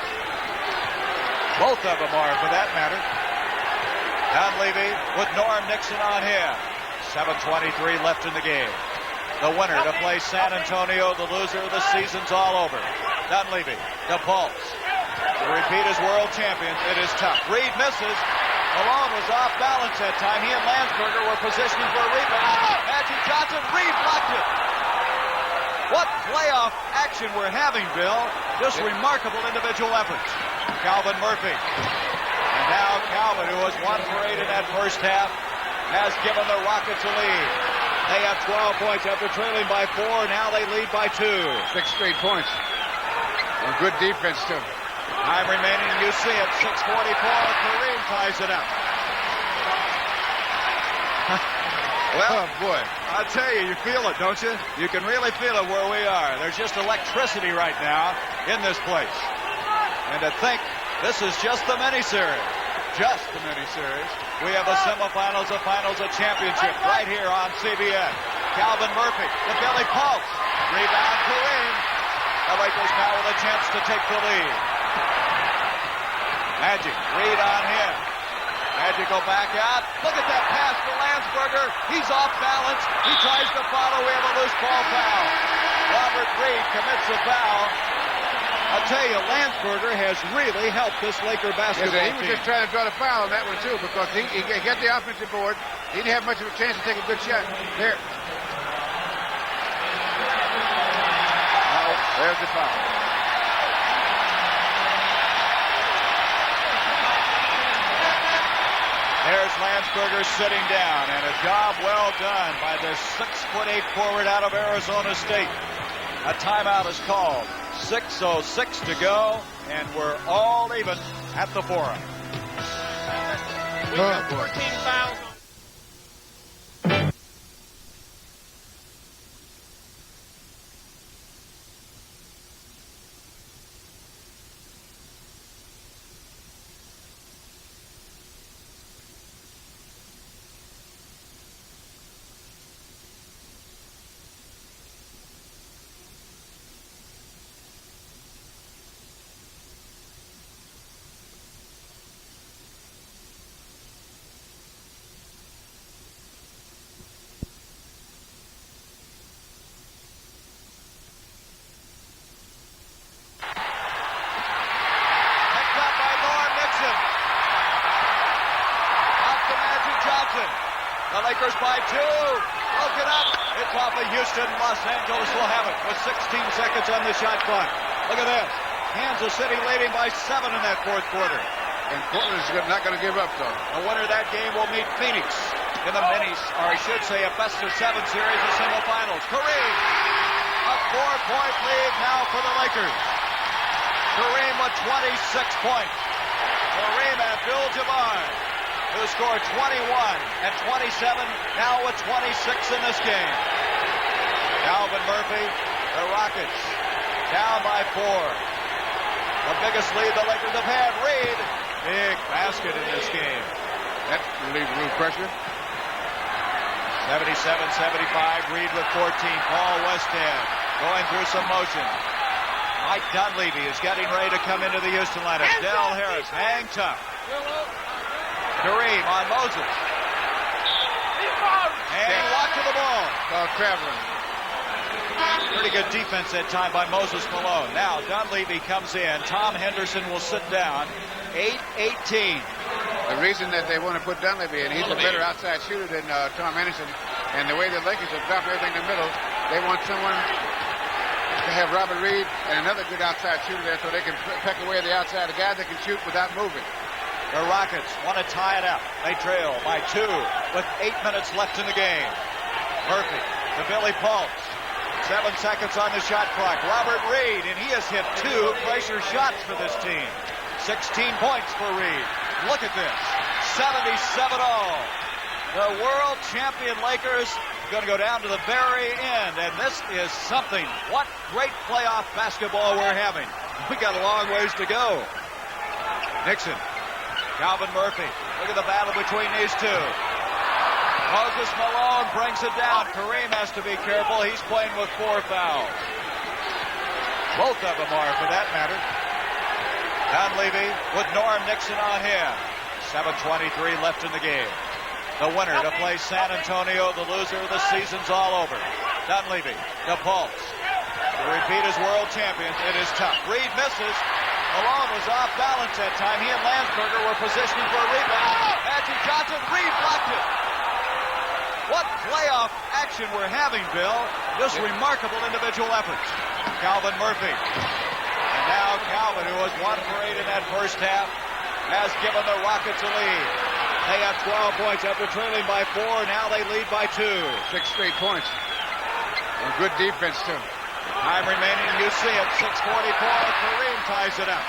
Both of them are, for that matter. Dunleavy with Norm Nixon on him. 7:23 left in the game. The winner to play San Antonio. The loser of the season's all over. Dunleavy to Paultz. To repeat as world champion, it is tough. Reid misses. Malone was off balance that time. He and Landsberger were positioning for a rebound. Magic Johnson, Reid blocked it. What playoff action we're having, Bill. Just remarkable individual efforts. Calvin Murphy. And now Calvin, who was 1 for 8 in that first half, has given the Rockets a lead. They have 12 points after trailing by 4. Now they lead by 2. 6 straight points. And good defense, too. Time remaining, you see it, 6:44. Kareem ties it up. Well, oh, boy. I'll tell you, you feel it, don't you? You can really feel it where we are. There's just electricity right now in this place. And to think this is just the mini-series. Just the mini-series. We have the semifinals, the finals, a championship right here on CBS. Calvin Murphy to Billy Paultz. Rebound Kareem. The Lakers now with a chance to take the lead. Magic, Reid on him. Magic go back out. Look at that pass to Landsberger. He's off balance. He tries to follow. We have a loose ball foul. Robert Reid commits a foul. I'll tell you, Landsberger has really helped this Laker basketball team. He was just trying to draw the foul on that one, too, because he got the offensive board. He didn't have much of a chance to take a good shot. There. There's the foul. There's Landsberger sitting down, and a job well done by the 6'8" forward out of Arizona State. A timeout is called. 6:06 to go, and we're all even at the forum. We got 14 fouls. The Lakers by 2. Broken up. It's off of Houston. Los Angeles will have it with 16 seconds on the shot clock. Look at this. Kansas City leading by 7 in that fourth quarter. And Portland's not going to give up, though. The winner of that game will meet Phoenix in the minis, or I should say a best-of-7 series of semifinals. Kareem, a 4-point lead now for the Lakers. Kareem with 26 points. Kareem Abdul-Jabbar, who scored 21 and 27, now with 26 in this game. Calvin Murphy, the Rockets, down by 4. The biggest lead the Lakers have had. Reid, big basket in this game. That relieves a little pressure. 77-75, Reid with 14. Paul Westhead going through some motion. Mike Dunleavy is getting ready to come into the Houston lineup. Del Harris, hang tough. Kareem on Moses. And walk to the ball. Traveling. Pretty good defense that time by Moses Malone. Now Dunleavy comes in. Tom Henderson will sit down. 8-18. The reason that they want to put Dunleavy in, he's a better outside shooter than Tom Henderson. And the way the Lakers have dropped everything in the middle, they want someone to have Robert Reid and another good outside shooter there so they can peck away the outside, a guy that can shoot without moving. The Rockets want to tie it up. They trail by 2 with 8 minutes left in the game. Murphy to Billy Paultz. 7 seconds on the shot clock. Robert Reid, and he has hit 2 pressure shots for this team. 16 points for Reid. Look at this. 77 all. The world champion Lakers going to go down to the very end, and this is something. What great playoff basketball we're having. We got a long ways to go. Nixon. Calvin Murphy. Look at the battle between these two. Moses Malone brings it down. Kareem has to be careful. He's playing with 4 fouls. Both of them are, for that matter. Dunleavy with Norm Nixon on him. 7:23 left in the game. The winner to play San Antonio. The loser, the season's all over. Dunleavy to Paultz. To repeat as world champions, it is tough. Reid misses. Malone was off balance that time. He and Landsberger were positioning for a rebound. Magic Johnson, Reid blocked it. What playoff action we're having, Bill. Just remarkable individual efforts. Calvin Murphy. And now Calvin, who was 1 for 8 in that first half, has given the Rockets a lead. They have 12 points after trailing by 4. Now they lead by 2. 6 straight points. And good defense, too. Time remaining, you see it, 6:44. Kareem ties it up.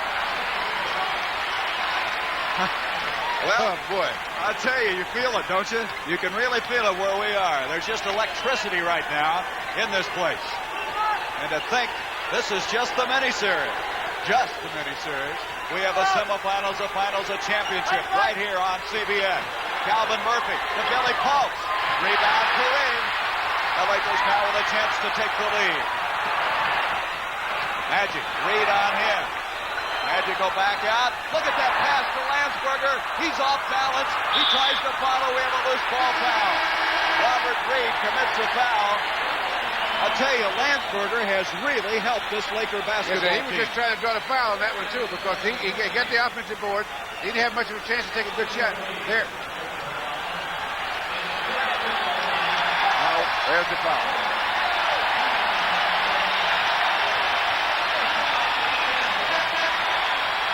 Well, boy, I'll tell you, you feel it, don't you? You can really feel it where we are. There's just electricity right now in this place. And to think this is just the mini-series. Just the mini-series. We have the semifinals, the finals, the championship right here on CBS. Calvin Murphy to Billy Paultz. Rebound Kareem. The Lakers now with a chance to take the lead. Magic, Reid on him. Magic go back out. Look at that pass to Landsberger. He's off balance. He tries to follow. We have a loose ball foul. Robert Reid commits a foul. I'll tell you, Landsberger has really helped this Laker basketball team. He was just trying to draw the foul on that one, too, because he got the offensive board. He didn't have much of a chance to take a good shot. There. Now, there's the foul.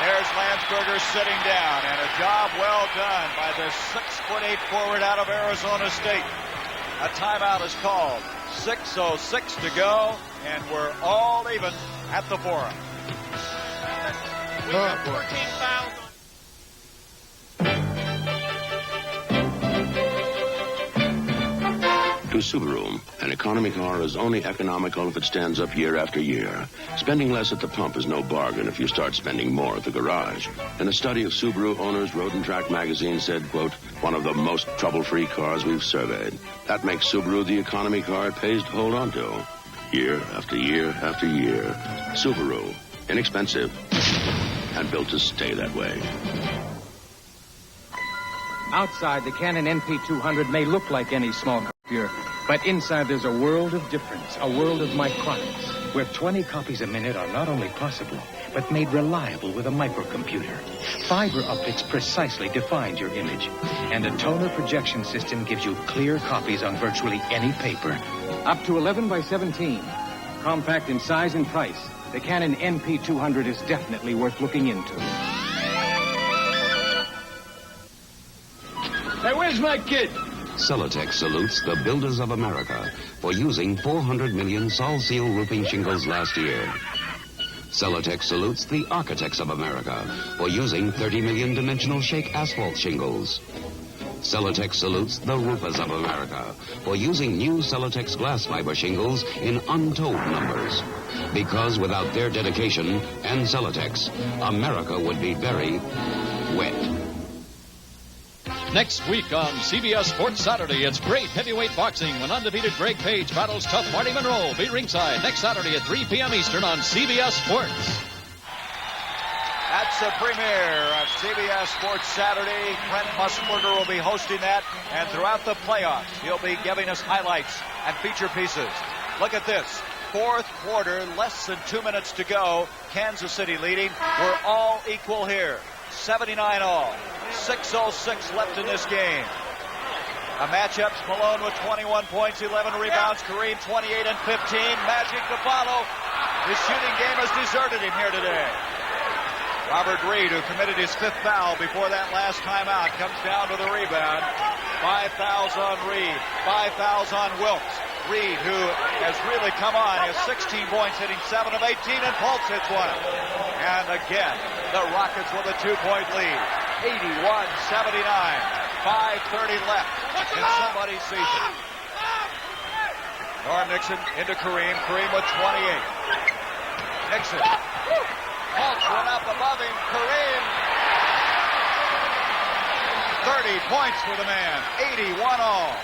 There's Landsberger sitting down, and a job well done by the 6'8" forward out of Arizona State. A timeout is called. 6:06 to go, and we're all even at the Forum. We got 14 fouls. To Subaru, an economy car is only economical if it stands up year after year. Spending less at the pump is no bargain if you start spending more at the garage. And a study of Subaru owners, Road and Track magazine said, quote, one of the most trouble-free cars we've surveyed. That makes Subaru the economy car it pays to hold on to. Year after year after year. Subaru. Inexpensive. And built to stay that way. Outside, the Canon NP200 may look like any small computer, but inside there's a world of difference, a world of micronics, where 20 copies a minute are not only possible, but made reliable with a microcomputer. Fiber optics precisely defines your image, and a toner projection system gives you clear copies on virtually any paper. Up to 11 by 17. Compact in size and price, the Canon NP200 is definitely worth looking into. Hey, where's my kid? Celotex salutes the builders of America for using 400 million Sol Seal roofing shingles last year. Celotex salutes the architects of America for using 30 million dimensional shake asphalt shingles. Celotex salutes the roofers of America for using new Celotex glass fiber shingles in untold numbers. Because without their dedication and Celotex, America would be very wet. Next week on CBS Sports Saturday, it's great heavyweight boxing when undefeated Greg Page battles tough Marty Monroe. Be ringside next Saturday at 3 p.m. Eastern on CBS Sports. That's the premiere of CBS Sports Saturday. Brent Musburger will be hosting that, and throughout the playoffs, he'll be giving us highlights and feature pieces. Look at this. Fourth quarter, less than 2 minutes to go. Kansas City leading. We're all equal here. 79 all. 6:06 left in this game. A matchups, Malone with 21 points, 11 rebounds, Kareem 28 and 15. Magic to follow. His shooting game has deserted him here today. Robert Reid, who committed his fifth foul before that last timeout, comes down to the rebound. 5 fouls on Reid, 5 fouls on Wilkes. Reid, who has really come on, has 16 points, hitting 7 of 18, and Paultz hits one. And again, the Rockets with a 2-point lead. 81-79. 5:30 left in somebody's season. Norm Nixon into Kareem. Kareem with 28. Nixon. Paultz went up above him. Kareem. 30 points for the man. 81 all.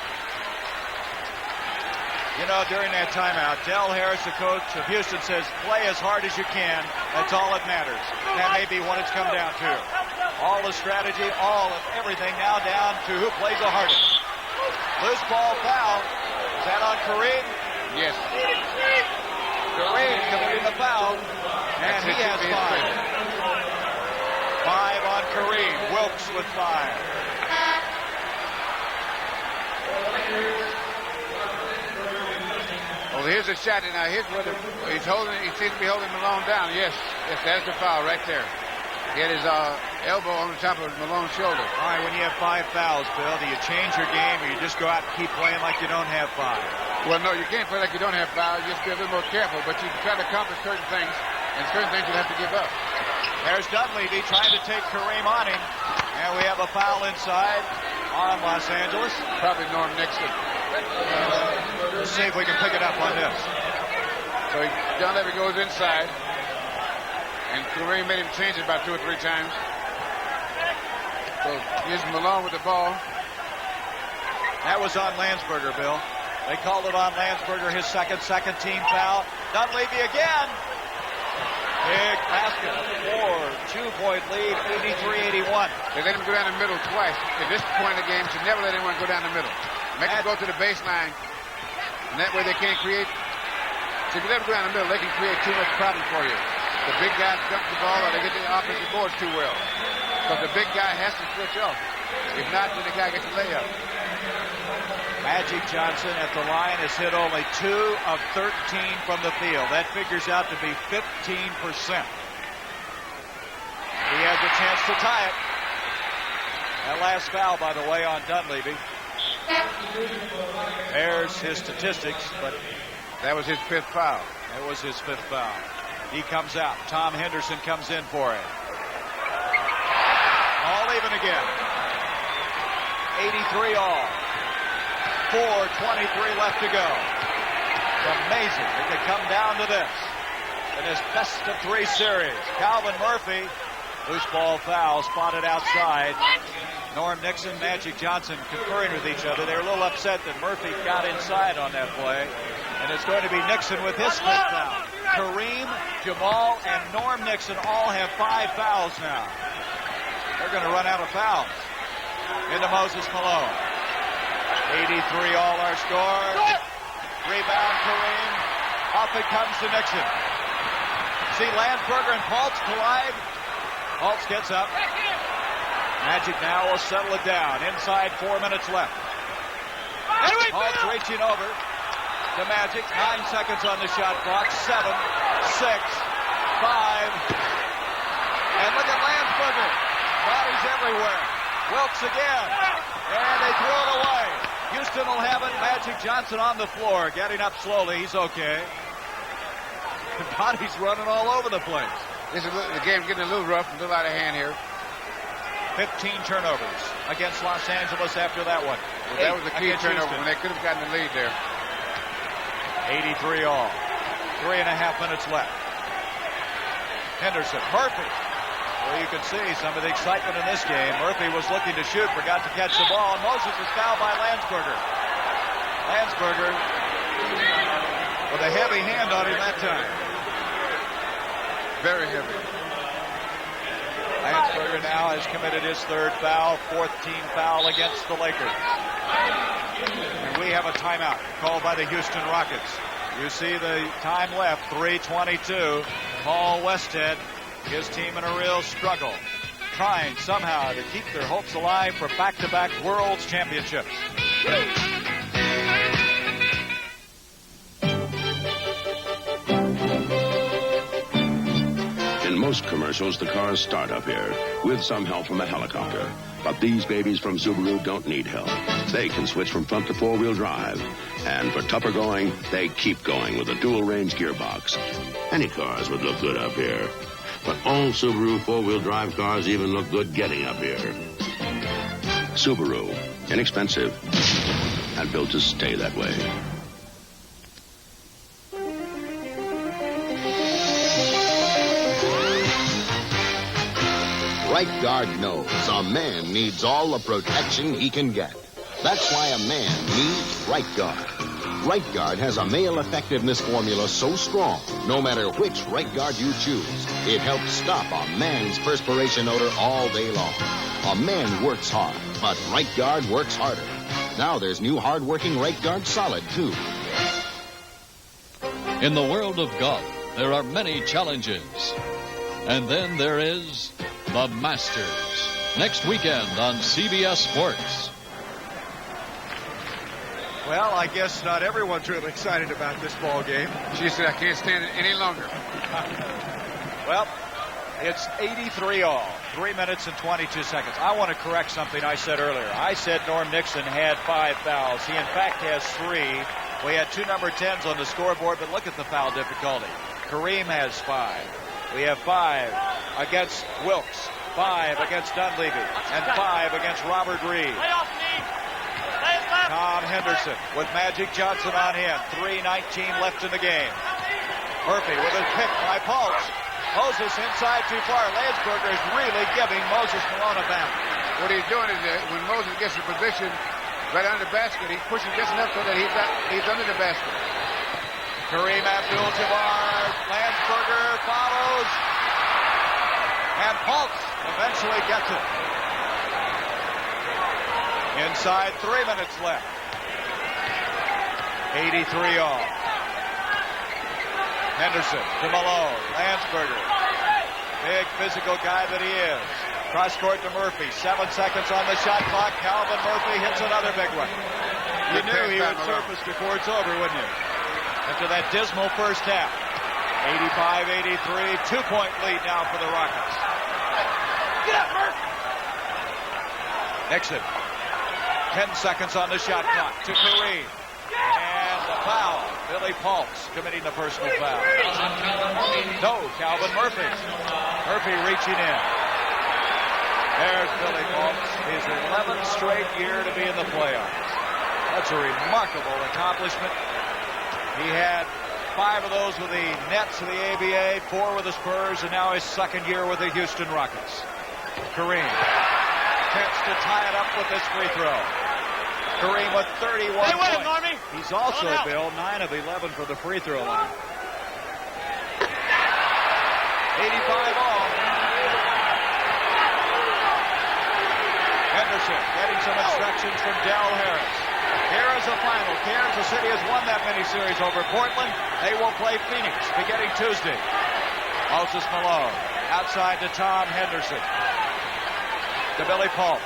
You know, during that timeout, Del Harris, the coach of Houston, says, play as hard as you can. That's all that matters. That may be what it's come down to. All the strategy, all of everything now down to who plays the hardest. Loose ball foul. Is that on Kareem? Yes. Kareem committing the foul, and he has 5. 5 on Kareem. Wilkes with 5. Well, here's a shot, and now here's where he's holding. He seems to be holding Malone down. Yes, that's the foul right there. He had his elbow on the top of Malone's shoulder. All right, when you have 5 fouls, Bill, do you change your game, or you just go out and keep playing like you don't have 5? Well, no, you can't play like you don't have fouls. You just be a little more careful, but you can try to accomplish certain things, and certain things you have to give up. There's Dunleavy trying to take Kareem on him, and we have a foul inside on Los Angeles. Probably Norm Nixon. Let's see if we can pick it up on this. So Dunleavy goes inside, and Kareem made him change it about 2 or 3 times. So here's Malone with the ball. That was on Landsberger, Bill. They called it on Landsberger, his second team foul. Dunleavy again. Big basket. 2-point lead, 83-81. They let him go down the middle twice. At this point in the game, should never let anyone go down the middle. Make them go to the baseline, and that way they can't create. So if you let them go down the middle, they can create too much problem for you. The big guys dump the ball, or they get the offensive boards too well. Because the big guy has to switch off. If not, then the guy gets the layup. Magic Johnson at the line has hit only 2 of 13 from the field. That figures out to be 15%. He has a chance to tie it. That last foul, by the way, on Dunleavy. There's his statistics, but that was his 5th foul. That was his 5th foul. He comes out. Tom Henderson comes in for it. All even again. 83 all. 4:23 left to go. It's amazing. It could come down to this in this best-of-3 series. Calvin Murphy, loose ball foul, spotted outside. Norm Nixon, Magic Johnson conferring with each other. They were a little upset that Murphy got inside on that play. And it's going to be Nixon with his 5th foul. Kareem, Jamaal, and Norm Nixon all have 5 fouls now. They're going to run out of fouls. Into Moses Malone. 83 all our score. Rebound Kareem. Off it comes to Nixon. See Landsberger and Paultz collide. Paultz gets up. Magic now will settle it down. Inside 4 minutes left. Paultz reaching over to Magic. 9 seconds on the shot clock. 7, 6, 5. And look at Landsberger. Bodies everywhere. Wilkes again. And they throw it away. Houston will have it. Magic Johnson on the floor. Getting up slowly. He's okay. The body's running all over the place. The game's getting a little rough, a little out of hand here. 15 turnovers against Los Angeles after that one. Well, that was a key turnover when they could have gotten the lead there. 83 all. 3.5 minutes left. Henderson. Murphy. Well, you can see some of the excitement in this game. Murphy was looking to shoot, forgot to catch the ball, and Moses is fouled by Landsberger. Landsberger with a heavy hand on him that time. Very heavy. Landsberger now has committed his 3rd foul, 4th team foul against the Lakers. And we have a timeout called by the Houston Rockets. You see the time left, 3:22. Paul Westhead, his team in a real struggle, trying somehow to keep their hopes alive for back-to-back World's Championships. In most commercials, the cars start up here with some help from a helicopter. But these babies from Subaru don't need help. They can switch from front to 4-wheel drive. And for tougher going, they keep going with a dual-range gearbox. Any cars would look good up here. But all Subaru 4-wheel drive cars even look good getting up here. Subaru. Inexpensive. And built to stay that way. Right Guard knows a man needs all the protection he can get. That's why a man needs Right Guard. Right Guard has a male effectiveness formula so strong, no matter which Right Guard you choose, it helps stop a man's perspiration odor all day long. A man works hard, but Right Guard works harder. Now there's new hard-working Right Guard Solid, too. In the world of golf, there are many challenges. And then there is the Masters. Next weekend on CBS Sports. Well, I guess not everyone's really excited about this ball game. She said, I can't stand it any longer. Well, it's 83 all. 3 minutes and 22 seconds. I want to correct something I said earlier. I said Norm Nixon had 5 fouls. He, in fact, has 3. We had 2 number 10s on the scoreboard, but look at the foul difficulty. Kareem has 5. We have 5 against Wilkes, 5 against Dunleavy, and 5 against Robert Reid. Tom Henderson with Magic Johnson on him. 3:19 left in the game. Murphy with a pick by Paultz. Moses inside too far. Landsberger is really giving Moses Malone a battle. What he's doing is that when Moses gets in position right under the basket, he's pushing just enough so that he's under the basket. Kareem Abdul-Jabbar. Landsberger follows. And Paultz eventually gets it. Inside 3 minutes left. 83 all. Henderson to Malone. Landsberger. Big physical guy that he is. Cross court to Murphy. 7 seconds on the shot clock. Calvin Murphy hits another big one. You knew he would surface before it's over, wouldn't you? After that dismal first half. 85-83. 2-point lead now for the Rockets. Get up, Murph. Nixon. 10 seconds on the shot clock to Kareem. And the foul. Billy Paultz committing the personal foul. No, Calvin Murphy. Murphy reaching in. There's Billy Paultz. His 11th straight year to be in the playoffs. That's a remarkable accomplishment. He had 5 of those with the Nets of the ABA, 4 with the Spurs, and now his second year with the Houston Rockets. Kareem attempts to tie it up with this free throw. Kareem with 31 points. He's also, Bill, 9 of 11 for the free throw line. 85 all. Henderson getting some instructions from Del Harris. Here is the final. Kansas City has won that mini-series over Portland. They will play Phoenix beginning Tuesday. Moses Malone outside to Tom Henderson. To Billy Paultz.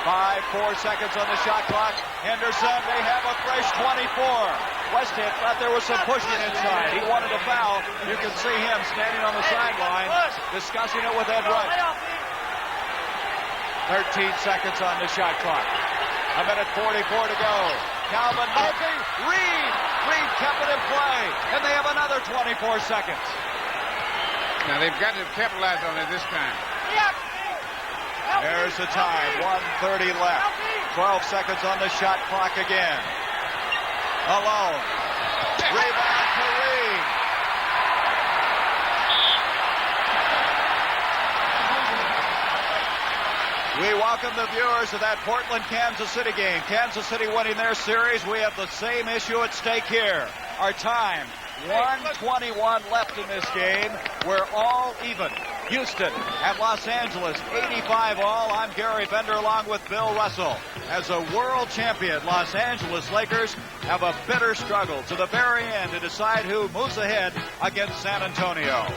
4 seconds on the shot clock. Henderson, they have a fresh 24. Westhead thought there was some pushing inside. He wanted a foul. You can see him standing on the sideline discussing it with Ed Wright. 13 seconds on the shot clock. 1:44 to go. Calvin Murphy. Reid kept it in play. And they have another 24 seconds. Now they've got to capitalize on it this time. There's the time. 1:30 left. 12 seconds on the shot clock again. Malone. Rebound Kareem. We welcome the viewers of that Portland-Kansas City game. Kansas City winning their series. We have the same issue at stake here. Our time, 1:21 left in this game. We're all even. Houston and Los Angeles, 85 all. I'm Gary Bender along with Bill Russell. As a world champion, Los Angeles Lakers have a bitter struggle to the very end to decide who moves ahead against San Antonio.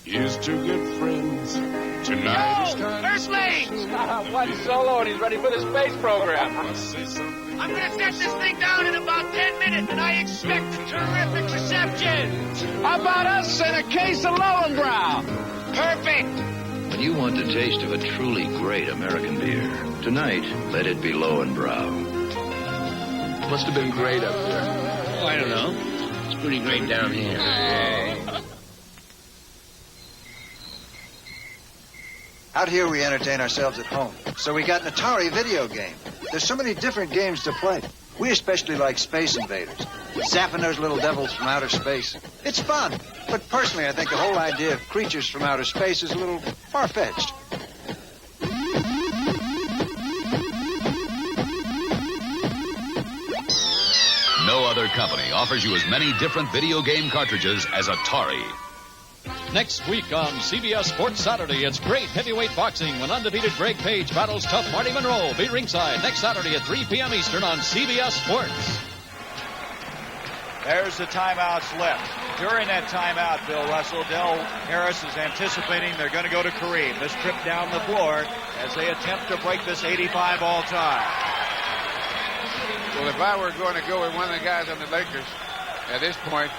Here's two good friends. Tonight is time to Earthlings! One solo and he's ready for the space program. I'm going to set this thing down in about 10 minutes, and I expect a terrific reception. How about us and a case of Lowenbrow? Perfect. When you want the taste of a truly great American beer, tonight, let it be Lowenbrow. Must have been great up there. Oh, I don't know. It's pretty great down here. Out here, we entertain ourselves at home. So we got an Atari video game. There's so many different games to play. We especially like Space Invaders. Zapping those little devils from outer space. It's fun. But personally, I think the whole idea of creatures from outer space is a little far-fetched. No other company offers you as many different video game cartridges as Atari. Next week on CBS Sports Saturday, it's great heavyweight boxing when undefeated Greg Page battles tough Marty Monroe. Be ringside next Saturday at 3 p.m. Eastern on CBS Sports. There's the timeouts left. During that timeout, Bill Russell, Del Harris is anticipating they're going to go to Kareem. This trip down the floor as they attempt to break this 85 all time. Well, if I were going to go with one of the guys on the Lakers at this point,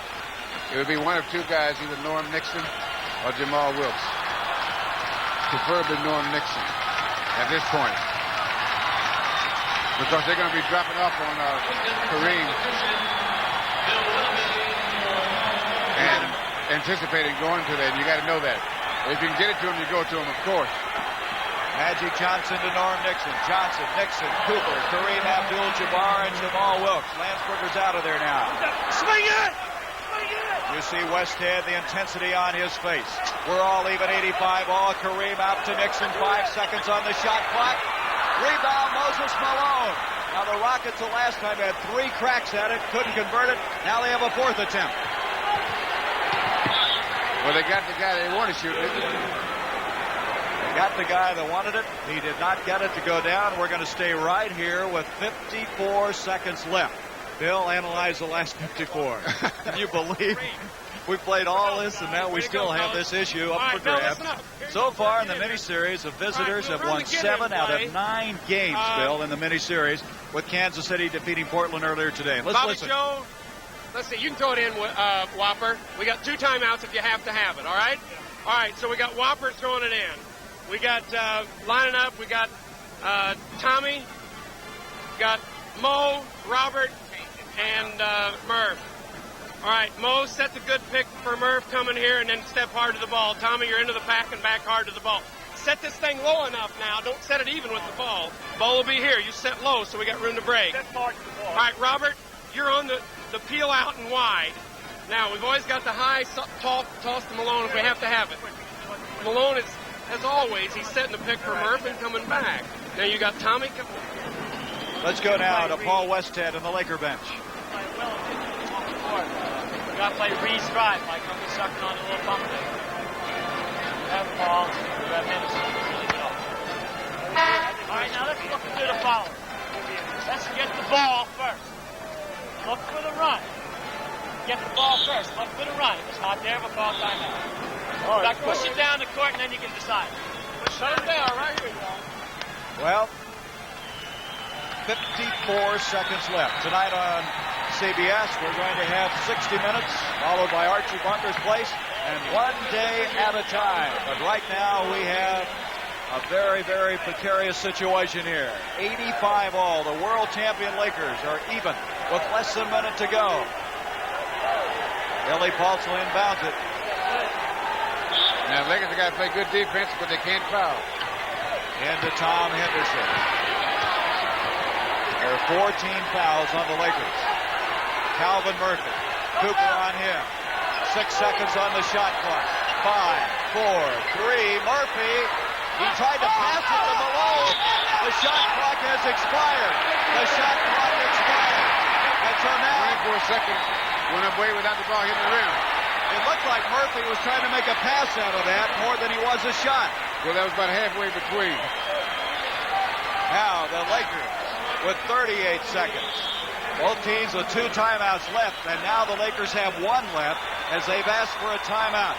it would be one of two guys, either Norm Nixon or Jamaal Wilkes. Preferably Norm Nixon at this point. Because they're going to be dropping off on Kareem. And anticipating going to that. You got to know that. If you can get it to him, you go to him, of course. Magic Johnson to Norm Nixon. Johnson, Nixon, Cooper, Kareem Abdul-Jabbar, and Jamaal Wilkes. Landsberger's out of there now. Swing it! You see Westhead, the intensity on his face. We're all even 85 all. Kareem out to Nixon. 5 seconds on the shot clock. Rebound, Moses Malone. Now the Rockets the last time had 3 cracks at it. Couldn't convert it. Now they have a 4th attempt. Well, they got the guy they want to shoot it. They got the guy that wanted it. He did not get it to go down. We're going to stay right here with 54 seconds left. Bill, analyze the last 54. Can you believe we played all this and now we still have this issue up for grabs? So far in the miniseries, the visitors have won 7 out of 9 games, Bill, in the miniseries, with Kansas City defeating Portland earlier today. Let's listen. let's see. You can throw it in, Whopper. We got 2 timeouts if you have to have it, all right? All right, so we got Whopper throwing it in. We got lining up. We got Tommy, got Mo, Robert, and Murph. All right, Mo, set the good pick for Murph coming here, and then step hard to the ball. Tommy, you're into the pack and back hard to the ball. Set this thing low enough now. Don't set it even with the ball. Ball will be here. You set low so we got room to break. All right, Robert, you're on the peel out and wide. Now, we've always got the high toss to Malone if we have to have it. Malone is, as always, he's setting the pick for Murph and coming back. Now you got Tommy. Let's go now to Paul Westhead on the Laker bench. We got to play re-strive, like I'm just sucking on a little bump there. We have Paultz, we have Henderson. All right, now let's look and do the following. Let's get the ball first. Look for the run. Get the ball first. Look for the run. If it's not there, we'll call timeout. Now push it down the court, and then you can decide. Shut it down right here, y'all. Well, 54 seconds left. Tonight on CBS, we're going to have 60 minutes, followed by Archie Bunker's Place, and one day at a time. But right now, we have a very, very precarious situation here. 85 all. The world champion Lakers are even with less than a minute to go. Billy Paultz will inbound it. Now, the Lakers have got to play good defense, but they can't foul. Into Tom Henderson. There are 14 fouls on the Lakers. Calvin Murphy. Cooper on him. 6 seconds on the shot clock. 5, 4, 3. Murphy. He tried to pass it to Malone. The shot clock has expired. The shot clock expired. And so now 24 seconds. Went away without the ball hitting the rim. It looked like Murphy was trying to make a pass out of that more than he was a shot. Well, that was about halfway between. Now the Lakers with 38 seconds. Both teams with 2 timeouts left, and now the Lakers have 1 left as they've asked for a timeout.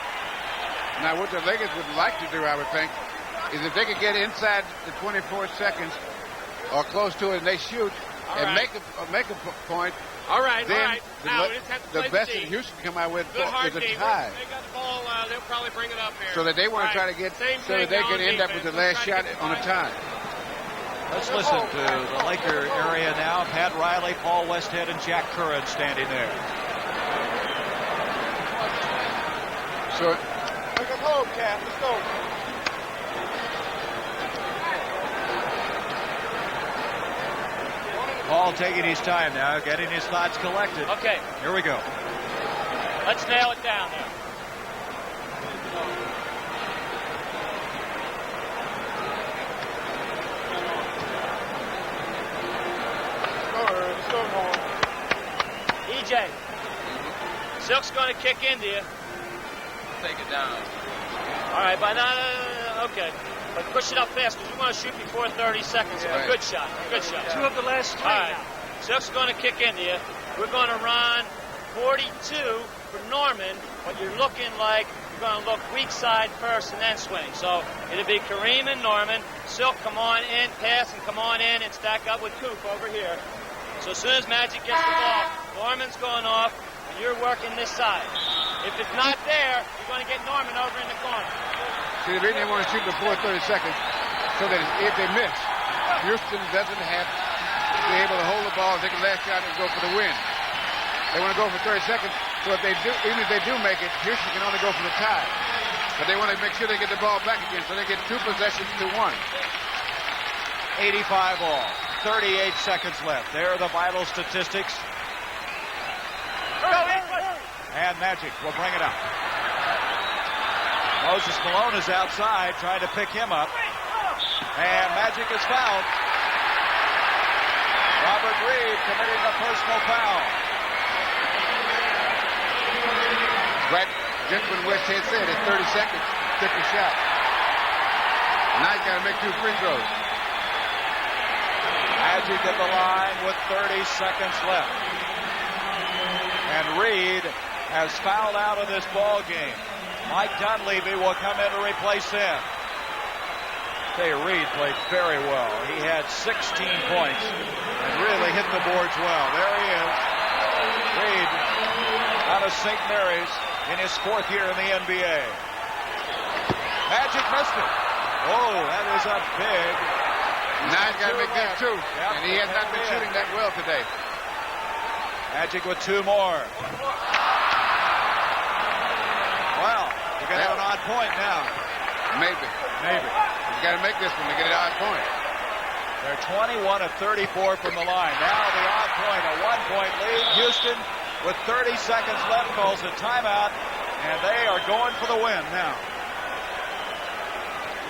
Now, what the Lakers would like to do, I would think, is if they could get inside the 24 seconds or close to it and they shoot and make a point. All right, then all right. Now, we just have to play the best in Houston come out with good hard is a D. tie. They got the ball. They'll probably bring it up here. So that they want to try to get so that they can end up with the last shot on a tie. Let's listen to the Laker area now. Pat Riley, Paul Westhead, and Jack Curran standing there. So, look at home, Cap. Let's go. Paul taking his time now, getting his thoughts collected. Okay. Here we go. Let's nail it down there. EJ, Silk's going to kick into you. Take it down. All right, by now, okay. But push it up fast because we want to shoot before 30 seconds. Yeah. A good shot. Good shot. 2 of the last 3 All right. now. Silk's going to kick into you. We're going to run 42 for Norman, but you're looking like you're going to look weak side first and then swing. So it'll be Kareem and Norman. Silk, come on in, pass, and come on in and stack up with Coop over here. So as soon as Magic gets the ball, Norman's going off, and you're working this side. If it's not there, you're going to get Norman over in the corner. See, the reason they want to shoot before 30 seconds, so that if they miss, Houston doesn't have to be able to hold the ball, take the last shot, and go for the win. They want to go for 30 seconds, so if they do, even if they do make it, Houston can only go for the tie. But they want to make sure they get the ball back again, so they get 2 possessions to 1. 85 all. 38 seconds left. There are the vital statistics. And Magic will bring it up. Moses Malone is outside trying to pick him up. And Magic is fouled. Robert Reid committing a personal foul. Right, just when Westhead said it's 30 seconds, take a shot. Now you got to make 2 free throws. Magic at the line with 30 seconds left. And Reid has fouled out of this ball game. Mike Dunleavy will come in to replace him. Reid played very well. He had 16 points and really hit the boards well. There he is. Reid with St. Mary's in his 4th year in the NBA. Magic missed it. Oh, that is a big. Now he's got to make this 2. Yep. And he has not been shooting that well today. Magic with 2 more. Well, you're going to have an odd point now. Maybe. He's got to make this one to get an odd point. They're 21 of 34 from the line. Now the odd point, a 1-point lead. Houston, with 30 seconds left, calls a timeout, and they are going for the win now.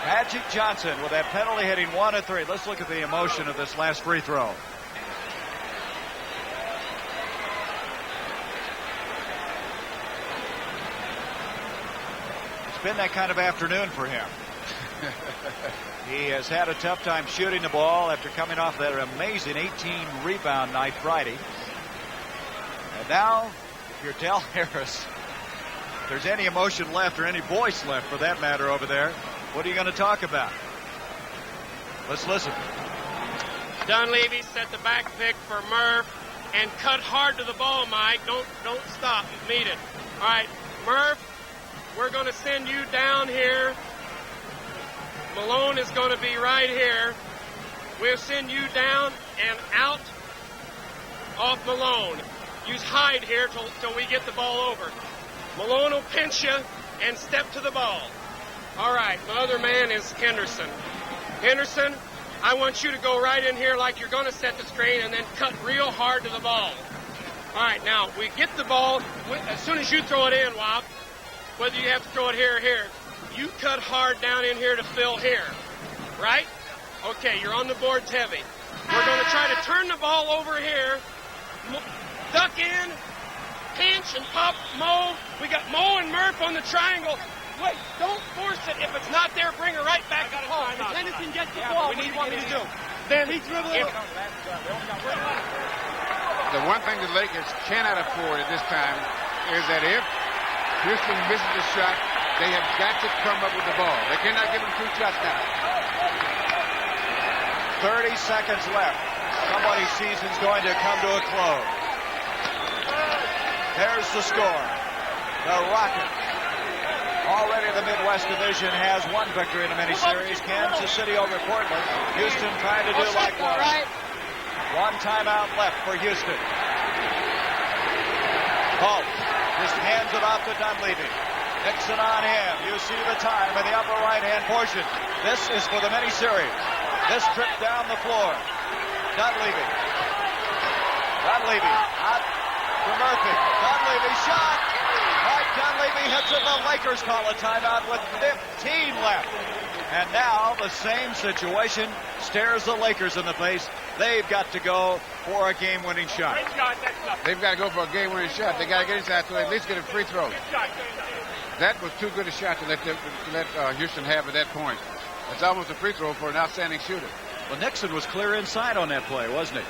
Magic Johnson with that penalty hitting 1 of 3. Let's look at the emotion of this last free throw. It's been that kind of afternoon for him. He has had a tough time shooting the ball after coming off that amazing 18-rebound night Friday. And now, if you're Del Harris, if there's any emotion left or any voice left for that matter over there, what are you going to talk about? Let's listen. Dunleavy set the back pick for Murph and cut hard to the ball, Mike. Don't stop. Meet it. All right, Murph, we're going to send you down here. Malone is going to be right here. We'll send you down and out off Malone. Use Hyde here till we get the ball over. Malone will pinch you and step to the ball. All right, the other man is Henderson. Henderson, I want you to go right in here like you're going to set the screen and then cut real hard to the ball. All right, now, we get the ball. As soon as you throw it in, Wop, whether you have to throw it here or here, you cut hard down in here to fill here, right? Okay, you're on the boards heavy. We're going to try to turn the ball over here, duck in, pinch, and pop Mo. We got Mo and Murph on the triangle. Wait, don't force it. If it's not there, bring her right back to Paul. If Henderson gets the ball, what do you want me to do? Then he dribbles it. The one thing the Lakers cannot afford at this time is that if Houston misses the shot, they have got to come up with the ball. They cannot give them 2 shots now. 30 seconds left. Somebody's season's going to come to a close. There's the score. The Rockets. Already the Midwest Division has 1 victory in the miniseries. Kansas City over Portland. Houston trying to do likewise. 1 timeout left for Houston. Paultz just hands it off to Dunleavy. Nixon on him. You see the time in the upper right-hand portion. This is for the miniseries. This trip down the floor. Dunleavy. Out to Murphy. Dunleavy shot. Mike Dunleavy hits it. The Lakers call a timeout with 15 left. And now the same situation stares the Lakers in the face. They've got to go for a game-winning shot. They've got to go for a game-winning shot. They got to get inside to at least get a free throw. That was too good a shot to let Houston have at that point. It's almost a free throw for an outstanding shooter. Well, Nixon was clear inside on that play, wasn't he?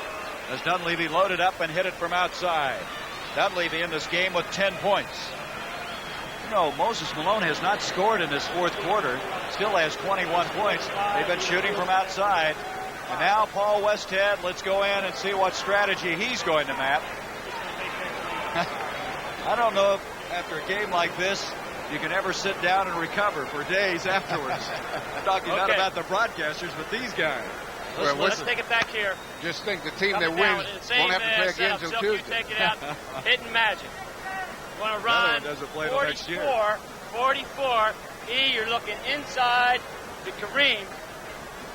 As Dunleavy loaded up and hit it from outside. Dunleavy in this game with 10 points. You know, Moses Malone has not scored in this 4th quarter. Still has 21 points. They've been shooting from outside. And now Paul Westhead, let's go in and see what strategy he's going to map. I don't know if after a game like this, you can ever sit down and recover for days afterwards. I'm talking not about the broadcasters, but these guys. Let's take it back here. Just think the team that wins won't have to play again until Tuesday. Take it out. Hitting Magic. You want to run 44. E, you're looking inside to Kareem.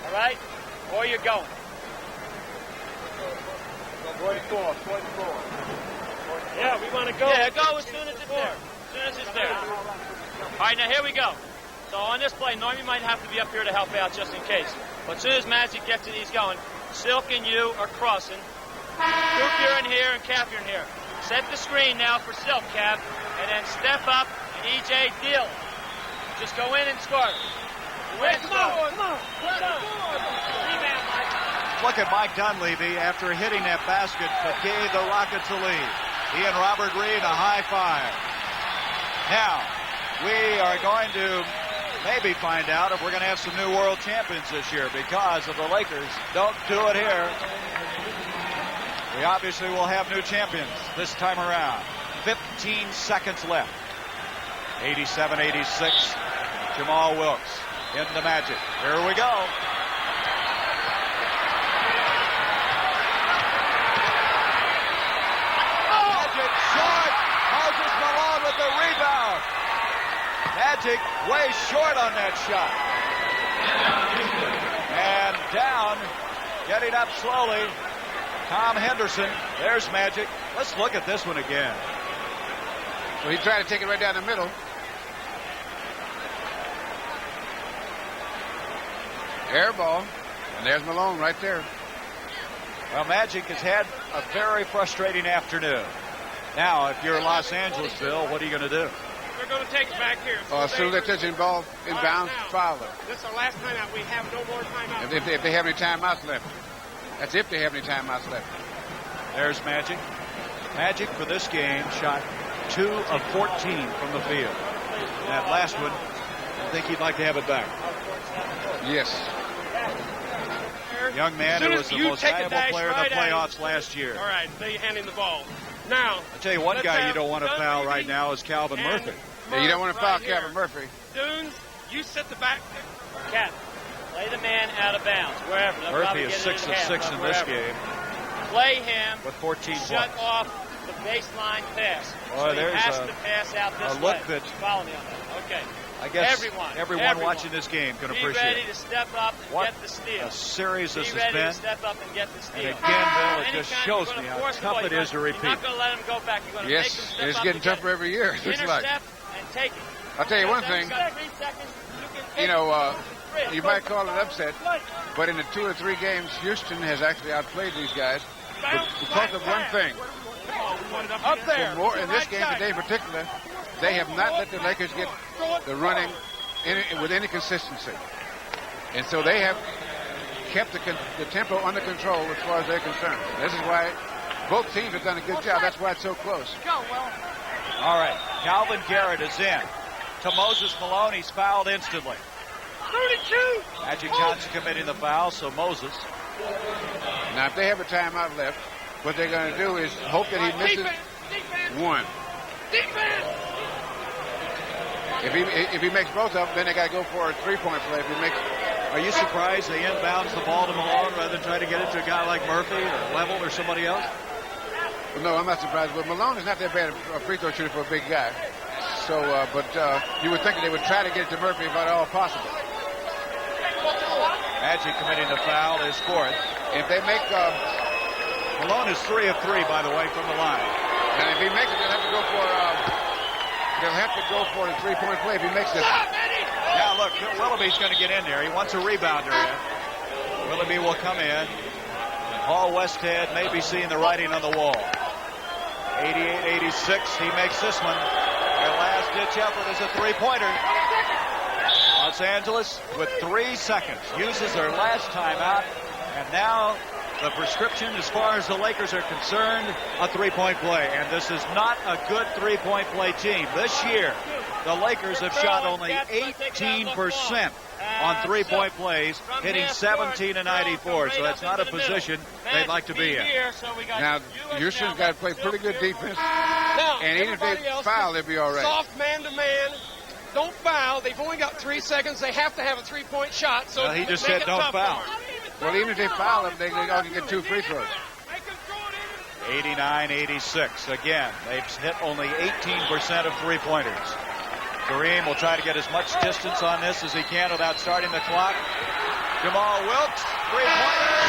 All right? Or you're going. 44. Yeah, we want to go. Yeah, go as soon as it's there. All right, now here we go. So on this play, Normie might have to be up here to help out just in case. But as soon as Magic gets it, he's going. Silk and you are crossing. Coop, you're in here, and Cap, you're in here. Set the screen now for Silk, Cap, and then step up, and E.J. deal. Just go in and score. Come on. Rebound, Mike. Look at Mike Dunleavy after hitting that basket that gave the Rockets a lead. He and Robert Reid a high five. Now, we are going to maybe find out if we're going to have some new world champions this year because of the Lakers. Don't do it here. We obviously will have new champions this time around. 15 seconds left. 87-86. Jamaal Wilkes in the Magic. Here we go. Magic short. Moses Malone with the rebound. Magic way short on that shot. And down, getting up slowly, Tom Henderson. There's Magic. Let's look at this one again. So he tried to take it right down the middle. Air ball. And there's Malone right there. Well, Magic has had a very frustrating afternoon. Now, if you're Los Angeles, Bill, what are you going to do? We're going to take it back here. As soon as they touch the ball inbounds, foul them. This is our last timeout. We have no more timeouts. If they have any timeouts left. That's if they have any timeouts left. There's Magic. Magic for this game shot 2 of 14 from the field. That last one, I think he'd like to have it back. Yes. Young man who was the most valuable player in the playoffs last year. All right, they hand him the ball. Now, I'll tell you one guy you don't want to foul right now is Calvin Murphy. Yeah, you don't want to foul Calvin Murphy. Dunes, you sit the back. Cat, play the man out of bounds, wherever. Murphy is 6 of 6 in this game. Play him. With 14 Shut points. off the baseline pass. Well, so there's he has to pass out this a look way. that Follow me on that. Okay. I guess everyone watching this game can appreciate Be ready to step up and what get the steal. a series this Be has ready been. to step up and get the steal. And again, Bill, it just shows me how tough it is to repeat. You're not going to let him go back. You're going to make him step up. It's getting tougher every year. It looks like. Intercept and take it. I'll tell you one thing. You know, you might call it an upset, but in the 2 or 3 games, Houston has actually outplayed these guys because of one thing. Up there. In this game today in particular, they have not let the Lakers get the running with any consistency. And so they have kept the tempo under control as far as they're concerned. This is why both teams have done a good job. That's why it's so close. All right. Calvin Garrett is in. To Moses Malone, he's fouled instantly. 32. Magic Johnson committing the foul, so Moses. Now, if they have a timeout left, what they're going to do is hope that he misses one. If he makes both of them, then they got to go for a 3-point play. If he makes, are you surprised they inbounds the ball to Malone rather than try to get it to a guy like Murphy or Level or somebody else? Well, no, I'm not surprised. But Malone is not that bad a free throw shooter for a big guy. So, but you would think that they would try to get it to Murphy if at all possible. Magic committing the foul is fourth. If they make Malone is 3 of 3, by the way, from the line. And if he makes it, they'll have to go for the 3-point play if he makes it. Now look, Willoughby's going to get in there. He wants a rebounder in. Willoughby will come in. Paul Westhead may be seeing the writing on the wall. 88-86. He makes this one. Their last-ditch effort is a 3-pointer. Los Angeles, with 3 seconds, uses their last timeout. And now the prescription as far as the Lakers are concerned, a 3-point play. And this is not a good 3-point play team. This year, the Lakers have shot only 18% on 3-point plays, hitting 17 of 94. So that's not a position they'd like to be in. Now, Houston's got to play pretty good defense. And even if they foul, they'll be all right. Soft man-to-man. Don't foul. They've only got 3 seconds. They have to have a 3-point shot. So he just said don't foul. Well, even if they foul them, they all can get 2 free throws. 89-86. Again, they've hit only 18% of 3-pointers. Kareem will try to get as much distance on this as he can without starting the clock. Jamaal Wilkes, 3-pointer.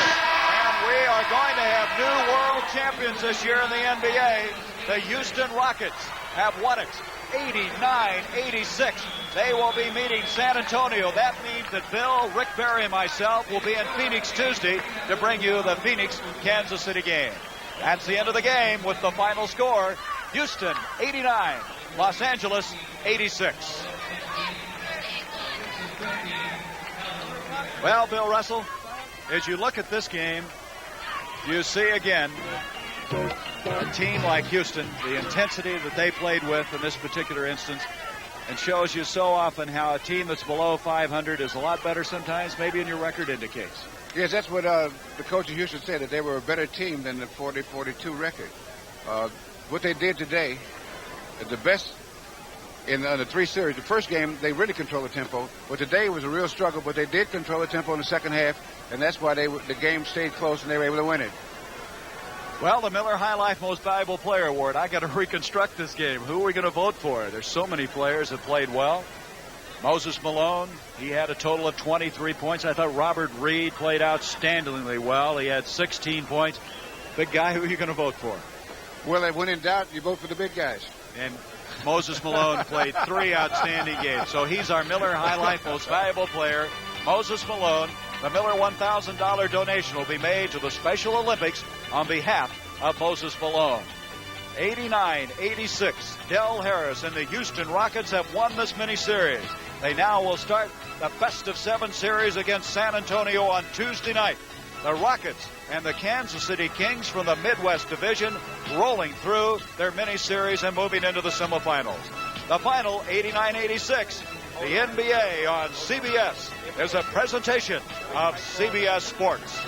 And we are going to have new world champions this year in the NBA. The Houston Rockets have won it. 89-86. They will be meeting San Antonio. That means that Bill, Rick Barry, and myself will be in Phoenix Tuesday to bring you the Phoenix-Kansas City game. That's the end of the game with the final score. Houston, 89. Los Angeles, 86. Well, Bill Russell, as you look at this game, you see again a team like Houston, the intensity that they played with in this particular instance, and shows you so often how a team that's below 500 is a lot better sometimes, maybe in your record indicates. Yes, that's what the coach of Houston said, that they were a better team than the 40-42 record. What they did today the best in the 3 series. The first game, they really controlled the tempo, but today was a real struggle, but they did control the tempo in the second half, and that's why the game stayed close and they were able to win it. Well, the Miller High Life Most Valuable Player Award. I got to reconstruct this game. Who are we going to vote for? There's so many players that played well. Moses Malone, he had a total of 23 points. I thought Robert Reid played outstandingly well. He had 16 points. Big guy, who are you going to vote for? Well, when in doubt, you vote for the big guys. And Moses Malone played 3 outstanding games. So he's our Miller High Life Most Valuable Player, Moses Malone. The Miller $1,000 donation will be made to the Special Olympics on behalf of Moses Malone. 89-86, Del Harris and the Houston Rockets have won this mini-series. They now will start the best-of-7 series against San Antonio on Tuesday night. The Rockets and the Kansas City Kings from the Midwest Division rolling through their mini-series and moving into the semifinals. The final, 89-86, the NBA on CBS, is a presentation of CBS Sports.